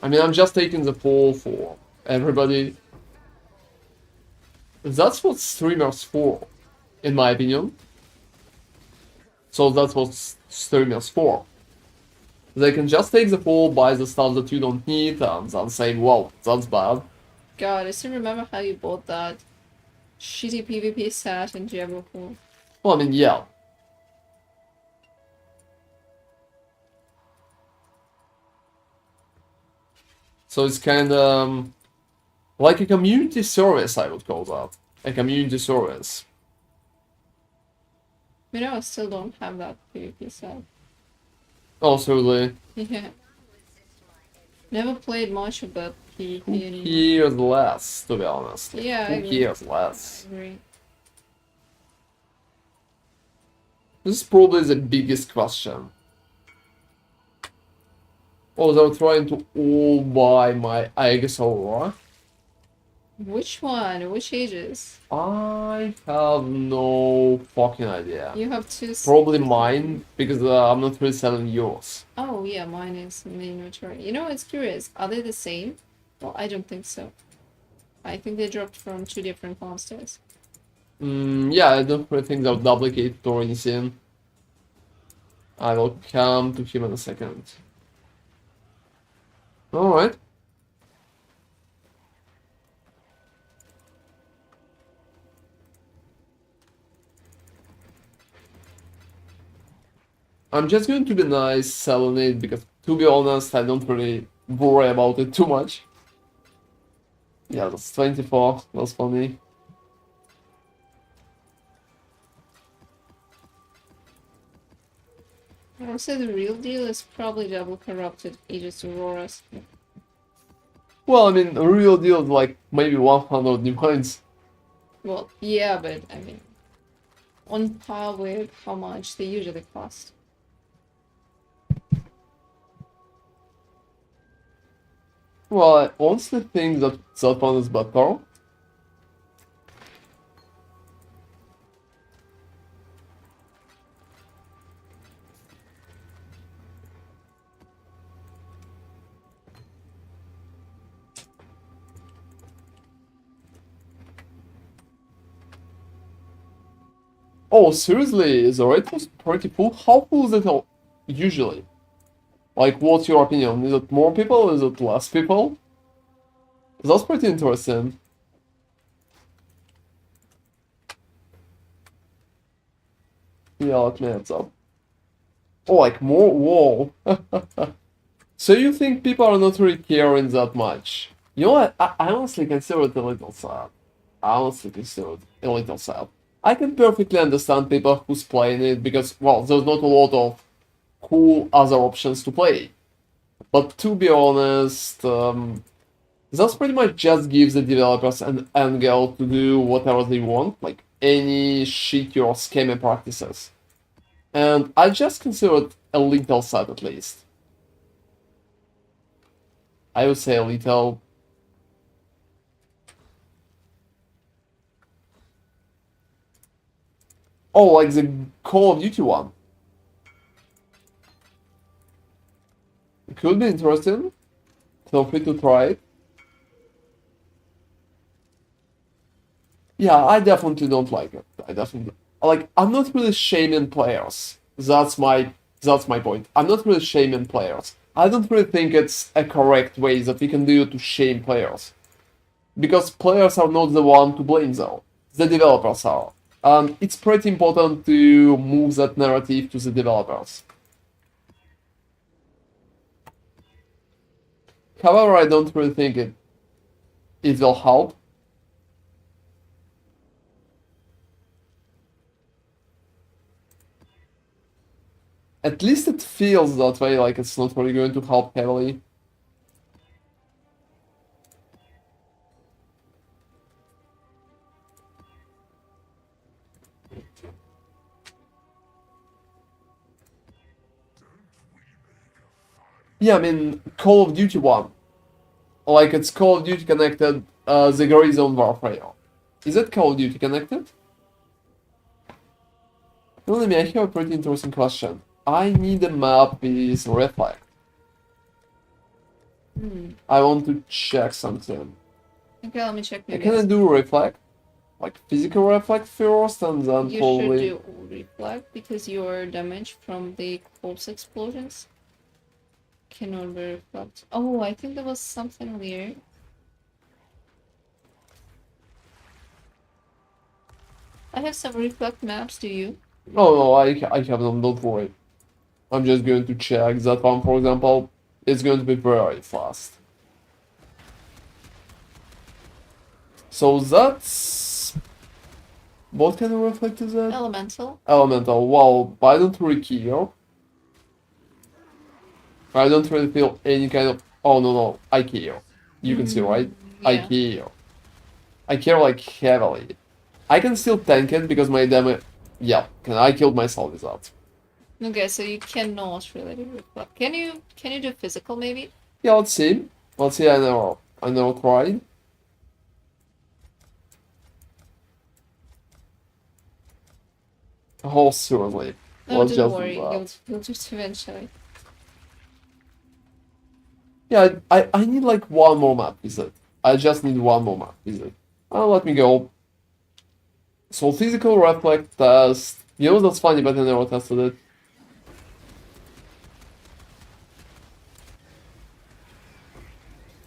I mean, I'm just taking the fall for everybody. That's what streamers for, in my opinion. So that's what streamers for. They can just take the fall, buy the stuff that you don't need, and then say, well, that's bad. God, I still remember how you bought that shitty PvP set in Diablo 4. Well, I mean, yeah. So it's kind of like a community service, I would call that. A community service. You know, I still don't have that PvP set. Oh, certainly. Yeah. Never played much of that PvP Who anymore. cares less, to be honest? Yeah, I Who agree. cares less? I agree. This is probably the biggest question. Oh, they're trying to all buy my Aegis Aurora? Which one? Which ages? I have no fucking idea. You have two. Probably mine, because I'm not really selling yours. Oh yeah, mine is main inventory. You know, it's curious. Are they the same? Well, I don't think so. I think they dropped from two different monsters. Yeah, I don't really think they're duplicated or anything. I will come to him in a second. Alright. I'm just going to be nice selling it because, to be honest, I don't really worry about it too much. Yeah, that's 24. That's funny. I would say the real deal is probably double corrupted Aegis Auroras. Well, I mean, the real deal is like maybe 100 divines. Well, yeah, but I mean, on par with how much they usually cost. Well, I honestly think that that one is better. Oh, seriously, the rate was pretty full? How full is it usually? Like, what's your opinion? Is it more people? Is it less people? That's pretty interesting. Yeah, let me heads up. Oh, like more? Whoa. So you think people are not really caring that much? You know what? I honestly consider it a little sad. I honestly consider it a little sad. I can perfectly understand people who's playing it because, well, there's not a lot of cool other options to play. But to be honest, that pretty much just gives the developers an angle to do whatever they want, like any shitty or scammy practices. And I just consider it a little sad at least. I would say a little. Oh, like the Call of Duty one. It could be interesting. Feel free to try it. Yeah, I definitely don't like it. I definitely like. I'm not really shaming players. That's my point. I'm not really shaming players. I don't really think it's a correct way that we can do to shame players, because players are not the one to blame though. The developers are. It's pretty important to move that narrative to the developers. However, I don't really think it will help. At least it feels that way, like it's not really going to help heavily. Yeah, I mean, Call of Duty 1. Like, it's Call of Duty connected, the Horizon Warfare. Is it Call of Duty connected? Well, let me, I have a pretty interesting question. I need a map with reflect. I want to check something. Okay, let me check. Maybe Can I do reflect? Like, physical reflect first, and then you probably... should do reflect because your damage from the corpse explosions cannot be reflect. Oh, I think there was something weird. I have some reflect maps, do you? Oh, no, I have them, don't worry. I'm just going to check that one, for example. It's going to be very fast. So that's... What kind of reflect is that? Elemental. Elemental. Well, I don't really care. I don't really feel any kind of... Oh, no, I care. You can see, right? I Yeah. care. I care, like, heavily. I can still tank it because my damage... Yeah, I killed myself with that. Okay, so you cannot really do reflect. Can you do physical maybe? Yeah, let's see. Let's see, I never tried. Oh, seriously. No, Let's don't just do worry. that. You'll just eventually. Yeah, I need like one more map visit. I just need one more map visit. Let me go. So physical reflect test. You know that's funny, but I never tested it.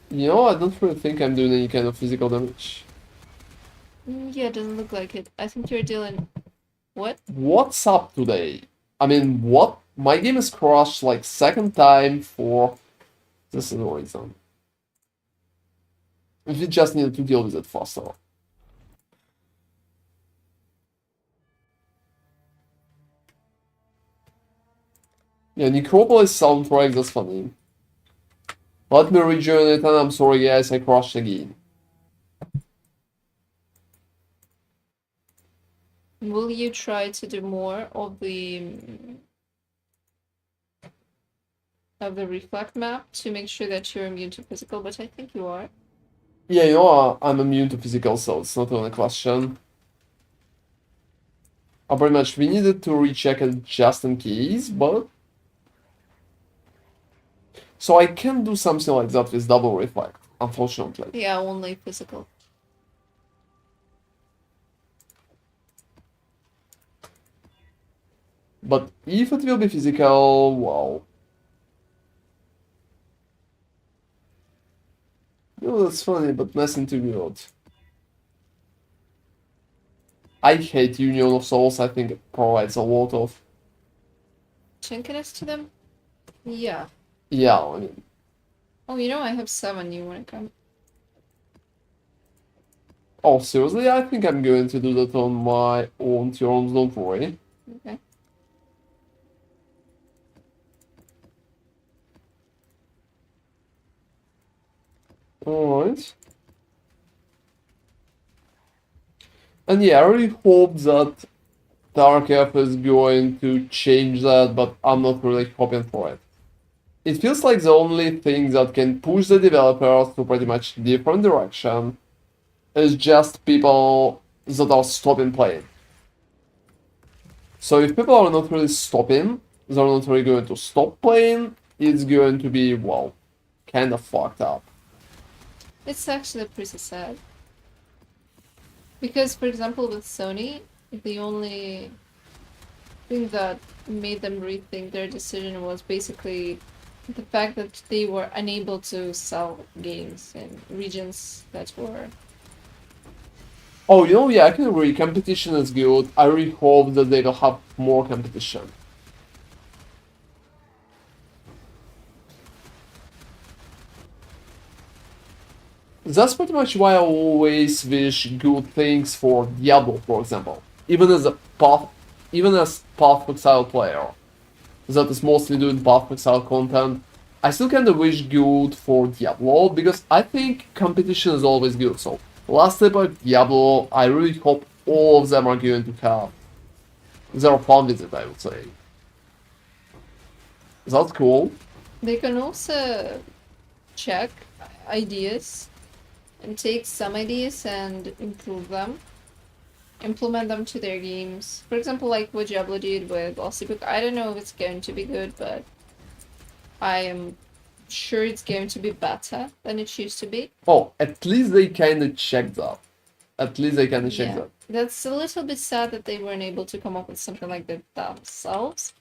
You know, I don't really think I'm doing any kind of physical damage. Yeah, it doesn't look like it. I think you're dealing. What? What's up today? I mean, what? My game is crashed like second time for this is no reason. We just needed to deal with it faster. Yeah, Necropolis soundtrack, that's funny. Let me rejoin it, and I'm sorry guys, I crashed again. Will you try to do more of the reflect map to make sure that you're immune to physical? But I think you are. Yeah, you know, I'm immune to physical, so it's not even a question. Pretty much, we needed to recheck it just in case, but... So I can do something like that with double reflect, unfortunately. Yeah, only physical. But if it will be physical, well... You know, that's funny, but nothing too good. I hate Union of Souls, I think it provides a lot of... Chinkiness to them? Yeah. Yeah, I mean... Oh, you know I have 7. You wanna come? Oh, seriously? I think I'm going to do that on my own terms, don't worry. Okay. Alright. And yeah, I really hope that Tarkov is going to change that, but I'm not really hoping for it. It feels like the only thing that can push the developers to pretty much different direction is just people that are stopping playing. So if people are not really stopping, they're not really going to stop playing, it's going to be, well, kind of fucked up. It's actually pretty sad. Because, for example, with Sony, the only thing that made them rethink their decision was basically the fact that they were unable to sell games in regions that were. Oh, yeah, I can agree. Competition is good. I really hope that they will have more competition. That's pretty much why I always wish good things for Diablo, for example. Even as Path Exile player, that is mostly doing Path Exile content, I still kinda wish good for Diablo, because I think competition is always good. So, last step of Diablo, I really hope all of them are going to have their fun with it, I would say. That's cool. They can also check ideas and take some ideas and improve them, implement them to their games. For example, like what Diablo did with Lost Book. I don't know if it's going to be good, but I am sure it's going to be better than it used to be. Oh, at least they kinda checked that. At least they kinda checked Yeah, that. that's a little bit sad that they weren't able to come up with something like that themselves.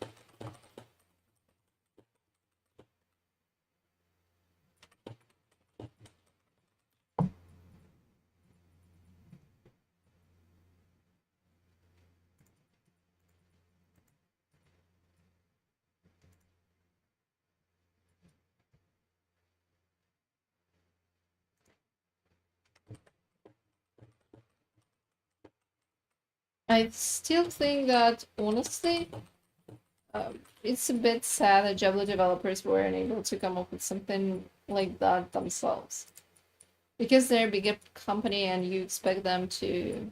I still think that, honestly, it's a bit sad that Diablo developers weren't able to come up with something like that themselves. Because they're a bigger company and you expect them to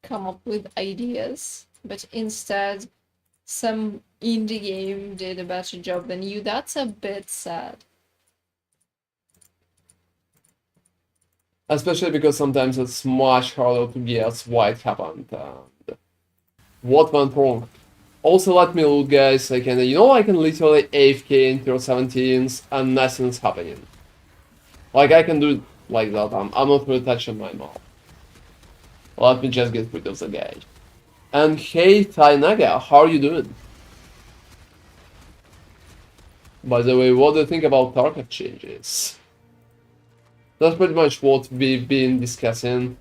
come up with ideas, but instead, some indie game did a better job than you. That's a bit sad. Especially because sometimes it's much harder to guess why it happened and what went wrong. Also, let me look, guys. I can literally AFK in T17s and nothing's happening. Like, I can do it like that. I'm not really touching my mouth. Let me just get rid of the guy. And hey, Tainaga, how are you doing? By the way, what do you think about target changes? That's pretty much what we've been discussing.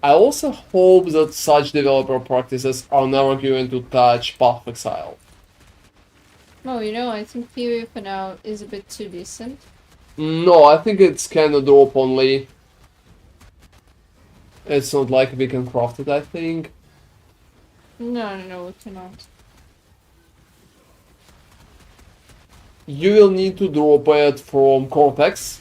I also hope that such developer practices are never going to touch Path Exile. Oh, I think PoE for now is a bit too decent. No, I think it's kinda drop only. It's not like we can craft it, I think. No, we cannot. You will need to drop it from Cortex.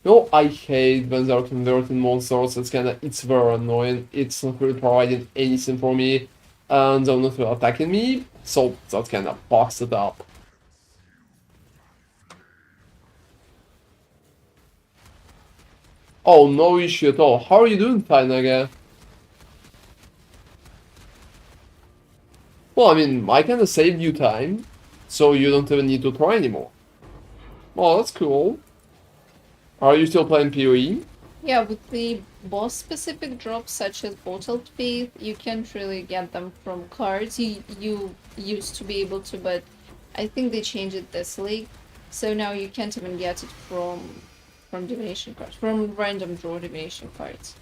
No, I hate when they're converting monsters. It's very annoying. It's not really providing anything for me, and they're not really attacking me, so that kinda fucks it up. Oh, no issue at all. How are you doing, Tainaga? Well, I mean, I kinda saved you time, so you don't even need to try anymore. Oh, that's cool. Are you still playing PoE? Yeah, with the boss specific drops such as Portal Faith, you can't really get them from cards. You used to be able to, but I think they changed it this league. So now you can't even get it from divination cards, from random draw divination cards.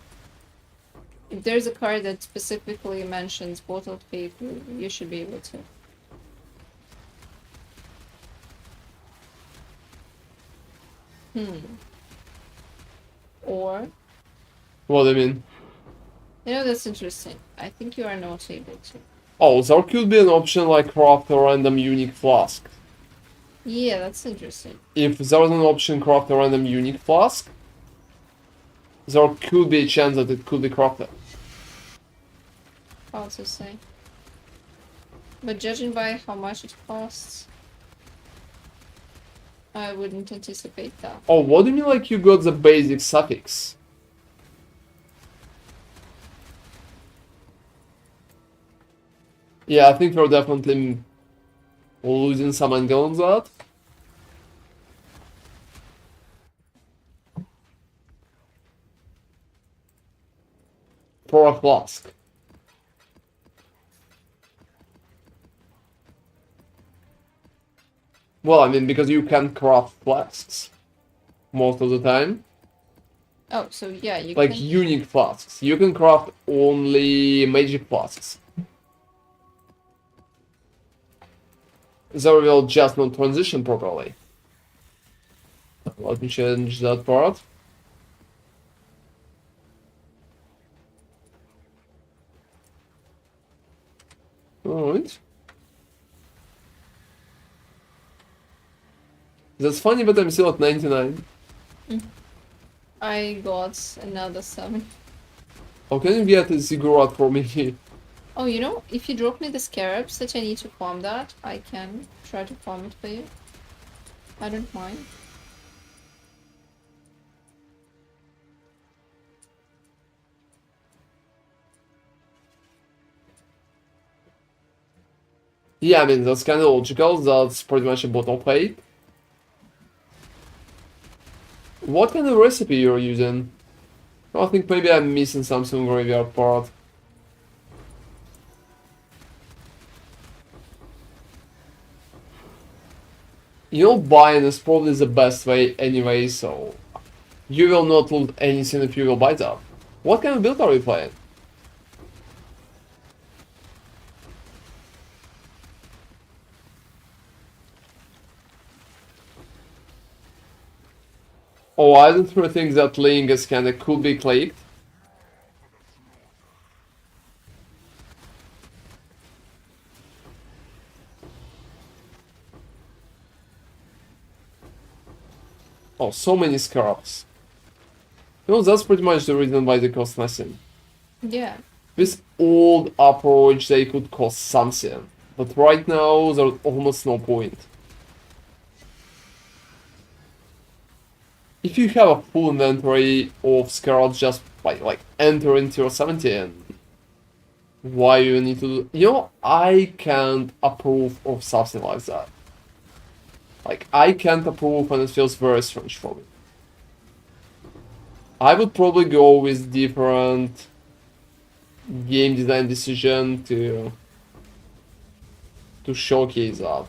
If there's a card that specifically mentions Portal Faith, you should be able to. Or, What do you mean? that's interesting. I think you are not able to. Oh, there could be an option like craft a random unique flask. Yeah, that's interesting. If there's an option craft a random unique flask, there could be a chance that it could be crafted. Hard to say. But judging by how much it costs, I wouldn't anticipate that. Oh, what do you mean like you got the basic suffix? Yeah, I think we're definitely losing some angle on that. For a flask. Well, I mean, because you can craft flasks most of the time. Oh, so yeah, you Like can. unique flasks. You can craft only magic flasks. They will just not transition properly. Let me change that part. Alright. That's funny, but I'm still at 99. I got another 7. How can you get a ziggurat for me? Oh, you know, if you drop me the scarabs that I need to farm that, I can try to farm it for you. I don't mind. Yeah, I mean, that's kind of logical. That's pretty much a bottle plate. What kind of recipe you're using? I think maybe I'm missing something graveyard part. You know, buying is probably the best way anyway, so you will not lose anything if you will buy that. What kind of build are you playing? Oh, I don't really think that link is kinda could be clicked. Oh, so many scarabs. You know, that's pretty much the reason why they cost nothing. Yeah. With old approach, they could cost something. But right now, there's almost no point. If you have a full inventory of scarabs just by, like, entering tier 17, why you need to do... You know, I can't approve of something like that. Like, I can't approve and it feels very strange for me. I would probably go with different game design decision to showcase that.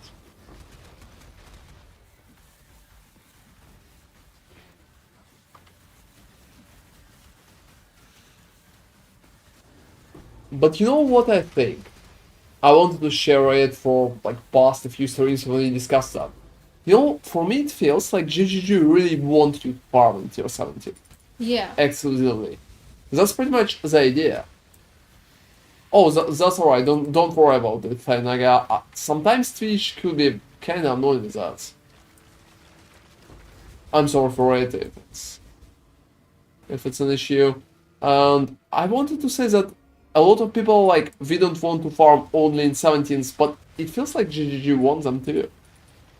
But you know what I think? I wanted to share it for like past a few streams when we discussed that. You know, for me it feels like GGG really want you to farm in tier 17 Yeah. exclusively. That's pretty much the idea. Oh, that's alright. Don't worry about it, Naga. Sometimes Twitch could be kind of annoying with that. I'm sorry for it if it's an issue. And I wanted to say that a lot of people like we don't want to farm only in 17s, but it feels like GGG wants them too.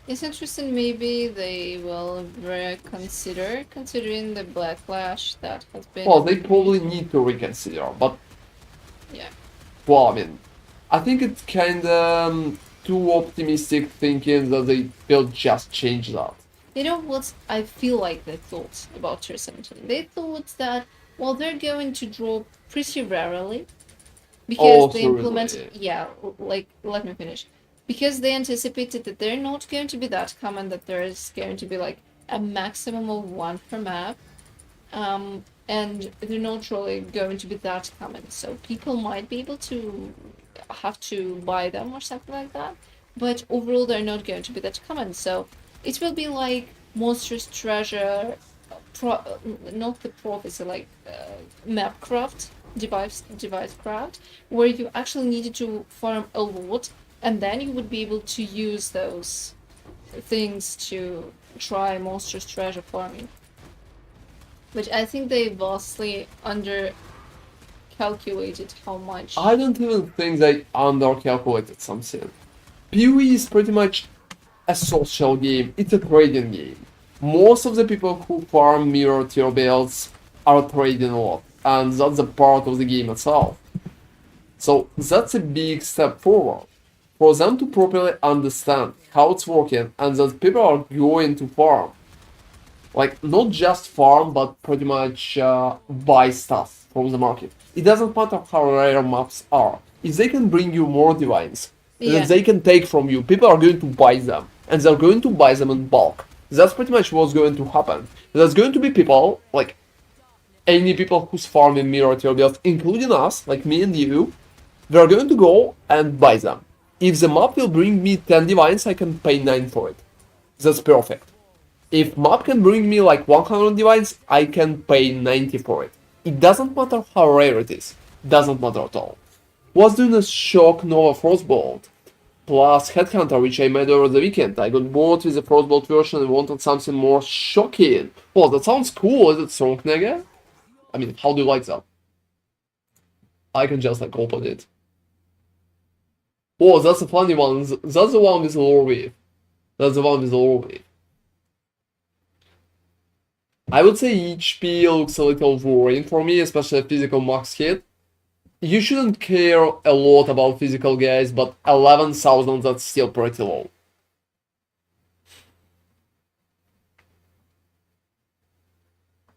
It's interesting, maybe they will reconsider, considering the backlash that has been. Well, they probably need to reconsider, but Yeah. well, I mean, I think it's kind of too optimistic thinking that they will just change that. You know what I feel like they thought about tier 17? They thought that, well, they're going to drop pretty rarely because Oh, they so implemented. really? Yeah, like, let me finish. Because they anticipated that they're not going to be that common, that there is going to be like a maximum of 1 per map. And they're not really going to be that common. So people might be able to have to buy them or something like that. But overall, they're not going to be that common. So it will be like Monstrous Treasure, not the prophecy, like map craft, device craft, where you actually needed to farm a lot, and then you would be able to use those things to try Monstrous Treasure farming. Which I think they vastly undercalculated how much. I don't even think they undercalculated something. PoE is pretty much a social game, it's a trading game. Most of the people who farm mirror tier builds are trading a lot, and that's a part of the game itself. So that's a big step forward for them to properly understand how it's working and that people are going to farm. Like, not just farm, but pretty much buy stuff from the market. It doesn't matter how rare maps are. If they can bring you more divines Yeah. that they can take from you, people are going to buy them. And they're going to buy them in bulk. That's pretty much what's going to happen. There's going to be people, like any people who's farming mirror tier builds, including us, like me and you, they're going to go and buy them. If the map will bring me 10 divines, I can pay 9 for it. That's perfect. If map can bring me like 100 divines, I can pay 90 for it. It doesn't matter how rare it is. Doesn't matter at all. Was doing a Shock Nova Frostbolt plus Headhunter, which I made over the weekend. I got bored with the Frostbolt version and wanted something more shocking. Well, that sounds cool. Is it strong, Nega? I mean, how do you like that? I can just like open it. Oh, that's a funny one. That's the one with the lore wave. That's the one with the lore wave. I would say HP looks a little worrying for me, especially a physical max hit. You shouldn't care a lot about physical guys, but 11,000, that's still pretty low.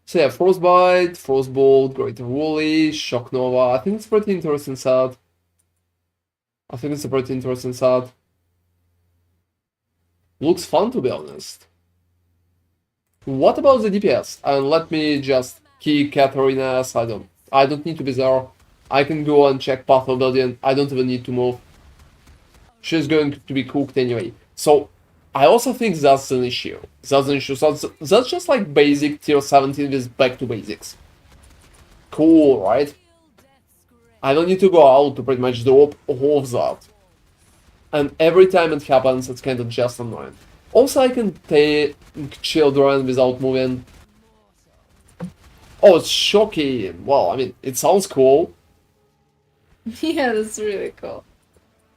So yeah, Frostbite, Frostbolt, Greater Woolly, Shock Nova. I think it's a pretty interesting set. Looks fun, to be honest. What about the DPS? And let me just kick Katarina's. I don't need to be there. I can go and check Path of Obsidian. I don't even need to move. She's going to be cooked anyway. So I also think that's an issue. That's just like basic tier 17 with back to basics. Cool, right? I don't need to go out to pretty much drop all of that. And every time it happens, it's kind of just annoying. Also, I can take children without moving. Oh, it's shocking. Well, I mean, it sounds cool. Yeah, that's really cool.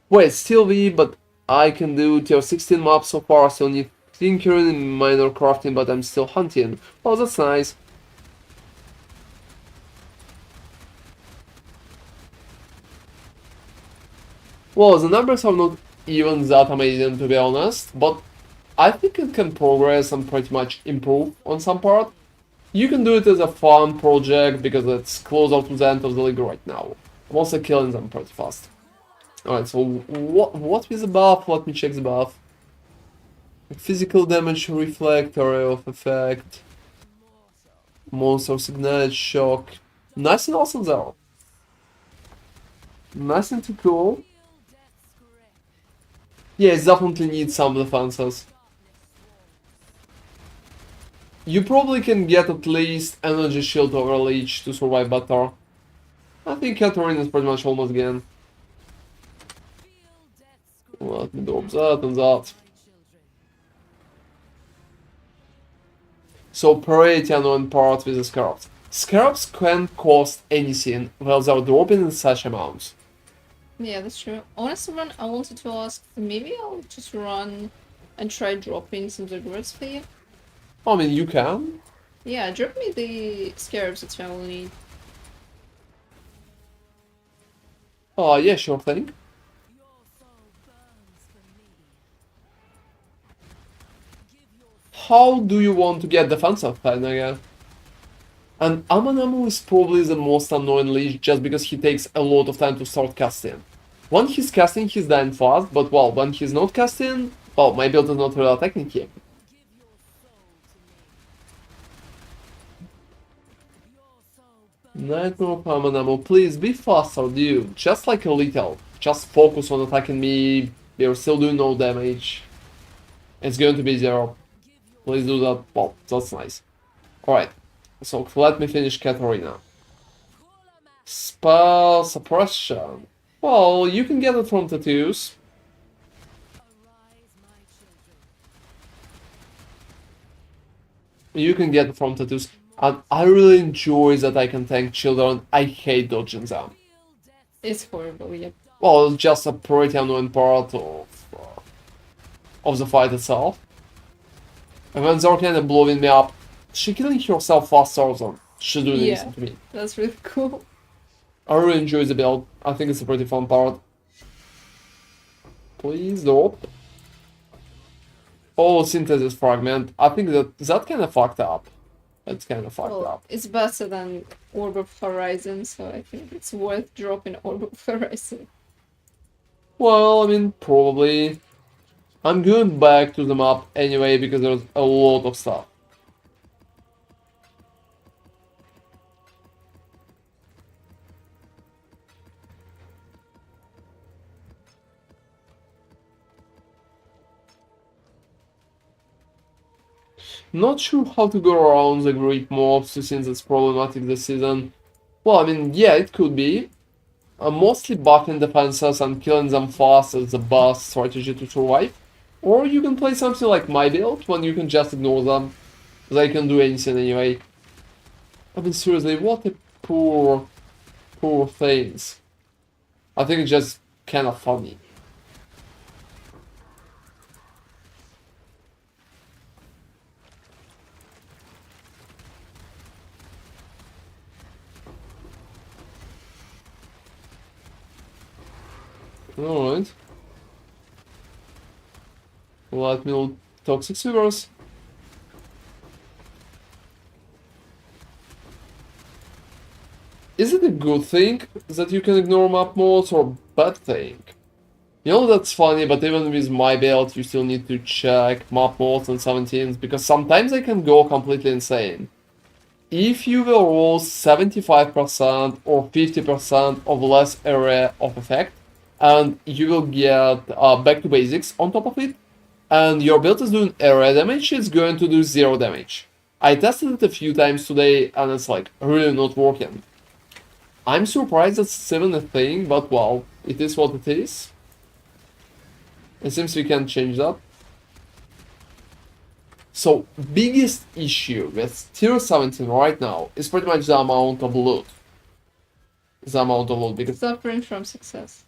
Wait, still V, but I can do tier 16 maps so far. I still need tinkering and minor crafting, but I'm still hunting. Oh, that's nice. Well, the numbers are not even that amazing, to be honest, but I think it can progress and pretty much improve on some part. You can do it as a fun project because it's closer to the end of the league right now. I'm also killing them pretty fast. Alright, so what is the buff? Let me check the buff. Physical damage, reflect, area of effect. Monster Ignite, shock. Nice and awesome there. Nice and too cool. Yeah, it definitely needs some defenses. You probably can get at least energy shield over leech to survive better. I think Katarina is pretty much almost again. Let me drop that and that. So priority unknown part with the scarabs. Scarabs can't cost anything while they're dropping in such amounts. Yeah, that's true. Honestly, Ron, I wanted to ask, maybe I'll just run and try dropping some Ziggurat's for you. I mean, you can. Yeah, drop me the scarabs that I will need. Oh, yeah, sure thing. How do you want to get defensive then again? And Amanamu is probably the most annoying leech just because he takes a lot of time to start casting. When he's casting, he's dying fast, but well, when he's not casting, well, my build is not really attacking him. Nightmare of Amanamu, please be faster, dude. Just like a little. Just focus on attacking me. You're still doing no damage. It's going to be 0. Please do that. Well, that's nice. Alright. So let me finish Katarina. Spell suppression. Well, you can get it from tattoos. You can get it from tattoos. And I really enjoy that I can tank children. I hate dodging them. It's horrible, yep. Well, it's just a pretty annoying part of the fight itself. And when they're kind of blowing me up, she's killing herself faster than she's doing anything to me. That's really cool. I really enjoy the build. I think it's a pretty fun part. Please drop. Oh, synthesis fragment. I think that kind of fucked up. That's kind of fucked Well, up. it's better than Orb of Horizon, so I think it's worth dropping Orb of Horizon. Well, I mean, probably. I'm going back to the map anyway because there's a lot of stuff. Not sure how to go around the great mobs since it's problematic this season. Well, I mean, yeah, it could be. Mostly buffing defenses and killing them fast is the best strategy to survive. Or you can play something like my build, when you can just ignore them. They can do anything anyway. I mean, seriously, what a poor things. I think it's just kind of funny. Alright. Let me loot toxic sewers. Is it a good thing that you can ignore map modes or bad thing? You know that's funny, but even with my build you still need to check map modes and 17s because sometimes they can go completely insane. If you will roll 75% or 50% of less area of effect, and you will get back to basics on top of it, and your build is doing area damage, it's going to do 0 damage. I tested it a few times today, and it's like really not working. I'm surprised that's even a thing, but well, it is what it is. It seems we can change that. So, biggest issue with tier 17 right now is pretty much the amount of loot. Because Suffering from success.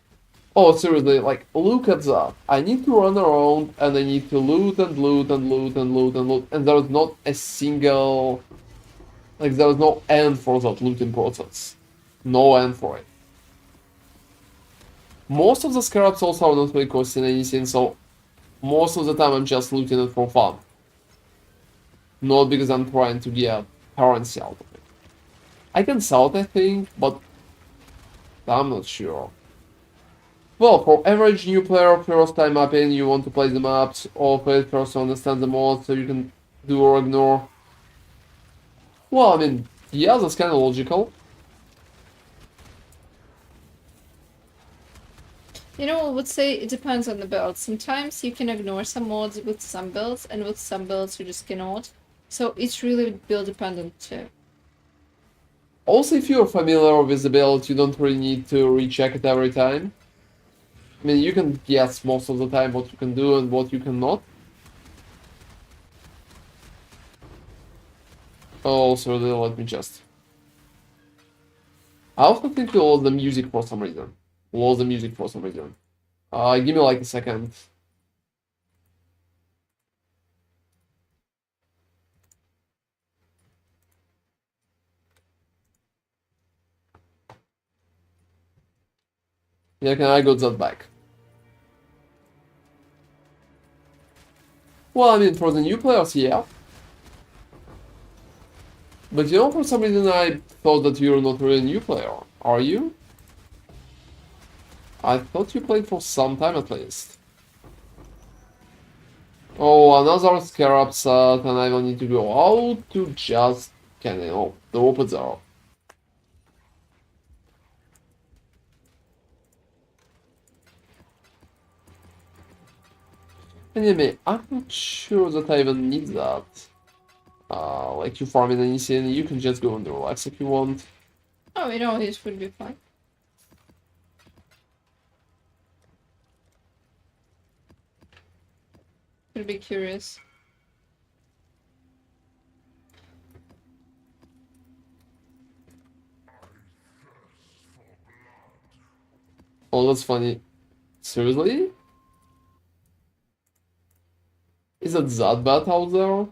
oh, seriously, like, look at that. I need to run around and I need to loot and loot and loot and loot and loot, and there's not a single. Like, there's no end for that looting process. No end for it. Most of the scarabs also are not really costing anything, so most of the time I'm just looting it for fun. Not because I'm trying to get currency out of it. I can sell it, I think, but I'm not sure. Well, for average new player, first time mapping, you want to play the maps of it first to understand the mod so you can do or ignore. Well, I mean, yeah, that's kind of logical. You know, I would say it depends on the build. Sometimes you can ignore some mods with some builds, and with some builds you just cannot. So it's really build dependent too. Also, if you're familiar with the build, you don't really need to recheck it every time. I mean, you can guess most of the time what you can do and what you cannot. Oh, so let me just. I also think we lost the music for some reason. Give me like a second. Yeah, can I got that back? Well, I mean, for the new players, yeah. But you know, for some reason I thought that you're not really a new player. Are you? I thought you played for some time at least. Oh, another scarab set, and I will need to go out to just, can I know, the open there. Anyway, I'm not sure that I even need that. Like you farming anything, you can just go and relax if you want. Oh, you know, this would be fine. Would be curious. Oh, that's funny. Seriously? Is it that bad out there?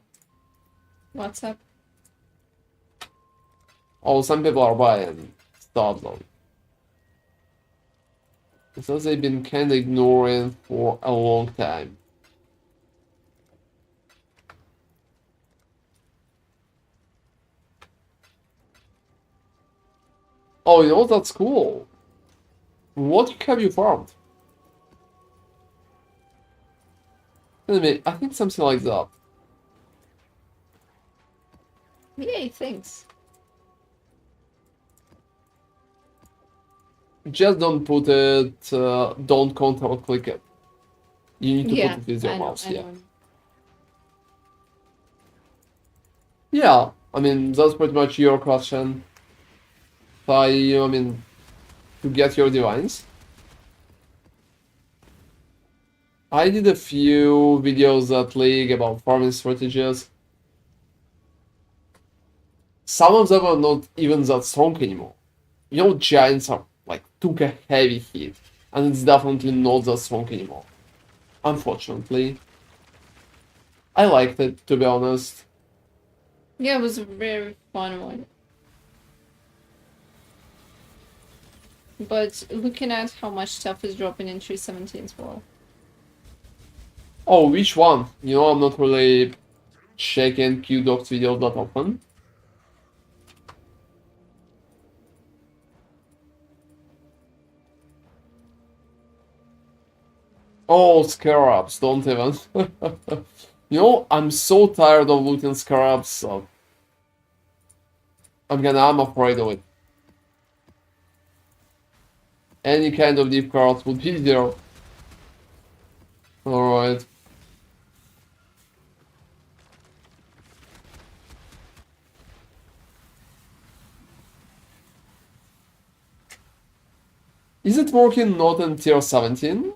What's up? Oh, some people are buying stuff though. that they've been kinda ignoring for a long time. Oh, you know, that's cool. What have you farmed? Anyway, I think something like that. Yay, thanks. Just don't put it, don't control click it. You need to Yeah, put it with your I know, mouse, I yeah. know. Yeah, I mean, that's pretty much your question. I mean, to get your divines. I did a few videos at League about farming strategies. Some of them are not even that strong anymore. You know, giants are like took a heavy hit, and it's definitely not that strong anymore. Unfortunately. I liked it, to be honest. Yeah, it was a very fun one. But looking at how much stuff is dropping in 317 as well. Oh, which one? You know, I'm not really checking QDoc's videos that often. Oh, scarabs, don't even. You know, I'm so tired of looting scarabs, so I'm afraid of it. Any kind of deep cards would be there. Alright. Is it working not in tier 17?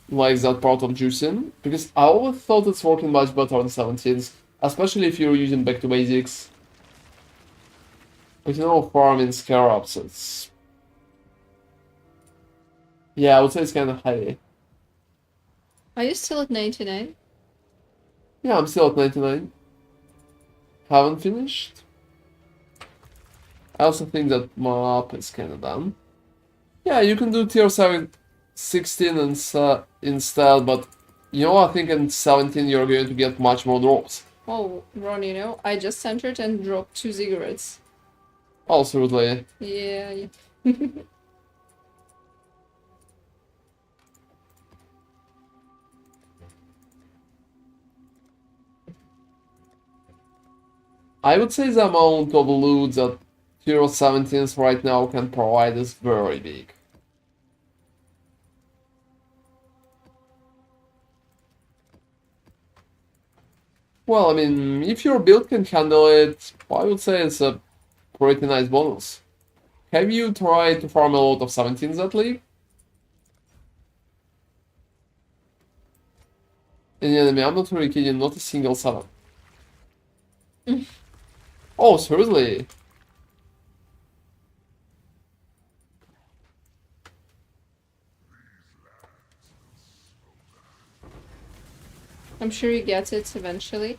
Like that part of juicing? Because I always thought it's working much better on 17s, especially if you're using back to basics. But you know, farming scarabs, it's... Yeah, I would say it's kind of heavy. Are you still at 99? Yeah, I'm still at 99. Haven't finished. I also think that map is kind of done. Yeah, you can do tier 16 instead, but you know, I think in 17 you're going to get much more drops. Oh, Ron, you know, I just entered and dropped 2 cigarettes. Absolutely. Yeah. I would say the amount of loot that tier 17s right now can provide is very big. Well, I mean, if your build can handle it, I would say it's a pretty nice bonus. Have you tried to farm a lot of 17s at League? In the enemy, I'm not really kidding, not a single 7. Oh, seriously? I'm sure you get it eventually.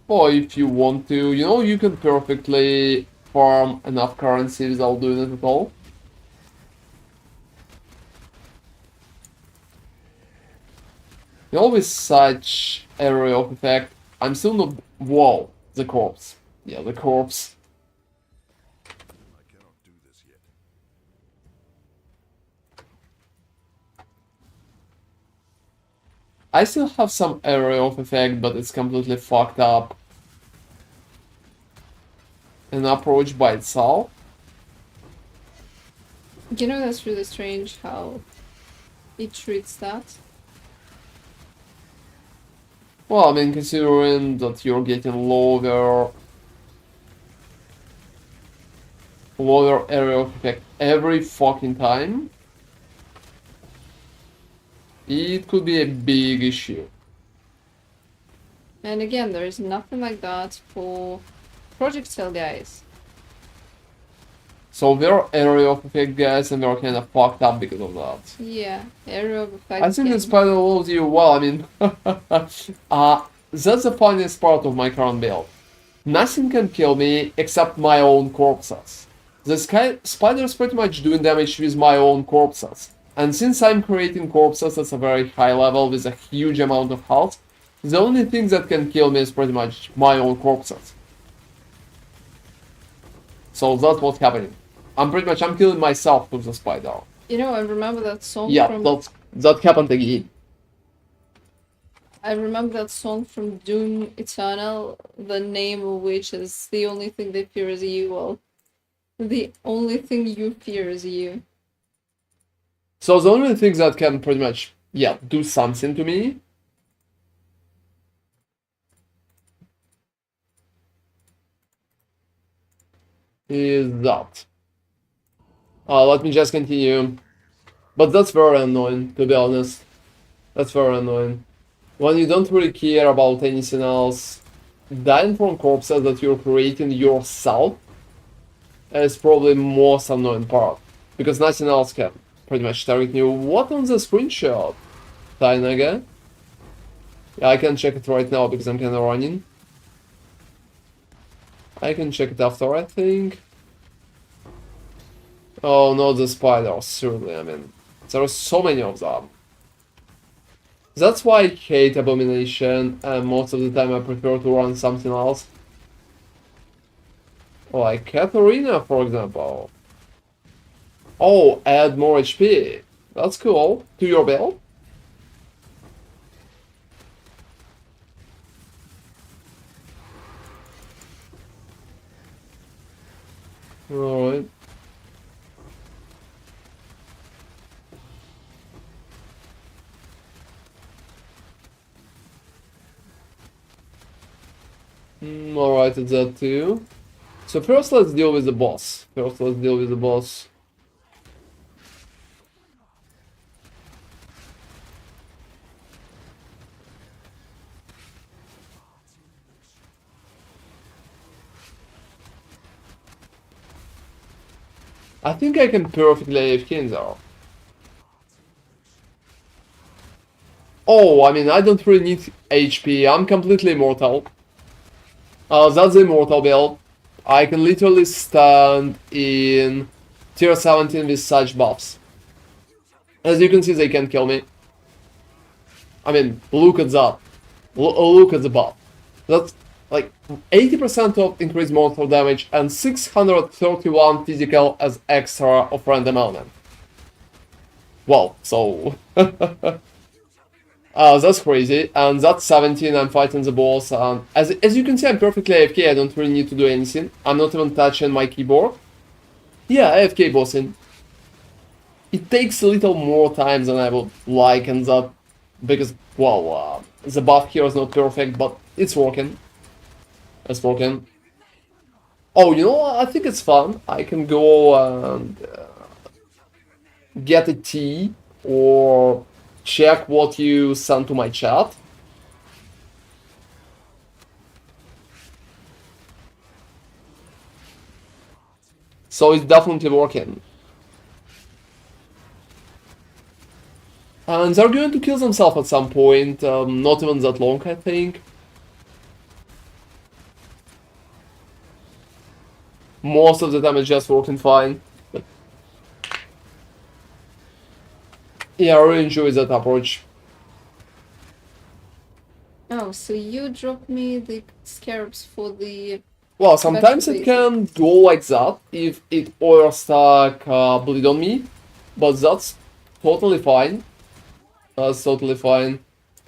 Or if you want to, you know, you can perfectly farm enough currency without doing it at all. You know, with such area of effect, I'm still not... Whoa, the corpse. Yeah, the corpse. I cannot do this yet. I still have some area of effect, but it's completely fucked up. An approach by itself. You know, that's really strange how it treats that. Well, I mean, considering that you're getting lower area of effect every fucking time, it could be a big issue. And again, there is nothing like that for projectile guys. So we're area of effect guys and we're kind of fucked up because of that. Yeah, area of effect. I think can- this spider loves you well, I mean... that's the funniest part of my current build. Nothing can kill me except my own corpses. The spider's pretty much doing damage with my own corpses. And since I'm creating corpses at a very high level with a huge amount of health, the only thing that can kill me is pretty much my own corpses. So that's what's happening. I'm killing myself with the spider. You know, I remember that song Yeah, from that happened again. I remember that song from Doom Eternal, the name of which is the only thing they fear is you. Well, the only thing you fear is you. So the only thing that can pretty much, yeah, do something to me is that. Let me just continue. But that's very annoying, to be honest. That's very annoying. When you don't really care about anything else, dying from corpses that you're creating yourself is probably most annoying part. Because nothing else can pretty much target you. What on the screenshot? Tainaga? Yeah, I can check it right now because I'm kinda running. I can check it after, I think. Oh, no, the spiders, certainly, I mean, there are so many of them. That's why I hate Abomination, and most of the time I prefer to run something else. Like Katharina, for example. Oh, add more HP. That's cool. To your build. Alright. Alright, it's that too. So first let's deal with the boss. I think I can perfectly AFK in there. Oh, I mean, I don't really need HP. I'm completely immortal. That's the Immortal build. I can literally stand in tier 17 with such buffs. As you can see, they can't kill me. I mean, look at that. Look at the buff. That's like 80% of increased mortal damage and 631 physical as extra of random element. Wow, so... that's crazy, and that's 17, I'm fighting the boss, and as you can see I'm perfectly AFK, I don't really need to do anything, I'm not even touching my keyboard. Yeah, AFK bossing. It takes a little more time than I would like, and that, because, well, the buff here is not perfect, but it's working. It's working. Oh, you know, I think it's fun, I can go and get a tea, or check what you sent to my chat. So it's definitely working. And they're going to kill themselves at some point, not even that long, I think. Most of the time it's just working fine. Yeah, I really enjoy that approach. Oh, so you dropped me the scarabs for the... Well, sometimes it can go like that if it overstack bleed on me, but that's totally fine. That's totally fine.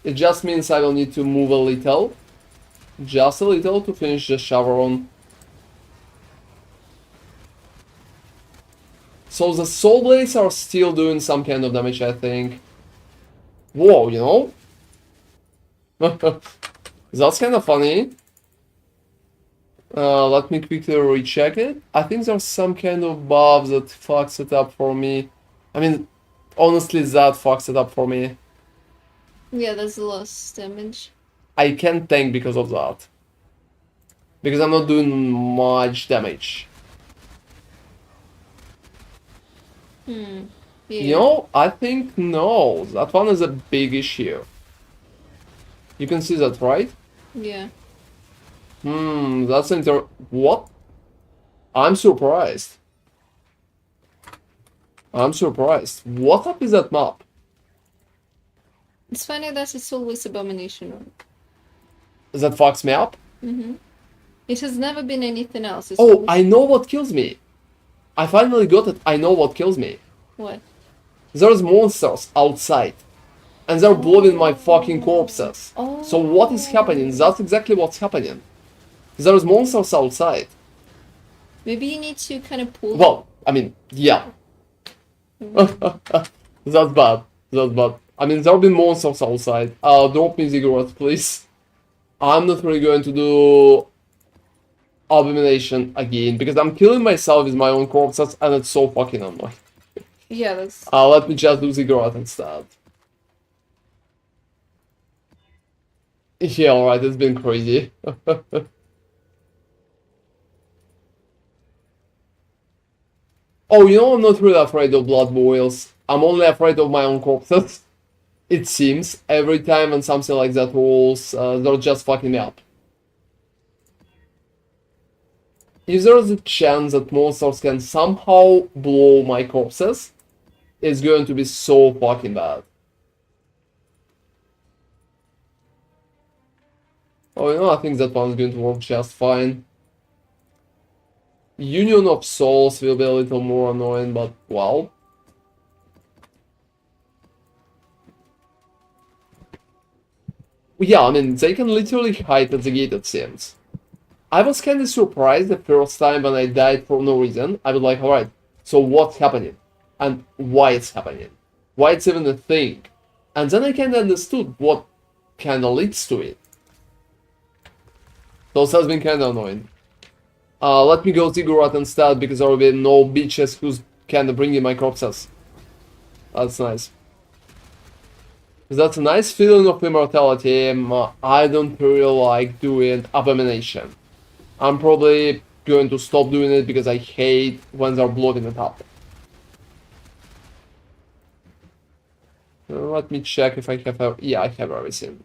It just means I will need to move a little. Just a little to finish the Chevron. So the Soul Blades are still doing some kind of damage, I think. Whoa, you know? That's kind of funny. Let me quickly recheck it. I think there's some kind of buff that fucks it up for me. I mean, honestly, that fucks it up for me. Yeah, that's less damage. I can't tank because of that. Because I'm not doing much damage. Yeah. You know, I think no. That one is a big issue. You can see that, right? Yeah. That's what? I'm surprised. I'm surprised. What up is that map? It's funny that it's always Abomination on. That fucks me up? It has never been anything else. It's Oh, always... I know what kills me. I finally got it. I know what kills me. What? There's monsters outside. And they're blowing my fucking corpses. So what is happening? That's exactly what's happening. There's monsters outside. Maybe you need to kind of pull... Well, I mean, yeah. That's bad. That's bad. I mean, there'll be monsters outside. Drop me Ziggurat, please. I'm not really going to do Abomination again, because I'm killing myself with my own corpses, and it's so fucking annoying. Yeah, that's... Let me just do Ziggurat instead. Yeah, alright, it's been crazy. Oh, you know, I'm not really afraid of blood boils. I'm only afraid of my own corpses. It seems. Every time when something like that rolls, they're just fucking me up. If there's a chance that monsters can somehow blow my corpses, it's going to be so fucking bad. Oh, you know, I think that one's going to work just fine. Union of Souls will be a little more annoying, but well. Yeah, I mean, they can literally hide at the gate, it seems. I was kinda surprised the first time when I died for no reason. I was like, alright, so what's happening? And why it's happening? Why it's even a thing? And then I kinda understood what kinda leads to it. Those has been kinda annoying. Let me go Ziggurat instead, because there will be no bitches who's kinda bringing my corpses. That's nice. That's a nice feeling of immortality. I don't really like doing Abomination. I'm probably going to stop doing it because I hate when they're blowing it up. Let me check if I have... Yeah, I have everything.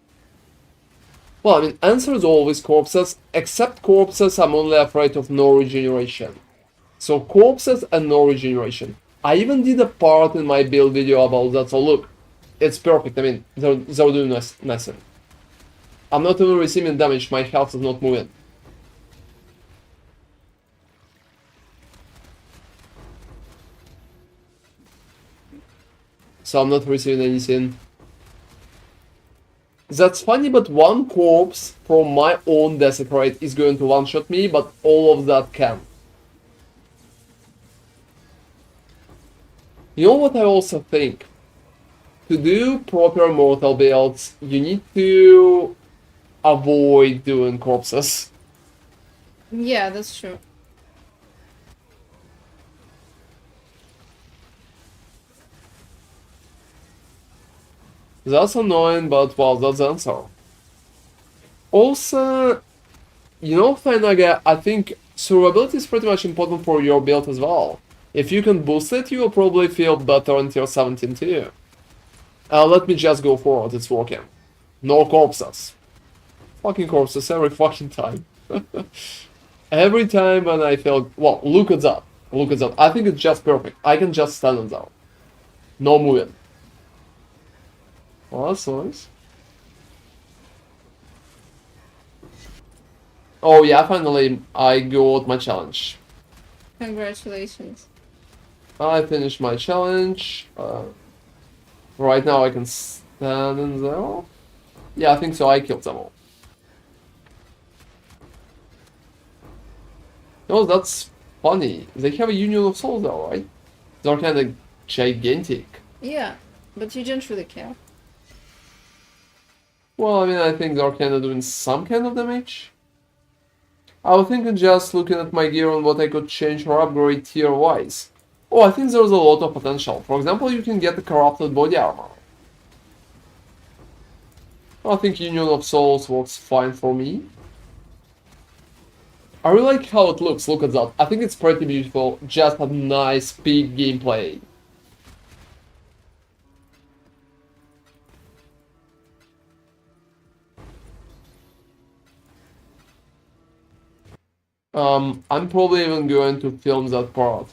Well, I mean, answer is always corpses. Except corpses, I'm only afraid of no regeneration. So corpses and no regeneration. I even did a part in my build video about that, so look. It's perfect, I mean, they're doing nothing. I'm not even receiving damage, my health is not moving. So I'm not receiving anything. That's funny, but one corpse from my own Desecrate is going to one-shot me, but all of that can. You know what I also think? To do proper Immortal builds, you need to avoid doing corpses. Yeah, that's true. That's annoying, but well, that's the answer. Also, you know, Fanaga, I think survivability is pretty much important for your build as well. If you can boost it, you will probably feel better in tier 17 too. Let me just go forward, it's working. No corpses. Fucking corpses every fucking time. Every time when I feel... Well, look at that. Look at that. I think it's just perfect. I can just stand on that. No moving. Oh, that's nice. Oh yeah, finally I got my challenge. Congratulations. I finished my challenge. Right now I can stand in there. Yeah, I think so. I killed them all. Oh, that's funny. They have a Union of Souls though, right? They're kind of gigantic. Yeah, but you don't really care. Well, I mean, I think they're kind of doing some kind of damage. I was thinking just looking at my gear on what I could change or upgrade tier-wise. Oh, I think there's a lot of potential. For example, you can get the corrupted body armor. I think Union of Souls works fine for me. I really like how it looks, look at that. I think it's pretty beautiful, just a nice big gameplay. I'm probably even going to film that part.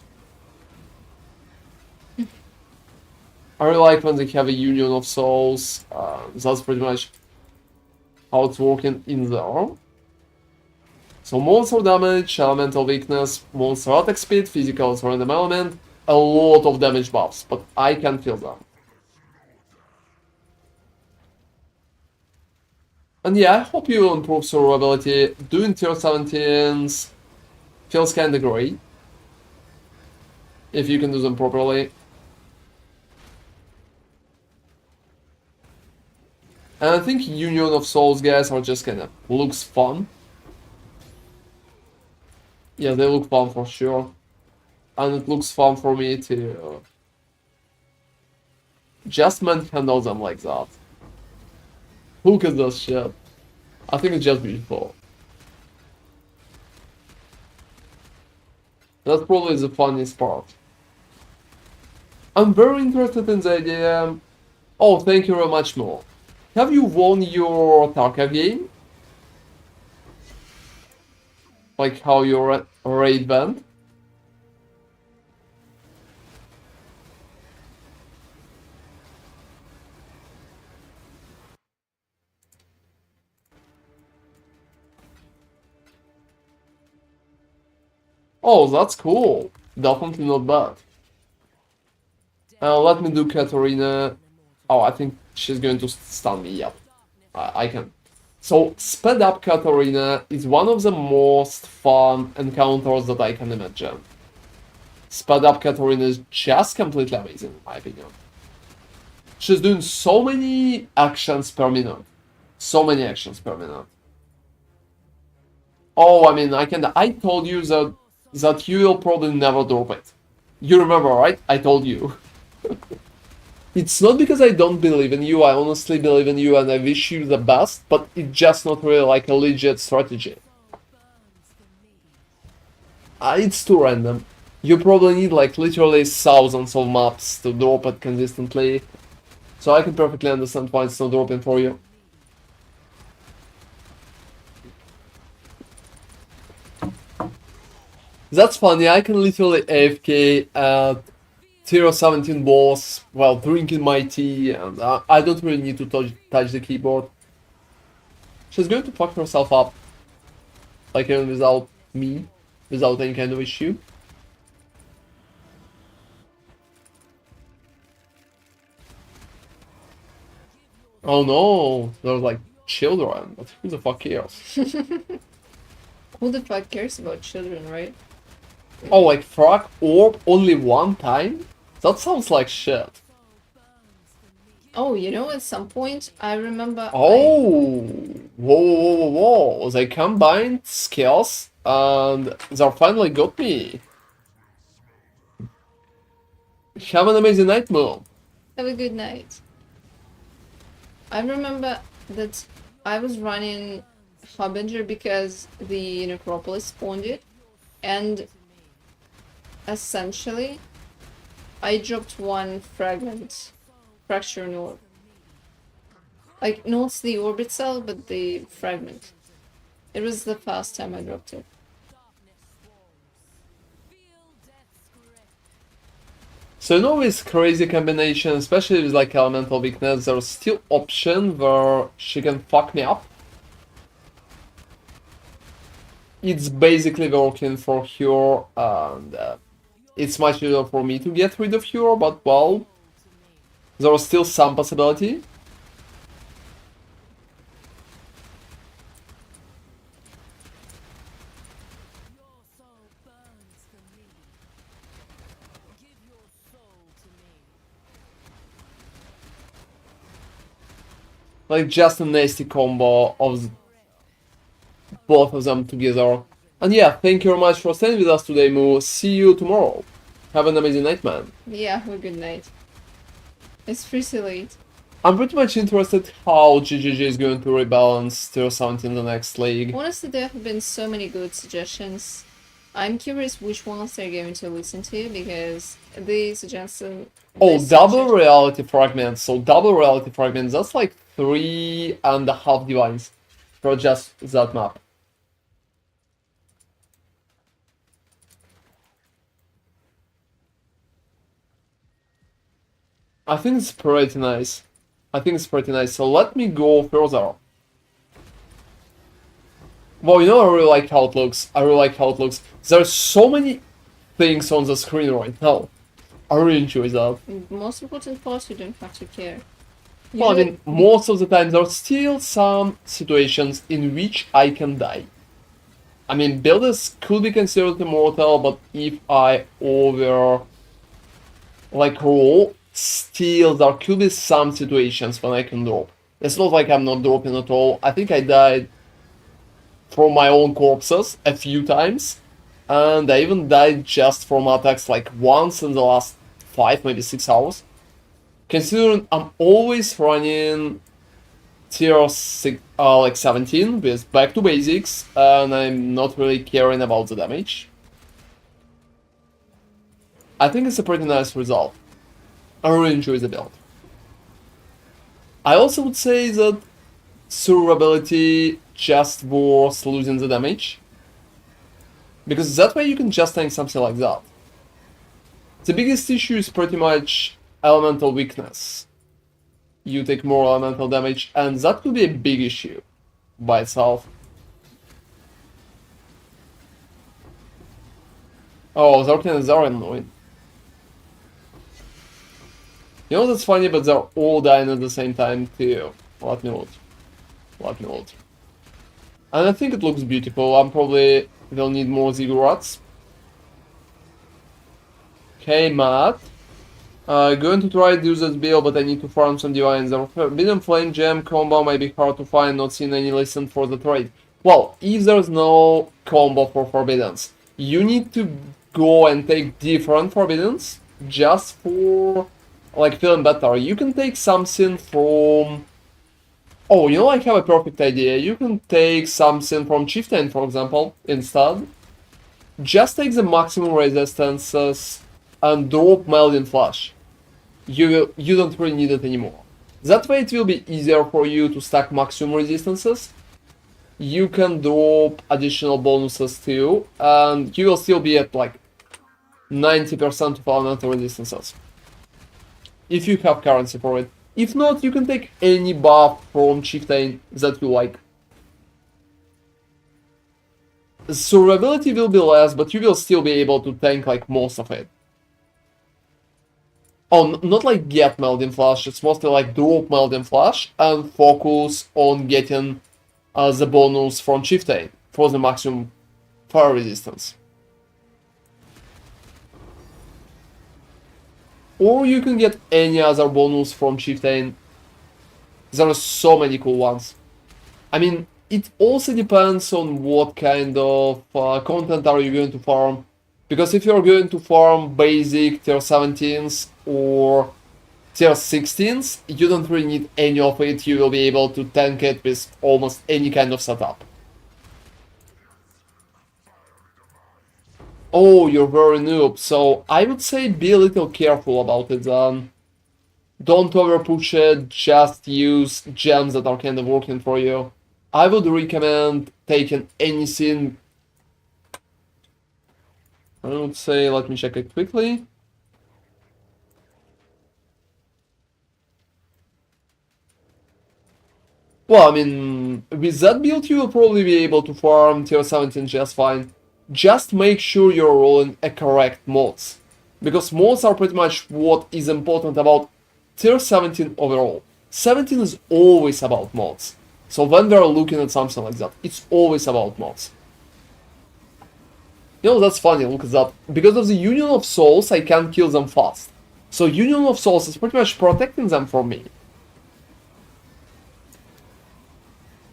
I really like when they have a union of souls. That's pretty much how it's working in there. So monster damage, elemental weakness, monster attack speed, physical random element, a lot of damage buffs, but I can feel them. And yeah, I hope you will improve survivability. Doing tier 17s feels kinda great. If you can do them properly. And I think Union of Souls guys are just kinda looks fun. Yeah, they look fun for sure. And it looks fun for me to just manhandle them like that. Look at this shit. I think it's just beautiful. That's probably the funniest part. I'm very interested in the idea. Oh, thank you very much, Mo. Have you won your Tarkov game? Like how your raid went? Oh, that's cool. Definitely not bad. Let me do Katarina. Oh, I think she's going to stun me. Yep, I can. So, sped up Katarina is one of the most fun encounters that I can imagine. Sped up Katarina is just completely amazing, in my opinion. She's doing so many actions per minute. So many actions per minute. Oh, I mean, I told you that you will probably never drop it. You remember, right? I told you. It's not because I don't believe in you, I honestly believe in you and I wish you the best, but it's just not really like a legit strategy. It's too random. You probably need like literally thousands of maps to drop it consistently. So I can perfectly understand why it's not dropping for you. That's funny, I can literally AFK at tier 17 boss while drinking my tea, and I don't really need to touch the keyboard. She's going to fuck herself up. Like even without me, without any kind of issue. Oh no, there's like children, but who the fuck cares? Who the fuck cares about children, right? Oh, like frag orb only one time? That sounds like shit. Oh, you know, at some point, I remember Oh, whoa. They combined skills and they finally got me. Have an amazing night, Mom. Have a good night. I remember that I was running Harbinger because the Necropolis spawned it, and essentially, I dropped one fragment, fracture orb. Like, not the orb itself, but the fragment. It was the first time I dropped it. So you know this crazy combination, especially with like elemental weakness, there's still option where she can fuck me up. It's basically working for her, and it's much easier for me to get rid of her, but well, there's still some possibility. Like just a nasty combo of both of them together. And yeah, thank you very much for staying with us today, Moo. See you tomorrow. Have an amazing night, man. Yeah, have a good night. It's pretty late. I'm pretty much interested how GGG is going to rebalance tier 17 in the next league. Honestly, there have been so many good suggestions. I'm curious which ones they're going to listen to because they suggested. Oh, double reality fragments. So double reality fragments, that's like 3.5 divines for just that map. I think it's pretty nice. I think it's pretty nice. So let me go further. Well, you know, I really like how it looks. I really like how it looks. There's so many things on the screen right now. I really enjoy that. Most important part, you don't have to care. Well, I mean, most of the time there's still some situations in which I can die. I mean, builders could be considered immortal, but if I like roll, still there could be some situations when I can drop. It's not like I'm not dropping at all. I think I died from my own corpses a few times, and I even died just from attacks like once in the last 5, maybe 6 hours. Considering I'm always running tier 6, like 17 with back to basics, and I'm not really caring about the damage. I think it's a pretty nice result. I really enjoy the build. I also would say that survivability just worth losing the damage, because that way you can just tank something like that. The biggest issue is pretty much elemental weakness. You take more elemental damage, and that could be a big issue by itself. Oh, Zarkans are annoying. You know, that's funny, but they're all dying at the same time too. Let me loot. Let me loot. And I think it looks beautiful. I'm probably will need more ziggurats. Okay, Matt. Going to try to do this build, but I need to farm some divines. The Forbidden Flame Gem combo might be hard to find, not seen any listen for the trade. Well, if there's no combo for Forbiddens, you need to go and take different Forbiddens just for like feeling better. You can take something from... Oh, you know, I have a perfect idea. You can take something from Chieftain, for example, instead. Just take the maximum resistances and drop Melding Flash. You don't really need it anymore. That way it will be easier for you to stack maximum resistances. You can drop additional bonuses too, and you will still be at like 90% of elemental resistances. If you have currency for it. If not, you can take any buff from Chieftain that you like. Survivability will be less, but you will still be able to tank like most of it. Oh, not like get Melding Flash, it's mostly like drop Melding Flash and focus on getting the bonus from Chieftain for the maximum fire resistance. Or you can get any other bonus from Chieftain. There are so many cool ones. I mean, it also depends on what kind of content are you going to farm. Because if you're going to farm basic tier 17s or tier 16s, you don't really need any of it. You will be able to tank it with almost any kind of setup. Oh, you're very noob, so I would say be a little careful about it then. Don't overpush it, just use gems that are kind of working for you. I would recommend taking anything. I would say, let me check it quickly. Well, I mean, with that build you will probably be able to farm tier 17 just fine. Just make sure you're rolling a correct mods. Because mods are pretty much what is important about tier 17 overall. 17 is always about mods. So when we're looking at something like that, it's always about mods. You know, that's funny, look at that. Because of the Union of Souls, I can't kill them fast. So Union of Souls is pretty much protecting them from me.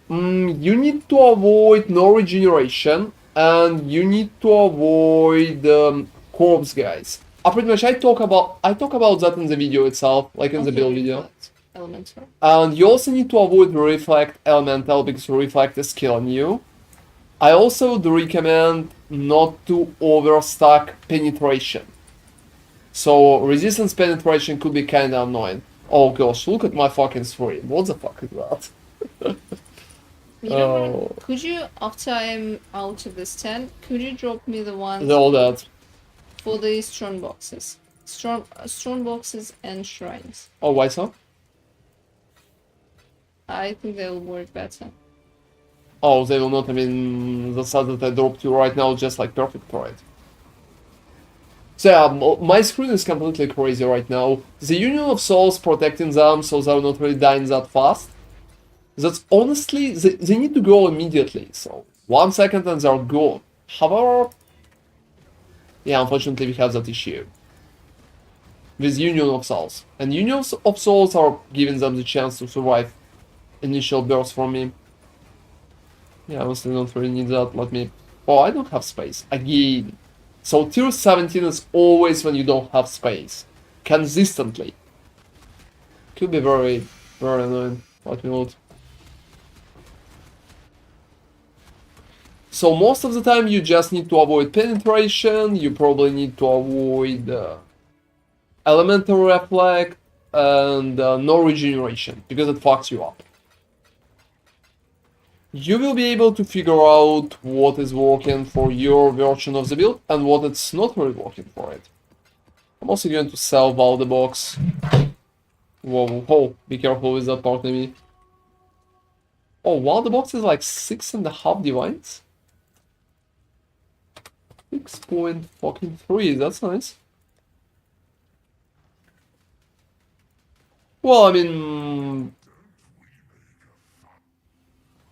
You need to avoid no regeneration, and you need to avoid corpse guys. Pretty much I talk about that in the video itself, like in the build video. Elemental. And you also need to avoid Reflect Elemental because Reflect is killing you. I also would recommend not to overstack Penetration. So Resistance Penetration could be kinda annoying. Oh gosh, look at my fucking screen. What the fuck is that? You know what? Could you, after I'm out of this tent, could you drop me the ones All that. for the strong boxes? Strong boxes and shrines. Oh, why so? I think they'll work better. Oh, they will not. I mean, the side that I dropped you right now is just like perfect for it. So yeah, my screen is completely crazy right now. The Union of Souls protecting them so they're not really dying that fast. That's honestly, they need to go immediately. So 1 second and they're gone. However, yeah, unfortunately we have that issue with Union of Souls. And Unions of Souls are giving them the chance to survive initial burst from me. Yeah, honestly don't really need that. Let me... Oh, I don't have space. Again. So tier 17 is always when you don't have space. Consistently. Could be very, very annoying. Let me load. So most of the time you just need to avoid penetration, you probably need to avoid elemental reflect and no regeneration, because it fucks you up. You will be able to figure out what is working for your version of the build and what it's not really working for it. I'm also going to sell Val the box. Whoa, whoa, be careful with that part maybe. Oh, wow, the box is like 6.5 divines? 6.3, that's nice. Well, I mean...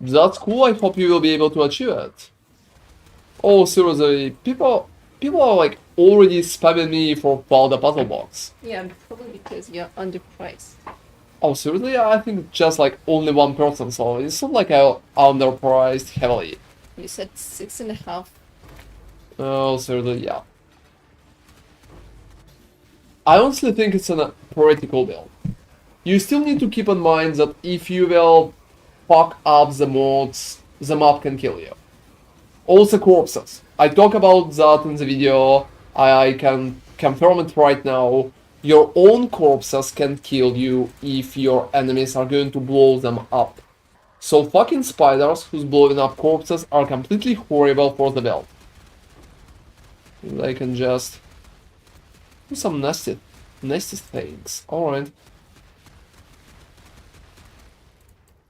That's cool, I hope you will be able to achieve it. Oh, seriously, people are like already spamming me for the puzzle box. Yeah, probably because you're underpriced. Oh, seriously? I think just like only one person, so it's not like I underpriced heavily. You said 6.5. Oh, seriously, yeah. I honestly think it's a pretty cool build. You still need to keep in mind that if you will fuck up the mods, the map can kill you. Also corpses. I talk about that in the video, I can confirm it right now. Your own corpses can kill you if your enemies are going to blow them up. So fucking spiders who's blowing up corpses are completely horrible for the build. They can just do some nasty things. Alright.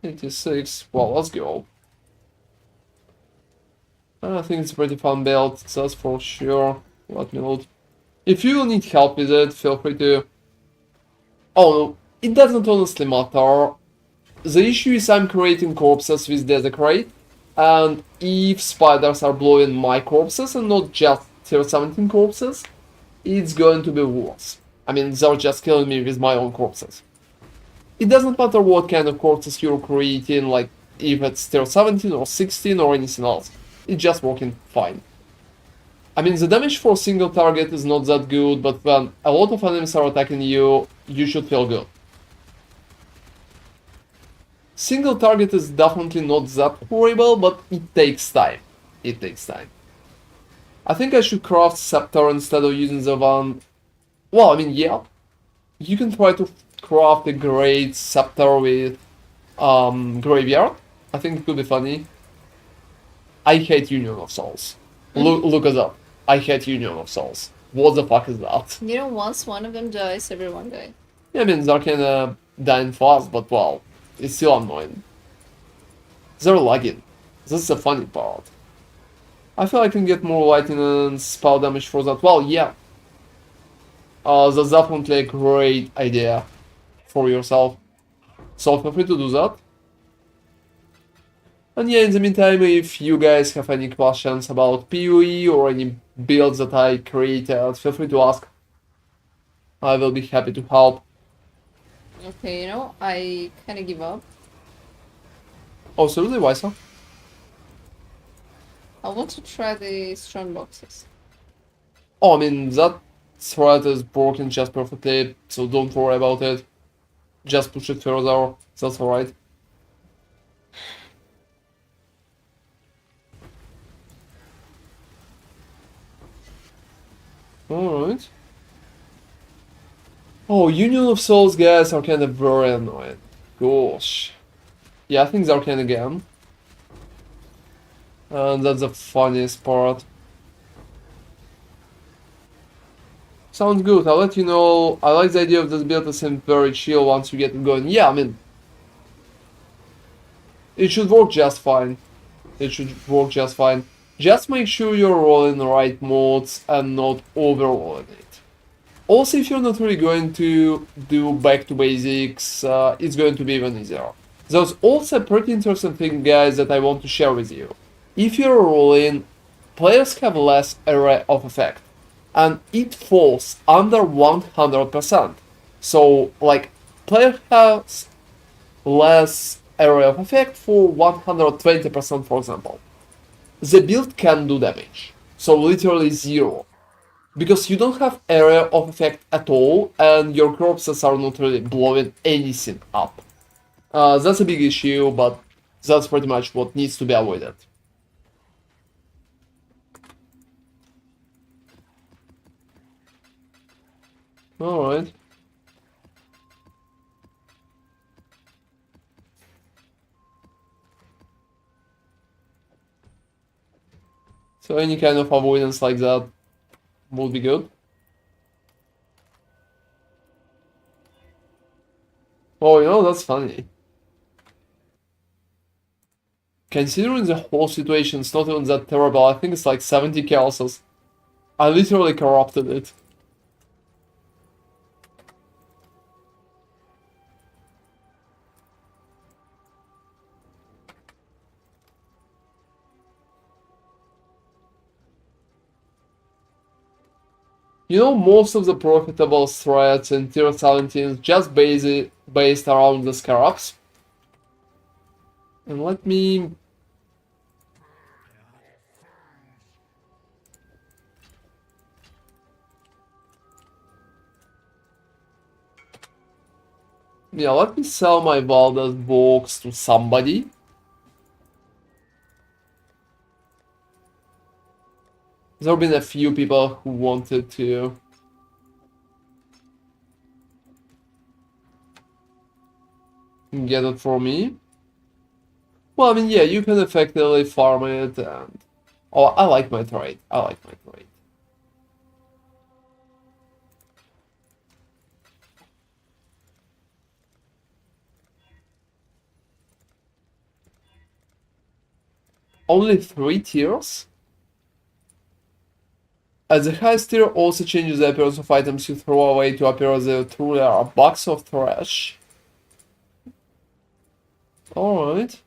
86. Well, let's go. I think it's a pretty fun build, that's for sure. Let me load. If you need help with it, feel free to... Oh, no, it doesn't honestly matter. The issue is I'm creating corpses with Desecrate, and if spiders are blowing my corpses and not just tier 17 corpses, it's going to be worse. I mean, they're just killing me with my own corpses. It doesn't matter what kind of corpses you're creating, like if it's tier 17 or 16 or anything else. It's just working fine. I mean, the damage for single target is not that good, but when a lot of enemies are attacking you, you should feel good. Single target is definitely not that horrible, but it takes time. It takes time. I think I should craft Scepter instead of using the one... Well, I mean, yeah. You can try to craft a great Scepter with Graveyard. I think it could be funny. I hate Union of Souls. Look us up. I hate Union of Souls. What the fuck is that? You know, once one of them dies, everyone dies. Yeah, I mean, they're kinda dying fast, but well, it's still annoying. They're lagging. This is the funny part. I feel I can get more lightning and spell damage for that. Well, yeah. That's definitely a great idea for yourself. So feel free to do that. And yeah, in the meantime, if you guys have any questions about PoE or any builds that I created, feel free to ask. I will be happy to help. Okay, you know, I kind of give up. Oh, seriously, why so? I want to try the strong boxes. Oh, I mean, that thread is broken just perfectly, so don't worry about it. Just push it further, that's alright. Alright. Oh, Union of Souls guys are kind of very annoying. Gosh. Yeah, I think they're kind again. And that's the funniest part. Sounds good. I'll let you know. I like the idea of this build. It seems very chill once you get it going. Yeah, I mean, it should work just fine. It should work just fine. Just make sure you're rolling the right modes and not overrolling it. Also, if you're not really going to do back to basics, it's going to be even easier. There's also a pretty interesting thing, guys, that I want to share with you. If you're rolling, players have less area of effect, and it falls under 100%. So, like, player has less area of effect for 120%, for example. The build can do damage, so literally zero. Because you don't have area of effect at all, and your corpses are not really blowing anything up. That's a big issue, but that's pretty much what needs to be avoided. Alright. So any kind of avoidance like that would be good. Oh, you know, that's funny. Considering the whole situation, it's not even that terrible. I think it's like 70 chaoses. I literally corrupted it. You know, most of the profitable threats in tier 17 is just based around the scarabs. And let me... Yeah, let me sell my Valda's box to somebody. There have been a few people who wanted to get it for me. Well, I mean, yeah, you can effectively farm it and... Oh, I like my trade. I like my trade. Only 3 tiers? At the highest tier also changes the appearance of items you throw away to appear as a truly a box of trash. Alright.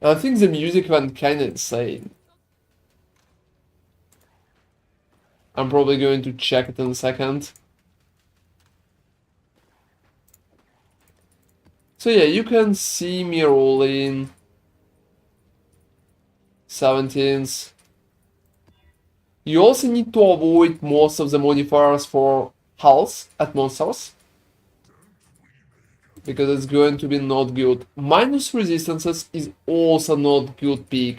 I think the music went kinda insane. I'm probably going to check it in a second. So yeah, you can see me rolling 17s. You also need to avoid most of the modifiers for health at monsters, because it's going to be not good. Minus resistances is also not good peak.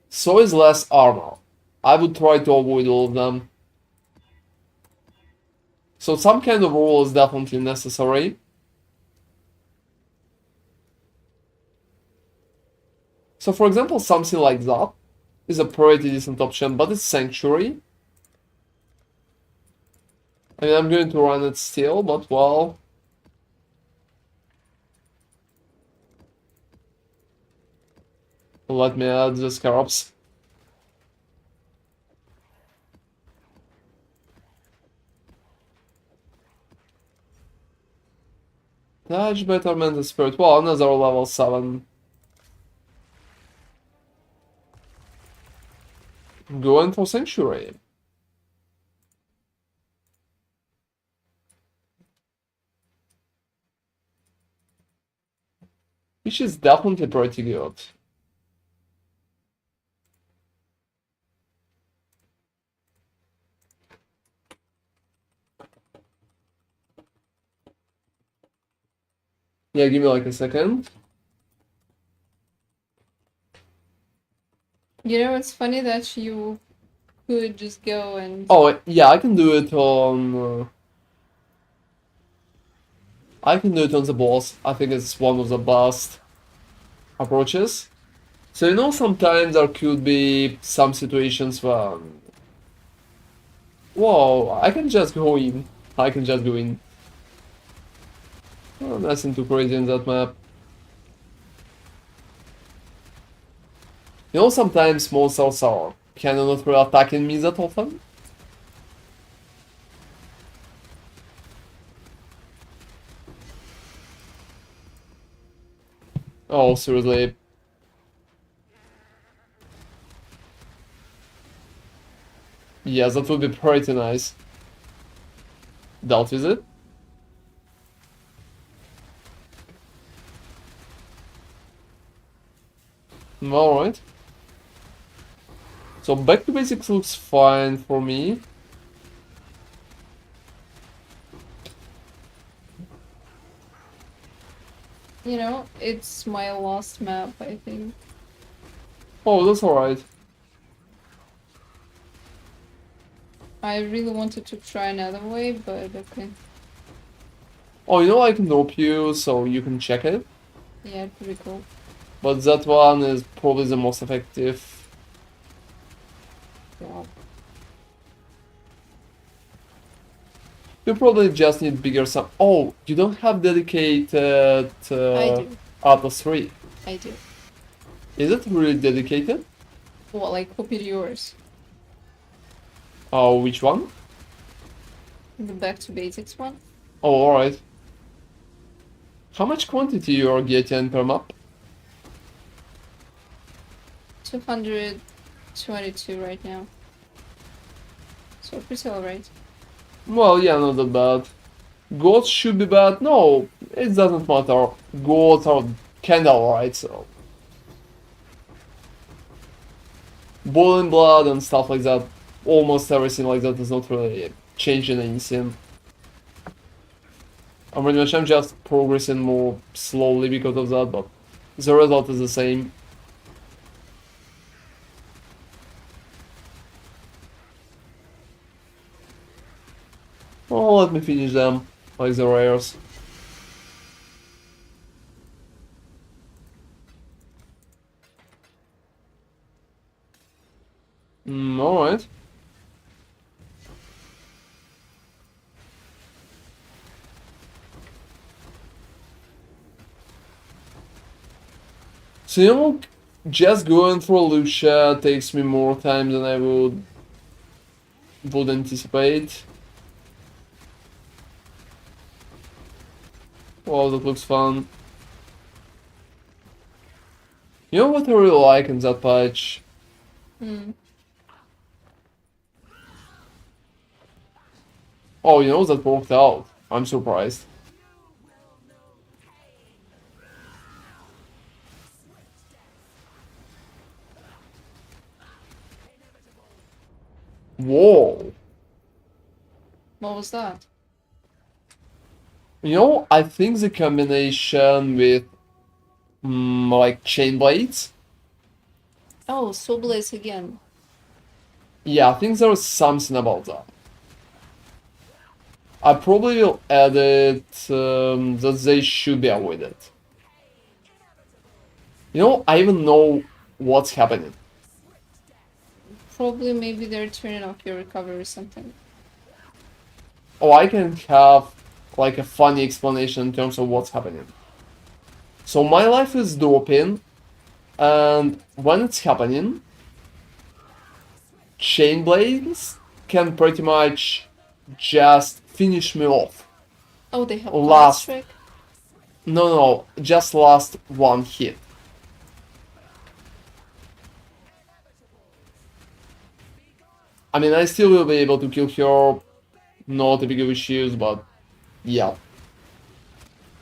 So is less armor. I would try to avoid all of them. So some kind of roll is definitely necessary. So for example, something like that is a pretty decent option, but it's Sanctuary. I mean, I'm going to run it still, but well... Let me add the scarabs. Touch Betterment and Spirit. Well, another level 7. Going for Sanctuary. Which is definitely pretty good. Yeah, give me like a second. You know, it's funny that you could just go and... Oh, yeah, I can do it on... I can do it on the boss. I think it's one of the best approaches. So you know, sometimes there could be some situations where, whoa, I can just go in. I can just go in. Oh, nothing too crazy in that map. You know, sometimes monsters are kind of not really attacking me that often. Oh, seriously. Yeah, that would be pretty nice. Doubt is it? Alright. So back to basics looks fine for me. You know, it's my last map, I think. Oh, that's alright. I really wanted to try another way, but okay. Oh, you know, I can drop you so you can check it. Yeah, pretty cool. But that one is probably the most effective. Yeah. You probably just need bigger some. Oh, you don't have dedicated I do. Atlas 3. I do. Is it really dedicated? Well, like, copy yours. Oh, which one? The back to basics one. Oh, alright. How much quantity you are getting per map? 222 right now. So pretty alright. Well, yeah, not that bad. Goats should be bad. No, it doesn't matter. Goats are kinda alright, so. Boiling blood and stuff like that. Almost everything like that is not really changing anything. I'm pretty much I'm just progressing more slowly because of that, but the result is the same. Oh, let me finish them, like the rares. Alright. So, you know, just going for Lucia takes me more time than I would anticipate. Wow, that looks fun. You know what I really like in that patch? Hmm. Oh, you know, that worked out. I'm surprised. Whoa. What was that? You know, I think the combination with like chain blades. Oh, Soul Blaze again. Yeah, I think there's something about that. I probably will add it that they should be avoided. You know, I even know what's happening. Probably maybe they're turning off your recovery or something. Oh, I can have like a funny explanation in terms of what's happening. So my life is dropping, and when it's happening, chain blades can pretty much just finish me off. Oh, they have Last, trick. no, just last one hit. I mean, I still will be able to kill her, not a big of issues, but yeah.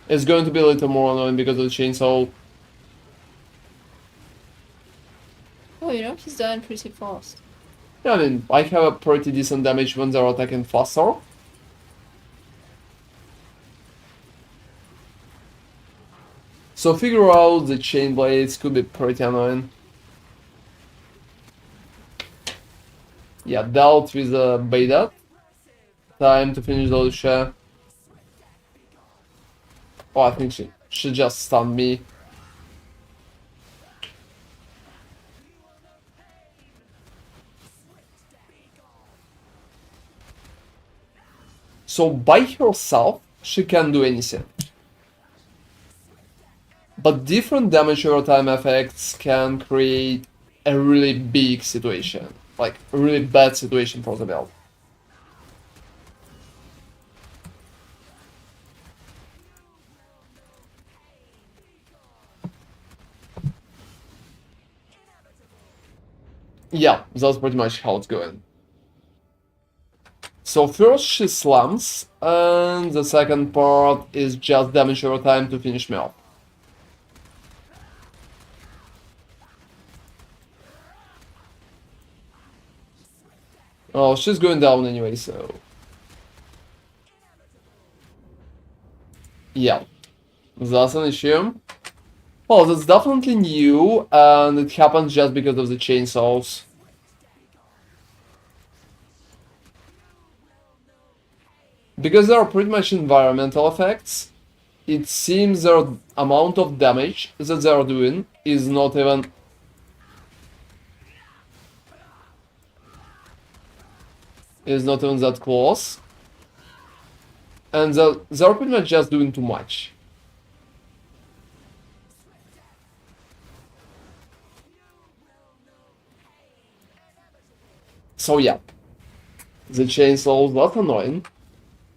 It's going to be a little more annoying because of the chainsaw. Oh, you know, he's dying pretty fast. Yeah, I mean, I have a pretty decent damage when they're attacking faster. So figure out the chain blades could be pretty annoying. Yeah, dealt with a beta. Time to finish the share. Oh, I think she just stunned me. So by herself, she can't do anything. But different damage over time effects can create a really big situation. Like, a really bad situation for the build. Yeah, that's pretty much how it's going. So first she slams, and the second part is just damage over time to finish me off. Oh, she's going down anyway, so... Yeah, that's an issue. Well, that's definitely new, and it happens just because of the chainsaws. Because they are pretty much environmental effects, it seems their amount of damage that they are doing is not even... that close. And they're pretty much just doing too much. So yeah, the chainsaws, that's annoying.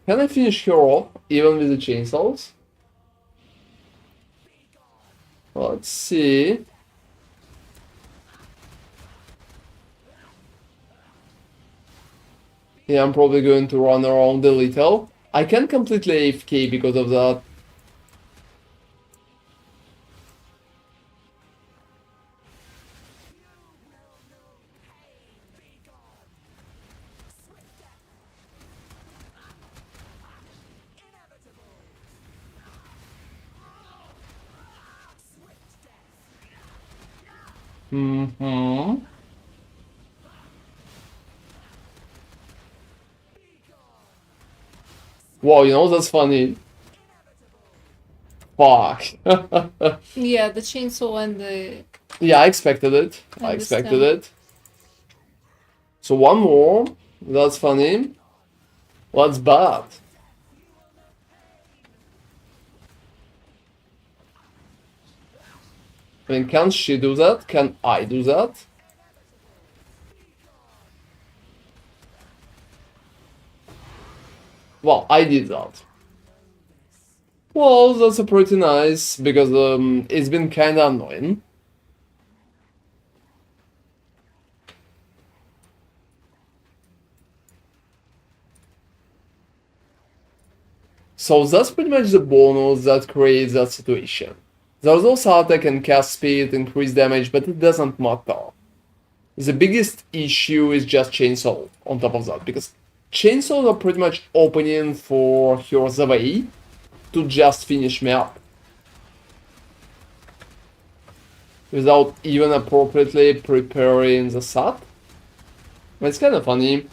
Can I finish her off even with the chainsaws? Let's see. Yeah, I'm probably going to run around a little. I can't completely AFK because of that. Mm-hmm. Wow, you know, that's funny. Fuck. Yeah, the chainsaw and the Yeah, I expected it. I expected it. So one more. That's funny. That's bad. I mean, can she do that? Can I do that? Well, I did that. Well, that's a pretty nice, because it's been kinda annoying. So that's pretty much the bonus that creates that situation. There's also attack and cast speed, increase damage, but it doesn't matter. The biggest issue is just chainsaw on top of that, because chainsaws are pretty much opening for her the way to just finish me up. Without even appropriately preparing the sat. It's kind of funny.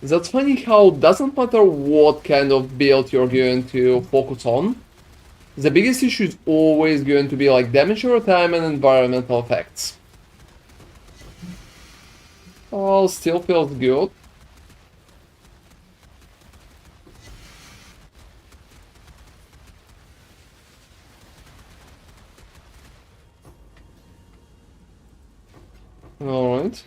That's funny how it doesn't matter what kind of build you're going to focus on. The biggest issue is always going to be like damage over time and environmental effects. Oh, still feels good. Alright.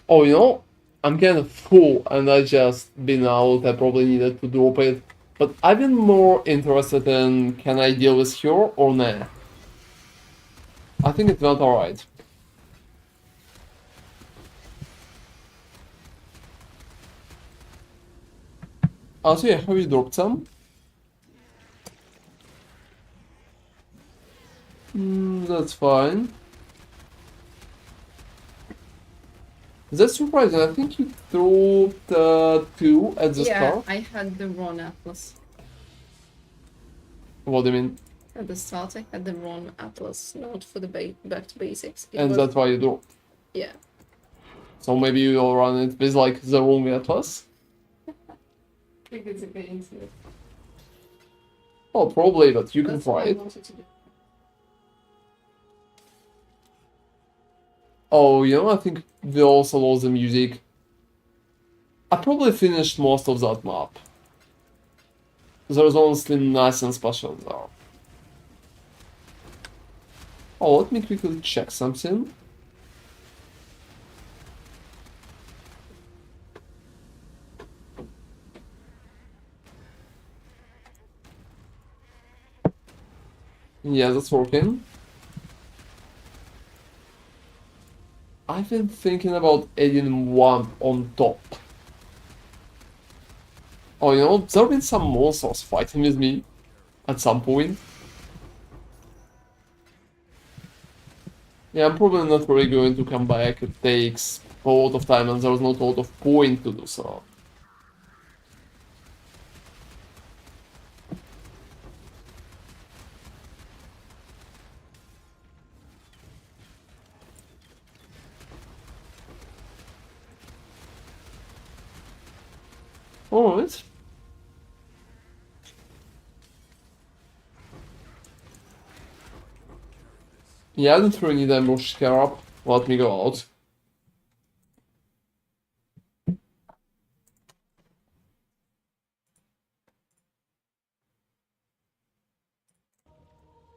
Oh, you know, I'm kind of full and I just been out. I probably needed to drop it. But I've been more interested in, can I deal with her or nah? I think it went alright. So yeah, have you dropped some? That's fine. That's surprising. I think you dropped 2 at the start. I had the wrong atlas. What do you mean? At the start, I had the wrong atlas, not for the back to basics. And that's why you dropped. Yeah. So maybe you'll run it with like the wrong atlas? I think it's a good incident. Oh, probably, but you can That's what try I it. wanted to do. Oh, I think we also lost the music. I probably finished most of that map. There's honestly nothing special there. Oh, let me quickly check something. Yeah, that's working. I've been thinking about adding one on top. Oh, there have been some monsters fighting with me at some point. Yeah, I'm probably not really going to come back. It takes a lot of time and there's not a lot of point to do so. Alright. Yeah, I don't really need ambush scarab. Let me go out.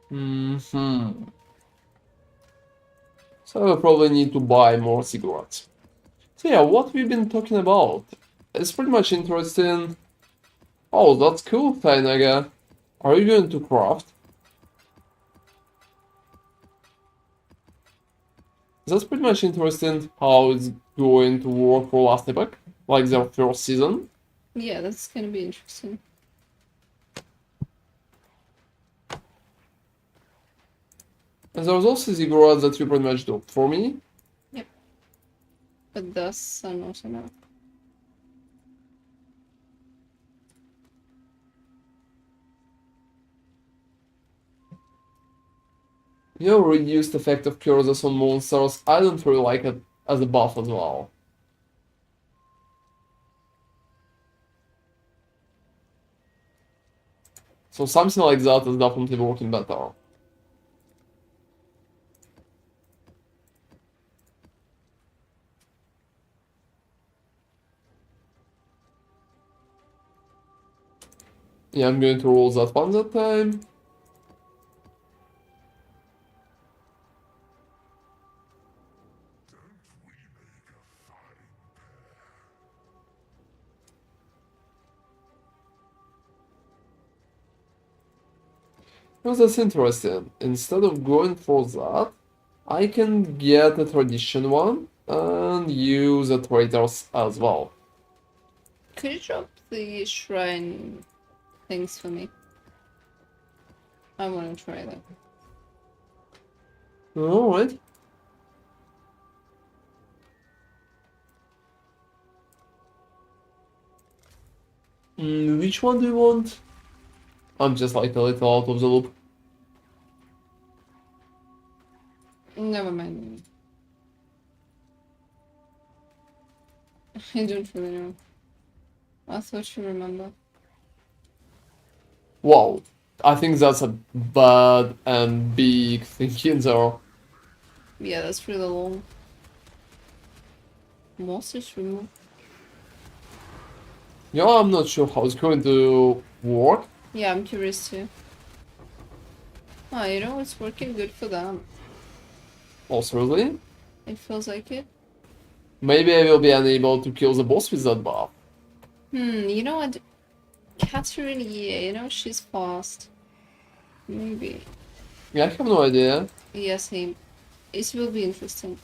Hmm. So I probably need to buy more cigarettes. So yeah, what we've been talking about. It's pretty much interesting. Oh, that's cool, Tainaga. Are you going to craft? That's pretty much interesting how it's going to work for Last Epoch, like their first season. Yeah, that's gonna be interesting. And there's also cigarettes that you pretty much do for me. Yep. But thus, I'm also not. Reduced effect of curses on monsters. I don't really like it as a buff as well. So something like that is definitely working better. Yeah, I'm going to roll that one that time. Well, that's interesting. Instead of going for that, I can get a tradition one and use the traitors as well. Could you drop the shrine things for me? I want to try that. Alright. Which one do you want? I'm just like a little out of the loop. Never mind. I don't really know. I thought you remember. Wow. I think that's a bad and big thing in there. Yeah, that's really long. Monsters removed. Yeah, I'm not sure how it's going to work. Yeah, I'm curious too. Oh, it's working good for them. Also, really. It feels like it. Maybe I will be unable to kill the boss with that buff. You know what? Catherine, yeah, she's fast. Maybe. Yeah, I have no idea. Yeah, same. It will be interesting.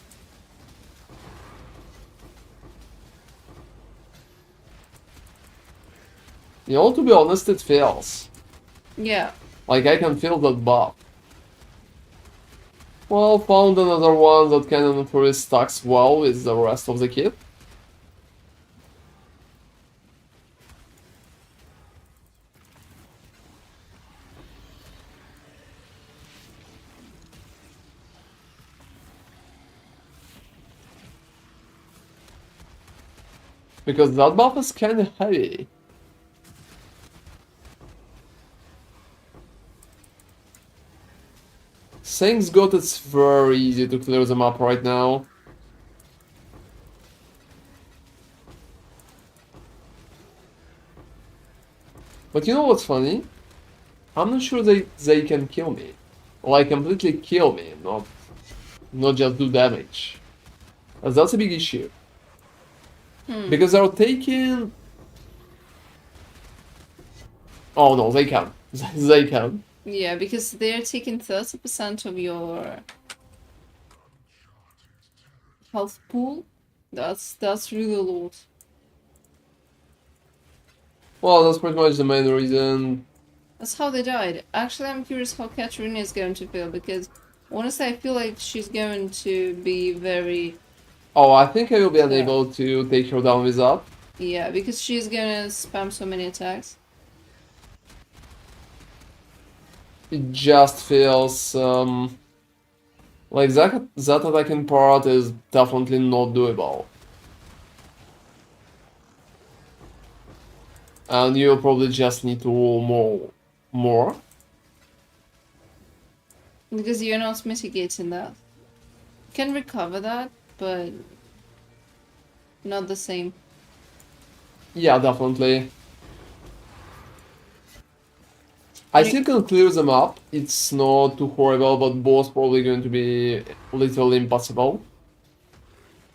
To be honest, it feels. Yeah. Like I can feel that buff. Well, found another one that kind of really stacks well with the rest of the kit. Because that buff is kinda heavy. Thanks God it's very easy to clear them up right now. But you know what's funny? I'm not sure they can kill me. Like completely kill me, not just do damage. That's a big issue. Because they're taking... Oh no, they can. They can. Yeah, because they're taking 30% of your health pool. That's really a lot. Well, that's pretty much the main reason. That's how they died. Actually, I'm curious how Katarina is going to feel, because honestly, I feel like she's going to be very... Oh, I think I will be unable to take her down with that. Yeah, because she's gonna spam so many attacks. It just feels like that attacking part is definitely not doable. And you'll probably just need to roll more. Because you're not mitigating that. You can recover that, but not the same. Yeah, definitely. I still can clear them up. It's not too horrible, but both probably going to be literally impossible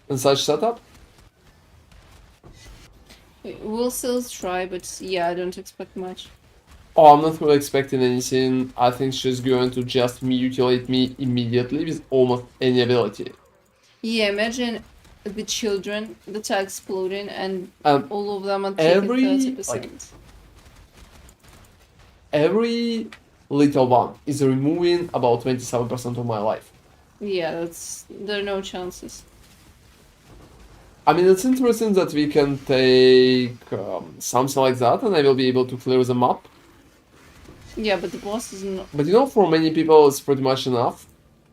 in such setup. We'll still try, but yeah, I don't expect much. Oh, I'm not really expecting anything. I think she's going to just mutilate me immediately with almost any ability. Yeah, imagine the children, the tag exploding, and And all of them are taking 30%. every little one is removing about 27% of my life. Yeah, there are no chances. I mean, it's interesting that we can take something like that and I will be able to clear them up. Yeah, but the boss is not. But you know, for many people, it's pretty much enough.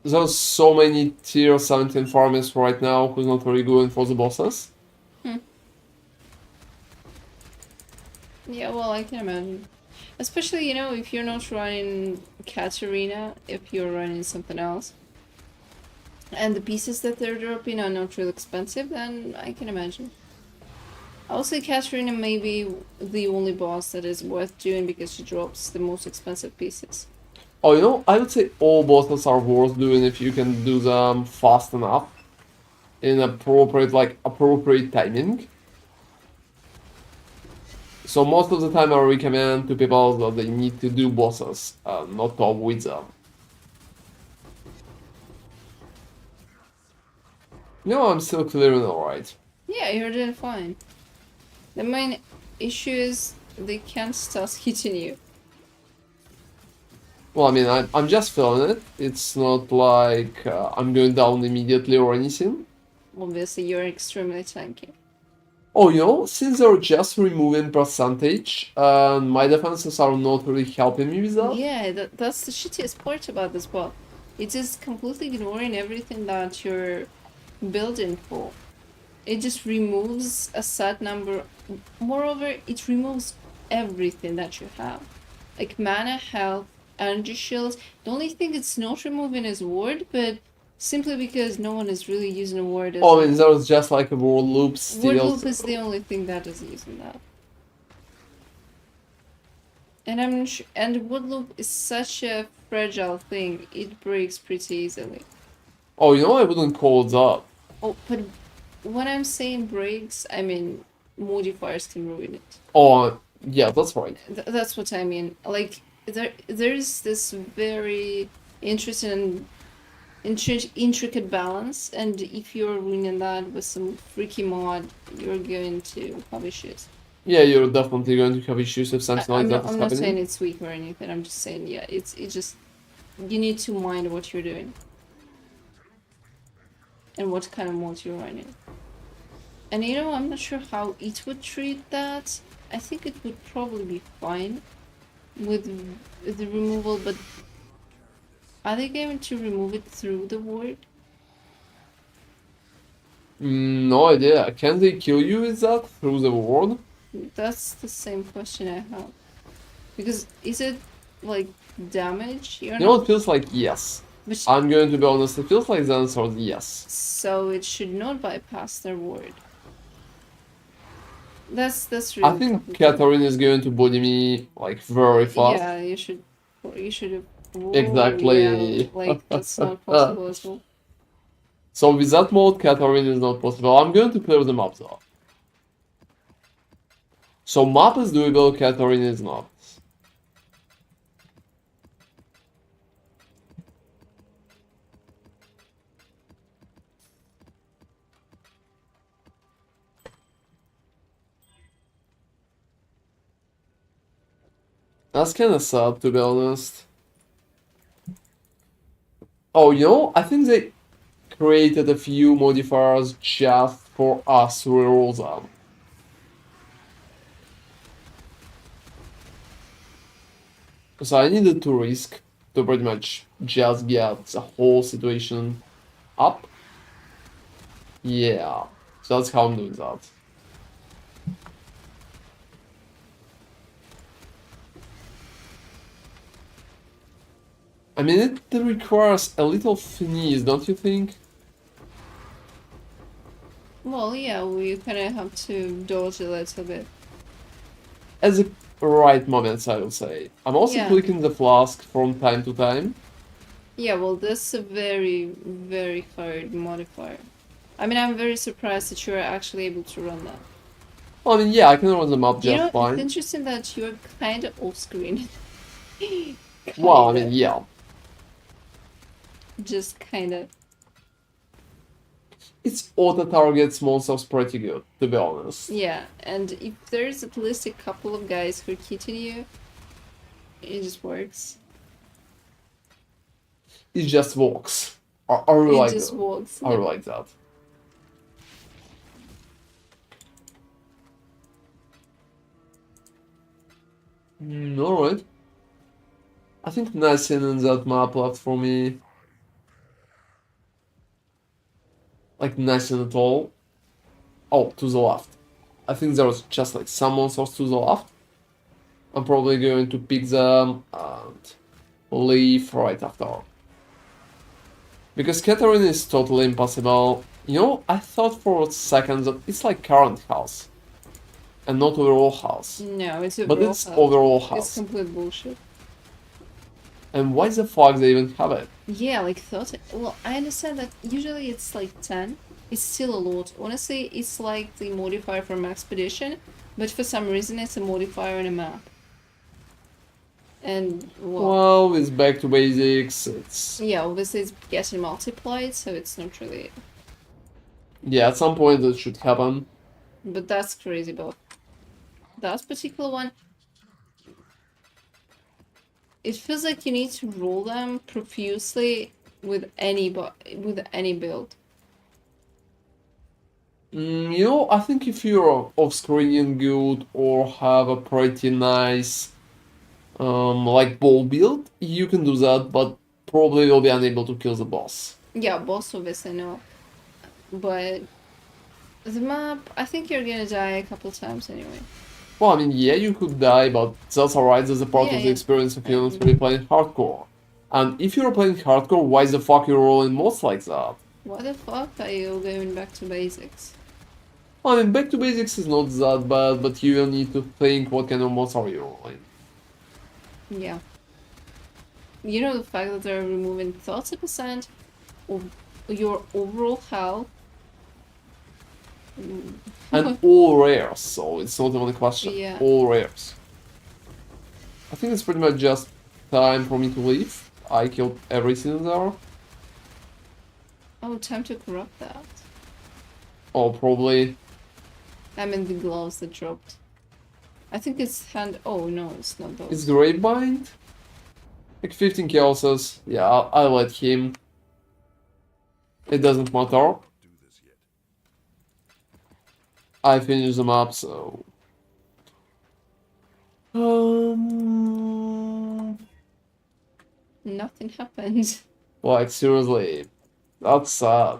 There's so many tier 17 farmers right now who's not really going for the bosses. Yeah, well, I can imagine. Especially, if you're not running Katarina, if you're running something else. And the pieces that they're dropping are not real expensive, then I can imagine. I would say Katarina may be the only boss that is worth doing because she drops the most expensive pieces. Oh, you know, I would say all bosses are worth doing if you can do them fast enough. In appropriate timing. So most of the time I recommend to people that they need to do bosses, not to avoid them. No, I'm still clearing alright. Yeah, you're doing fine. The main issue is they can't start hitting you. Well, I mean, I'm just feeling it. It's not like I'm going down immediately or anything. Obviously, you're extremely tanky. Oh, you know, since they're just removing percentage, my defenses are not really helping me with that. Yeah, that's the shittiest part about this bot. It is completely ignoring everything that you're building for. It just removes a set number. Moreover, it removes everything that you have. Like mana, health, energy shields. The only thing it's not removing is ward, but simply because no one is really using a ward as Oh, I mean, there's just like a ward loop still. ward loop is the only thing that is using that. And and ward loop is such a fragile thing. It breaks pretty easily. Oh, you know, I wouldn't call it that. Oh, but when I'm saying breaks, I mean modifiers can ruin it. Oh, yeah, that's right. That's what I mean. Like there's this very interesting, intricate balance, and if you're ruining that with some freaky mod, you're going to have issues. Yeah, you're definitely going to have issues if something like that is I'm not saying happening. it's weak or anything. I'm just saying, yeah, it's just you need to mind what you're doing and what kind of mod you're running. And I'm not sure how it would treat that. I think it would probably be fine with the removal, but are they going to remove it through the ward? No idea. Can they kill you with that through the ward? That's the same question I have. Because is it like damage? You know, it feels like yes. Which, I'm going to be honest, it feels like the answer is yes. so it should not bypass their ward. That's I really think complicated. Katarina is going to body me like very fast. Yeah, you should have. Whoa, Exactly. Yeah, like that's not possible as well. So with that mode, Katarina is not possible. I'm going to clear the map though. So map is doable, Katarina is not. That's kinda sad, to be honest. Oh, you know, I think they created a few modifiers just for us to reroll them. So I needed to risk to pretty much just get the whole situation up. Yeah, so that's how I'm doing that. I mean, it requires a little finesse, don't you think? Well, yeah, we kind of have to dodge a little bit. At the right moments, I would say. I'm also Yeah. clicking the flask from time to time. Yeah, well, that's a very, very hard modifier. I mean, I'm very surprised that you're actually able to run that. I mean, yeah, I can run them up You know, just it's fine. interesting that you're kind of off screen. Well, I mean, yeah. Just kind of. Its auto targets monsters pretty good, to be honest. Yeah, and if there's at least a couple of guys who are hitting you, it just works. It just walks. I really It like just that. works. I really like that. Alright. I think nothing in that map left for me. Like nothing at all. Oh, to the left. I think there was just like some monsters to the left. I'm probably going to pick them and leave right after. Because Catherine is totally impossible. You know, I thought for a second that it's like current house. And not overall house. No, it's But overall it's house. overall It's house. complete bullshit. And why the fuck they even have it? Yeah, like 30. Well, I understand that usually it's like 10. It's still a lot. Honestly, it's like the modifier from Expedition, but for some reason it's a modifier on a map. And, well, Well, it's back to basics. It's yeah, obviously it's getting multiplied, so it's not really. yeah, at some point that should happen. But that's crazy, but that particular one, it feels like you need to roll them profusely with with any build. You know, I think if you're off-screen good or have a pretty nice like ball build, you can do that, but probably will be unable to kill the boss. Yeah, boss obviously no. But the map, I think you're gonna die a couple times anyway. Well, I mean, yeah, you could die, but that's alright. That's a part Yeah, of the yeah. experience of you not really playing hardcore. And if you're playing hardcore, why the fuck you rolling mods like that? Why the fuck are you going back to basics? I mean, back to basics is not that bad, but you will need to think what kind of mods are you rolling. Yeah. You know the fact that they're removing 30% of your overall health? And all rares, so it's not even a question. Yeah. All rares. I think it's pretty much just time for me to leave. I killed everything there. Oh, time to corrupt that. Oh, probably. I mean the gloves that dropped. I think it's hand. Oh no, it's not those. It's Gravebind. Like 15 kills. Yeah, I let him. It doesn't matter. Do this yet. I finished them up, so. Nothing happened. Like, seriously. That's sad.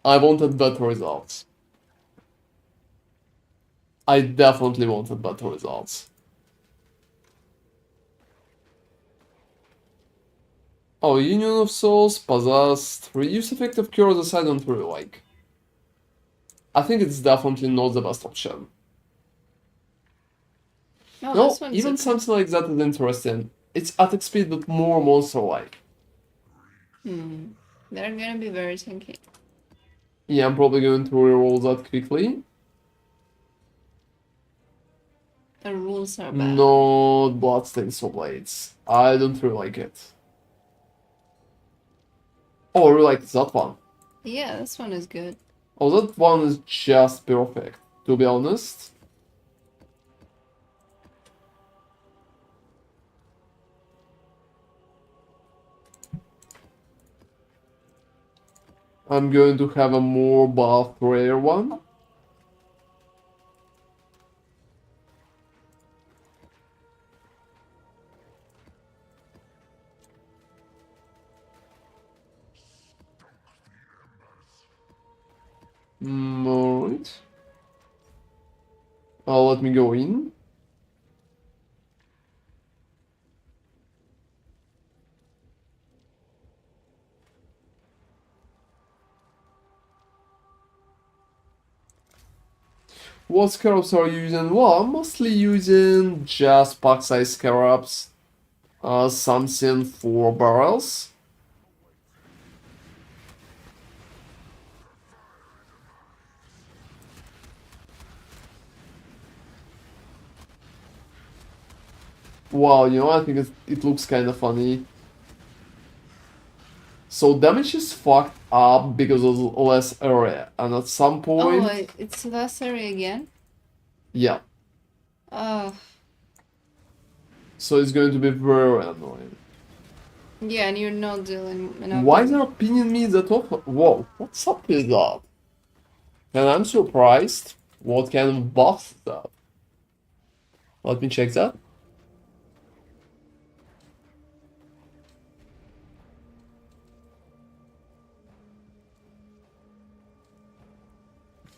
I wanted better results. I definitely wanted better results. Oh, Union of Souls, possessed, reduce effective cures I don't really like. I think it's definitely not the best option. Oh, No, this one's even okay. something like that is interesting. It's attack speed but more monster-like. They're gonna be very tanky. Yeah, I'm probably going to reroll that quickly. The rules are bad. Not Bloodstains or Blades. I don't really like it. Oh, I really like that one. Yeah, this one is good. Oh, that one is just perfect, to be honest. I'm going to have a more buff rare one. Alright. Let me go in. What scarabs are you using? Well, I'm mostly using just pack size scarabs. Something for barrels. Wow, you know, I think it looks kind of funny. So damage is fucked up because of less area, and at some point, Oh, it's last area again? yeah. Oh, So it's going to be very annoying. yeah, and you're not dealing enough. Why they're pinning me that often? Whoa, what's up with that? And I'm surprised. What kind of buff is that? Let me check that.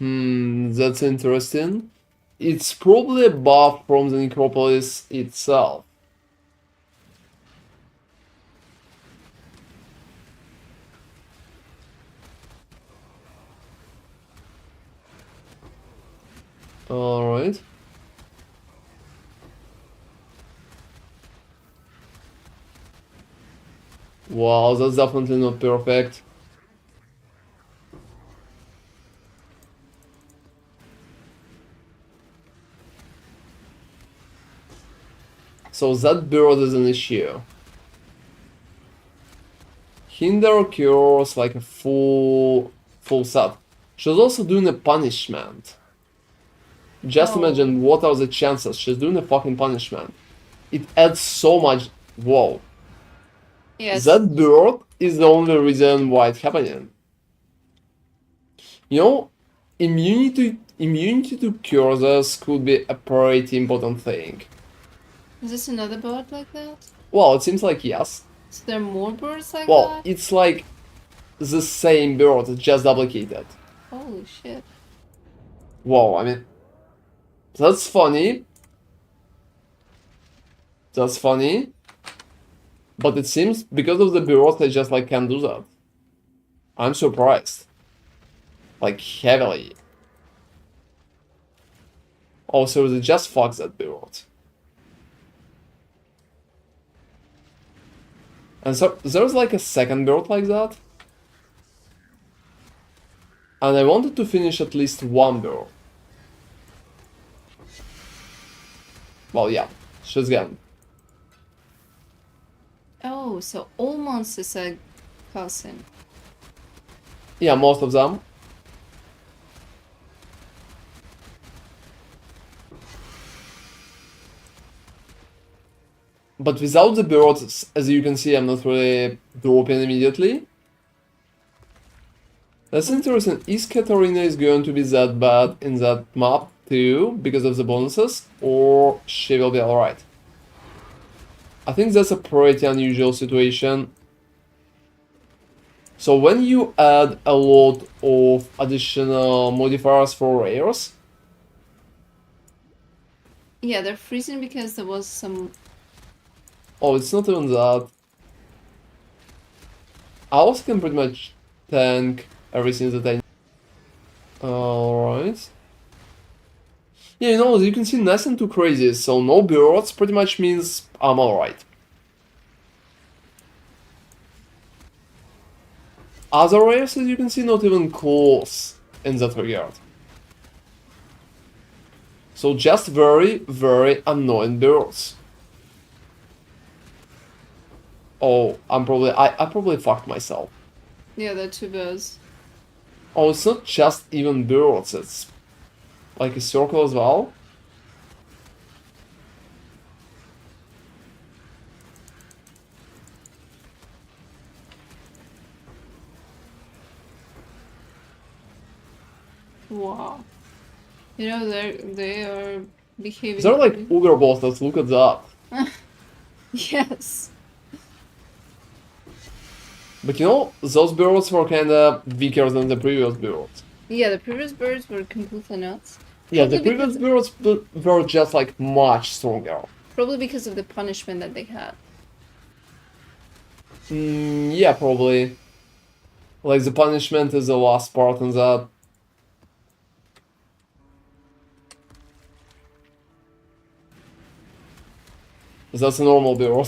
That's interesting. It's probably a buff from the necropolis itself. Alright. Wow, that's definitely not perfect. So that bird is an issue. Hinder cures like a full set. She's also doing a punishment. Just Oh. imagine what are the chances. She's doing a fucking punishment. It adds so much. Whoa. Yes. That bird is the only reason why it's happening. You know, immunity to curses could be a pretty important thing. Is this another bird like that? Well, it seems like yes. So there are more birds like Well, that? it's like the same bird, it's just duplicated. Holy shit. Whoa, I mean, that's funny. That's funny. But it seems because of the bird, I just like can't do that. I'm surprised. Like heavily. Also, they just fuck that bird. And so there's like a second bird like that. And I wanted to finish at least one bird. Well, yeah, she's gone. Oh, so all monsters are cussing. Yeah, most of them. But without the birds, as you can see, I'm not really dropping immediately. That's interesting. Is Katarina is going to be that bad in that map too, because of the bonuses, or she will be alright? I think that's a pretty unusual situation. So when you add a lot of additional modifiers for rares, Yeah, they're freezing because there was some... oh, it's not even that. I also can pretty much tank everything that I need. Alright. Yeah, you know, as you can see, nothing too crazy, so no birds pretty much means I'm alright. Other rares, as you can see, not even close in that regard. So just very, very annoying birds. Oh, I probably fucked myself. Yeah, they're two birds. Oh, it's not just even birds, it's like a circle as well. Wow. You know, they are behaving. They're like ogre bosses, look at that. Yes. But you know, those birds were kinda weaker than the previous birds. Yeah, the previous birds were completely nuts. Yeah, the Probably previous because- birds were just like much stronger. Probably because of the punishment that they had. Yeah, probably. Like the punishment is the last part in that. That's a normal bird.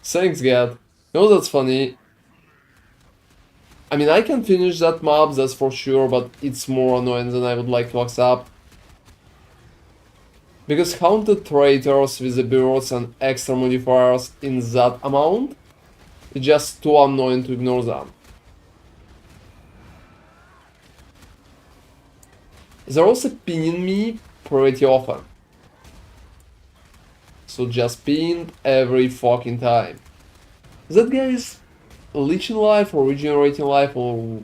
Thanks, God. You know, that's funny. I mean, I can finish that mob, that's for sure, but it's more annoying than I would like to accept. Because haunted traitors with the birds and extra modifiers in that amount, it's just too annoying to ignore them. They're also pinning me pretty often. So just pinned every fucking time. That guy is leeching life or regenerating life or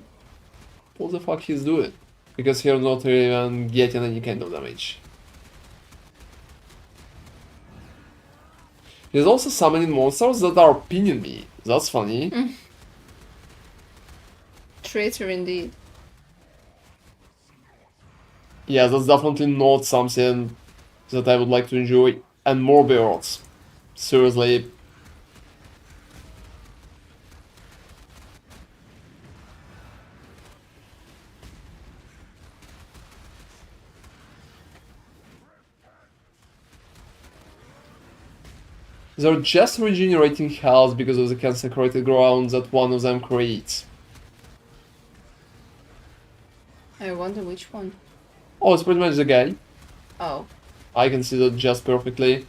what the fuck he's doing? Because he's not even getting any kind of damage. He's also summoning monsters that are pinning me. That's funny. Traitor indeed. Yeah, that's definitely not something that I would like to enjoy. And more birds. Seriously. They're just regenerating health because of the consecrated ground that one of them creates. I wonder which one. Oh, it's pretty much the guy. Oh. I can see that just perfectly.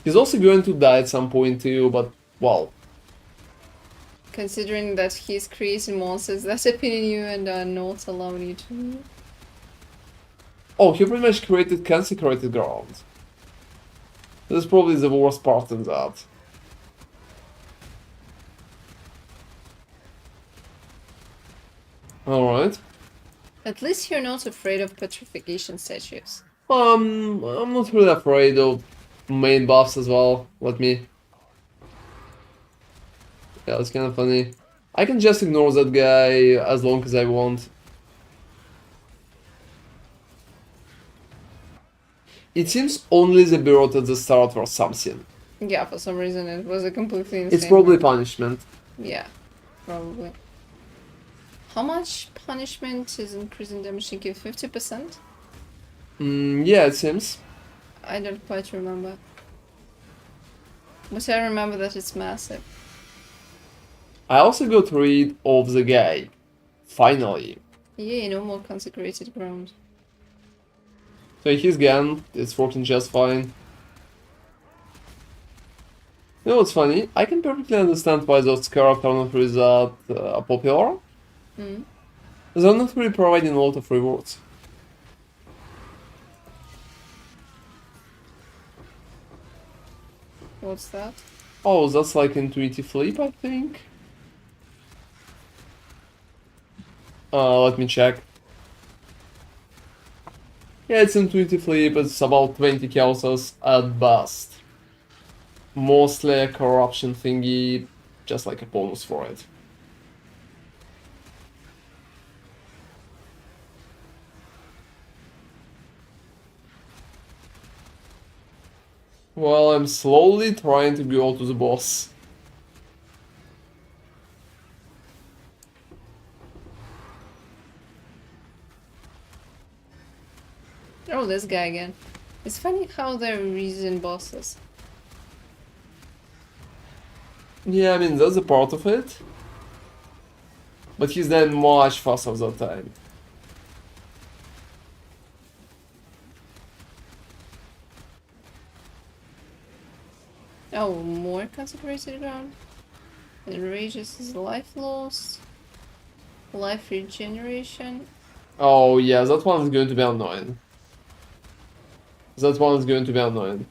He's also going to die at some point too, but well. Considering that he's creating monsters that appear in you and are not allowing you to. Oh, he pretty much created consecrated ground. This is probably the worst part in that. Alright. At least you're not afraid of petrification statues. I'm not really afraid of main buffs as well. Let me. Yeah, it's kind of funny. I can just ignore that guy as long as I want. It seems only the bird at the start or something. Yeah, for some reason it was a completely insane. It's probably map. punishment. Yeah, probably. How much punishment is increasing damage to give? 50%? Yeah, it seems. I don't quite remember. But I remember that it's massive. I also got rid of the guy. Finally. Yeah, no more consecrated ground. So he's gone. It's working just fine. You know what's funny? I can perfectly understand why those characters are not really that popular. Mm. They're not really providing a lot of rewards. What's that? Oh, that's like intuitive flip, I think. Let me check. Yeah, it's intuitive flip. It's about 20 kills at best. Mostly a corruption thingy, just like a bonus for it. Well, I'm slowly trying to go to the boss. Oh, this guy again. It's funny how they're reason bosses. Yeah, I mean, that's a part of it. But he's then much faster that time. Oh, more consecrated ground. It rages his life loss. Life regeneration. Oh yeah, that one is going to be annoying. That one is going to be annoying.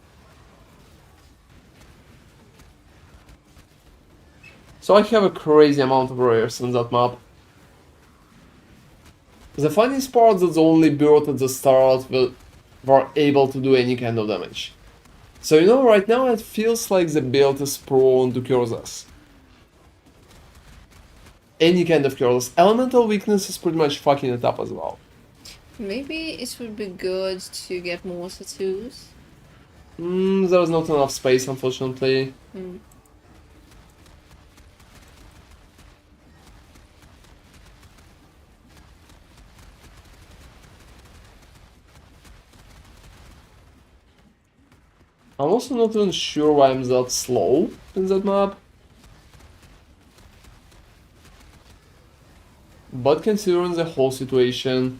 So I have a crazy amount of rares in that map. The funniest part is that the only bird at the start were able to do any kind of damage. So you know, right now it feels like the build is prone to curses. Any kind of curses. Elemental weakness is pretty much fucking it up as well. Maybe it would be good to get more tattoos. There's not enough space, unfortunately. Hmm. I'm also not even sure why I'm that slow in that map. But considering the whole situation,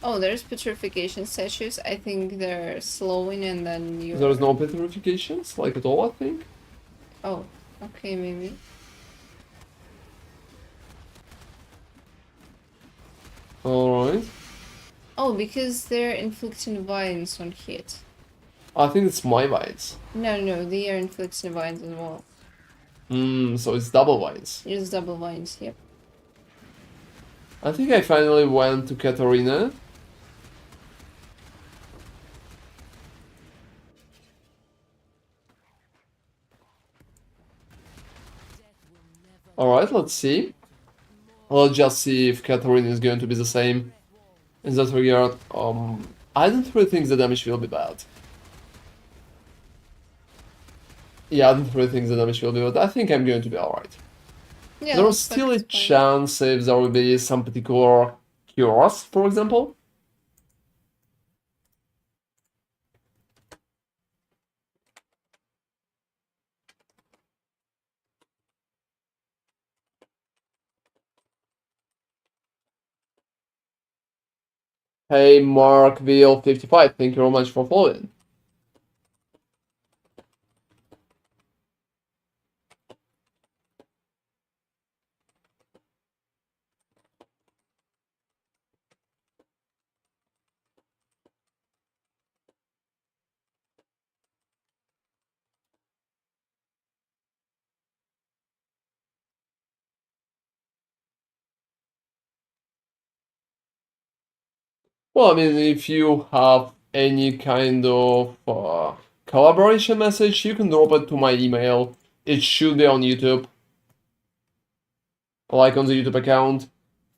Oh, there's petrification statues. I think they're slowing and then you. there's no petrifications, like at all, I think. Oh, okay, maybe. Alright. Oh, because they're inflicting vines on hit. I think it's my vines. No, they are inflicting vines as well. So it's double vines. It's double vines, yep. I think I finally went to Katarina. Alright, let's see. Let's just see if Katarina is going to be the same in that regard. I don't really think the damage will be bad. Yeah, I don't really think the damage will be bad. I think I'm going to be alright. Yeah, There's looks like still a it's fine. chance if there will be some particular cures, for example. Hey, Mark VL55, thank you very much for following. Well, I mean, if you have any kind of collaboration message, you can drop it to my email. It should be on YouTube, like on the YouTube account.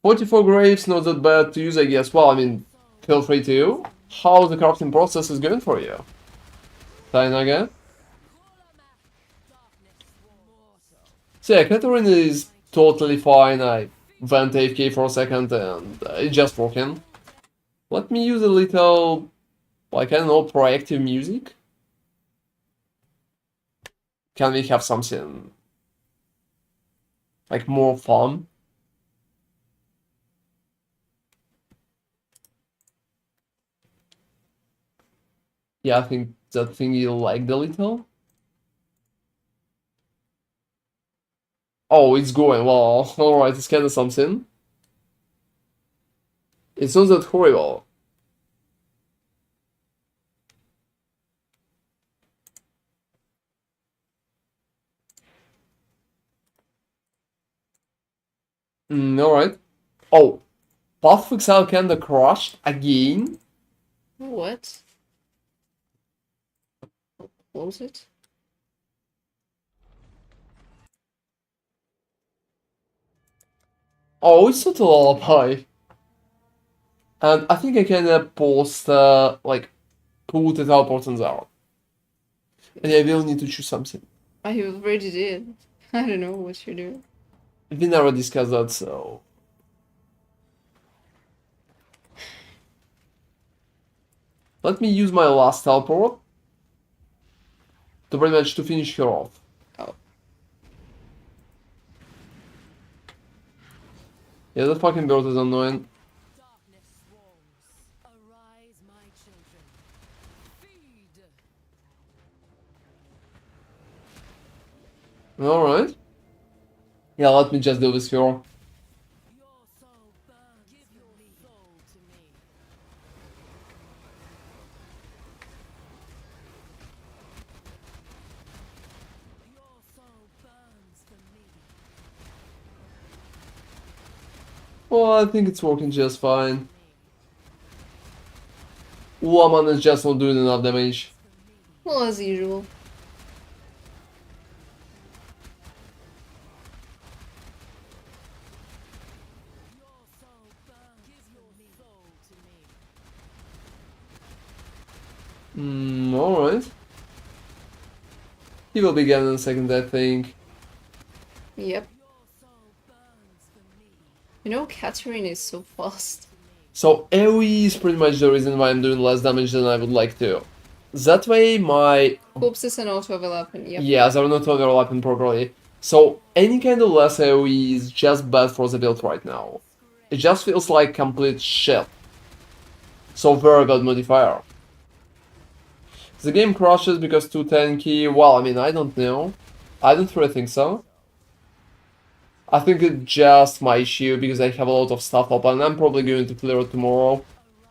44 graves, not that bad to use, I guess. Well, I mean, feel free to. How the crafting process is going for you? Tainaga? So yeah, Catherine is totally fine. I went AFK for a second and it's just working. Let me use a little, like, I don't know, proactive music. Can we have something like more fun? Yeah, I think that thing you liked a little. Oh, it's going well. Alright, it's kind of something. It's not that horrible. Alright. Oh, Path of Exile kinda crashed again. What? Close it. Oh, it's not a lullaby. And I think I can post, like, put the teleporters out. And I will need to choose something. I already did. I don't know what you're doing. We never discussed that, so... Let me use my last teleport to pretty much to finish her off. Oh. Yeah, that fucking bird is annoying. Darkness swarms. Arise, my children. Feed. Alright. Yeah, let me just do this here. Your soul burns. Give your soul to me. Your soul burns for me. Well, I think it's working just fine. Woman is just not doing enough damage. Well, as usual. Your soul burns. Give your soul to me. Alright. He will be getting in a second, I think. Yep. Your soul burns for me. You know, Catherine is so fast. So AoE is pretty much the reason why I'm doing less damage than I would like to. That way my... Corpses and auto-overlapping, yep. Yeah, they're not overlapping properly. So any kind of less AoE is just bad for the build right now. It just feels like complete shit. So very bad modifier. The game crashes because too tanky. Well, I mean, I don't know. I don't really think so. I think it's just my issue because I have a lot of stuff open. I'm probably going to clear it tomorrow.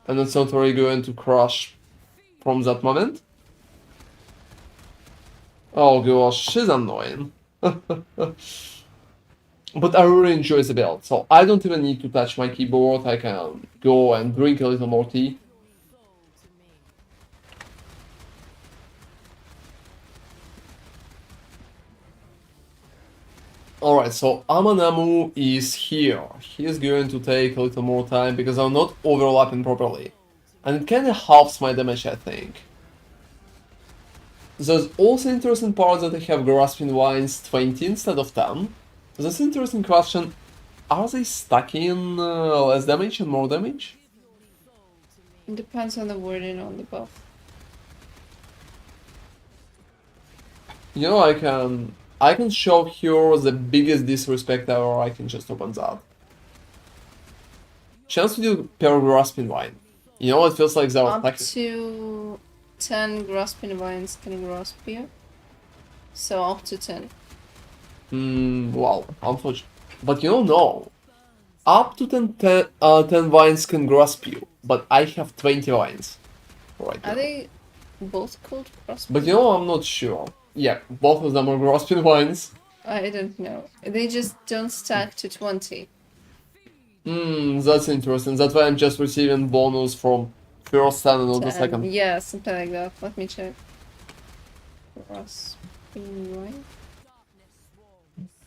And it's not really going to crash from that moment. Oh gosh, she's annoying. But I really enjoy the build, so I don't even need to touch my keyboard. I can go and drink a little more tea. Alright, so Amanamu is here. He is going to take a little more time because I'm not overlapping properly. And it kinda halves my damage, I think. There's also interesting part that I have Grasping Vines 20 instead of 10. That's an interesting question. Are they stacking less damage and more damage? It depends on the wording on the buff. You know, I can show here the biggest disrespect ever, or I can just open that. Chance to do per Grasping Vine. You know, it feels like they're Up attacking. to 10 grasping vines can grasp you. So up to 10. Well, unfortunately. But you don't know. Up to 10 vines can grasp you, but I have 20 vines right now. Are they both called grasping? But you know, I'm not sure. Yeah, both of them are grasping vines. I don't know. They just don't stack to 20. That's interesting. That's why I'm just receiving bonus from first 10 and not the 10. second. Yeah, something like that. Let me check. Grasping vine.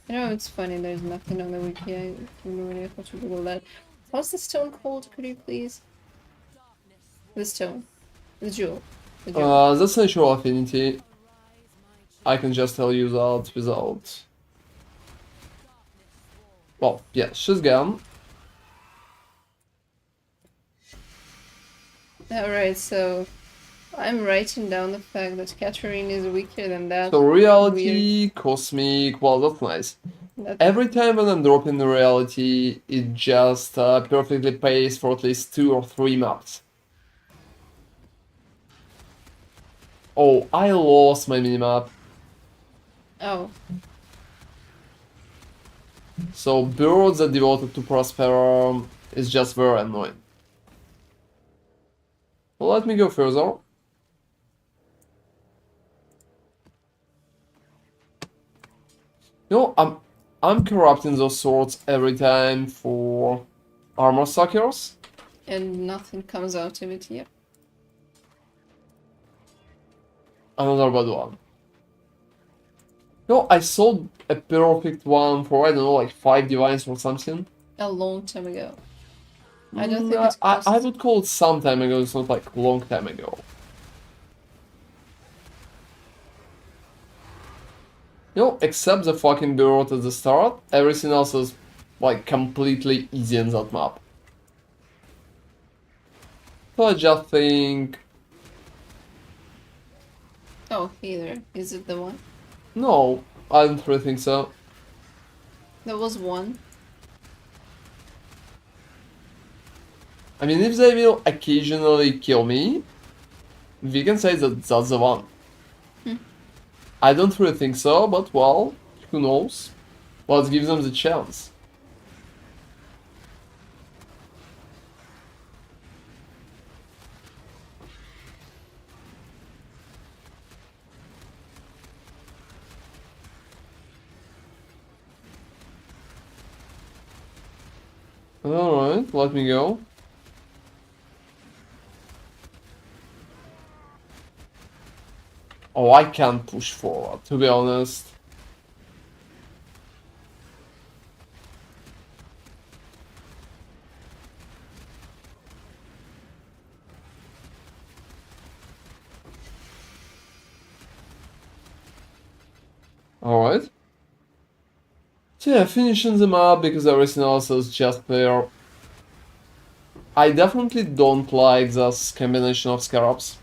You know, it's funny, there's nothing on the wiki. I don't really have to Google that. What's the stone called? Could you please? The stone. The jewel. The jewel. That's natural affinity. I can just tell you that without... Well, yeah, she's gone. Alright, so I'm writing down the fact that Catherine is weaker than that. So reality, cosmic, well, that's nice. That- Every time when I'm dropping the reality, it just perfectly pays for at least 2 or 3 maps. Oh, I lost my minimap. Oh, So birds that devoted to Prosper is just very annoying. Well, let me go further. You know, I'm corrupting those swords every time for armor suckers. and nothing comes out of it yet. Another bad one. No, I sold a perfect one for, I don't know, like 5 divines or something. A long time ago. I don't think it's I cost... would call it some time ago, it's not like long time ago. You know, except the fucking bird at the start, everything else is like completely easy in that map. So I just think Oh, healer. Is it the one? No, I don't really think so. There was one. I mean, if they will occasionally kill me, we can say that that's the one. I don't really think so, but well, who knows? Let's give them the chance. Alright, let me go. Oh, I can't push forward, to be honest. Alright. So yeah, finishing them up because everything else is just there. I definitely don't like this combination of scarabs.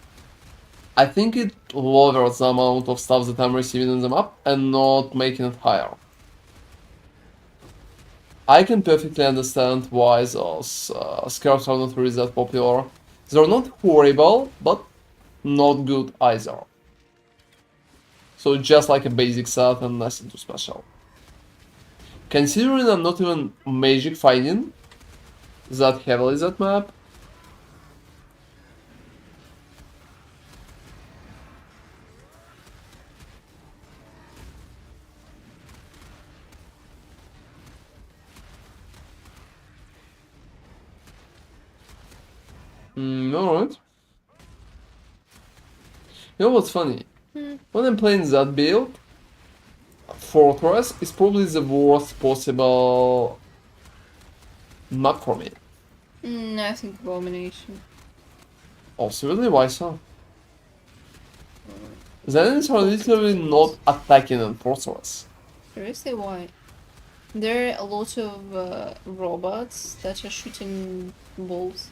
I think it lowers the amount of stuff that I'm receiving in the map and not making it higher. I can perfectly understand why those scarabs are not really that popular. They're not horrible, but not good either. So just like a basic set and nothing too special. Considering I'm not even magic fighting that heavily that map, alright. You know what's funny? When I'm playing that build, Fortress is probably the worst possible map for me. I think Abomination. Also, really, why so? The enemies are literally not attacking in Fortress. Seriously, why? There are a lot of robots that are shooting balls.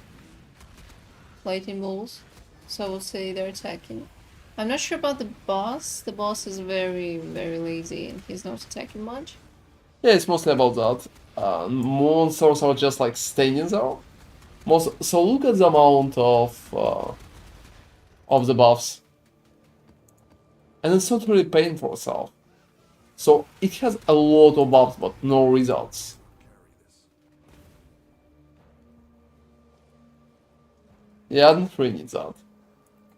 Lightning balls. So I would say they're attacking. I'm not sure about the boss. The boss is very, very lazy and he's not attacking much. Yeah, it's mostly about that. Monsters are just like standing there. So look at the amount of the buffs. And it's not really paying for itself. So it has a lot of buffs but no results. Yeah, I don't really need that.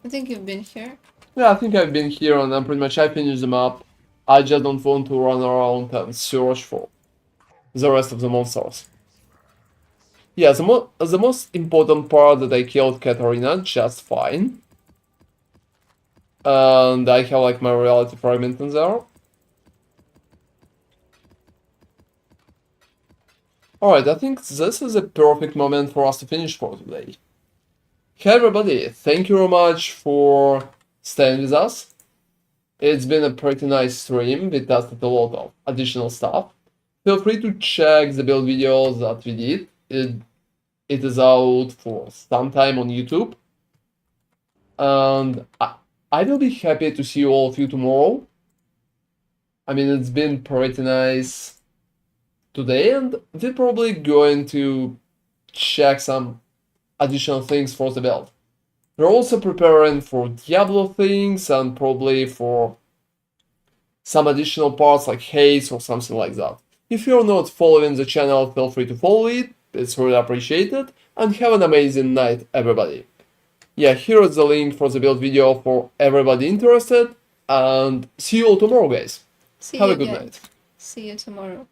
I think you've been here. Yeah, I think I've been here and I'm pretty much I finished the map. I just don't want to run around and search for the rest of the monsters. Yeah, the most important part that I killed Katarina just fine. And I have like my reality fragment in there. Alright, I think this is a perfect moment for us to finish for today. Hey everybody, thank you very much for staying with us. It's been a pretty nice stream, we tested a lot of additional stuff. Feel free to check the build videos that we did. It is out for some time on YouTube. And I will be happy to see all of you tomorrow. I mean, it's been pretty nice today, and we're probably going to check some additional things for the build. We're also preparing for Diablo things and probably for some additional parts like haste or something like that. If you're not following the channel, feel free to follow it, it's really appreciated, and have an amazing night, everybody. Yeah, here is the link for the build video for everybody interested, and see you all tomorrow, guys. See Have you a good again. night. See you tomorrow.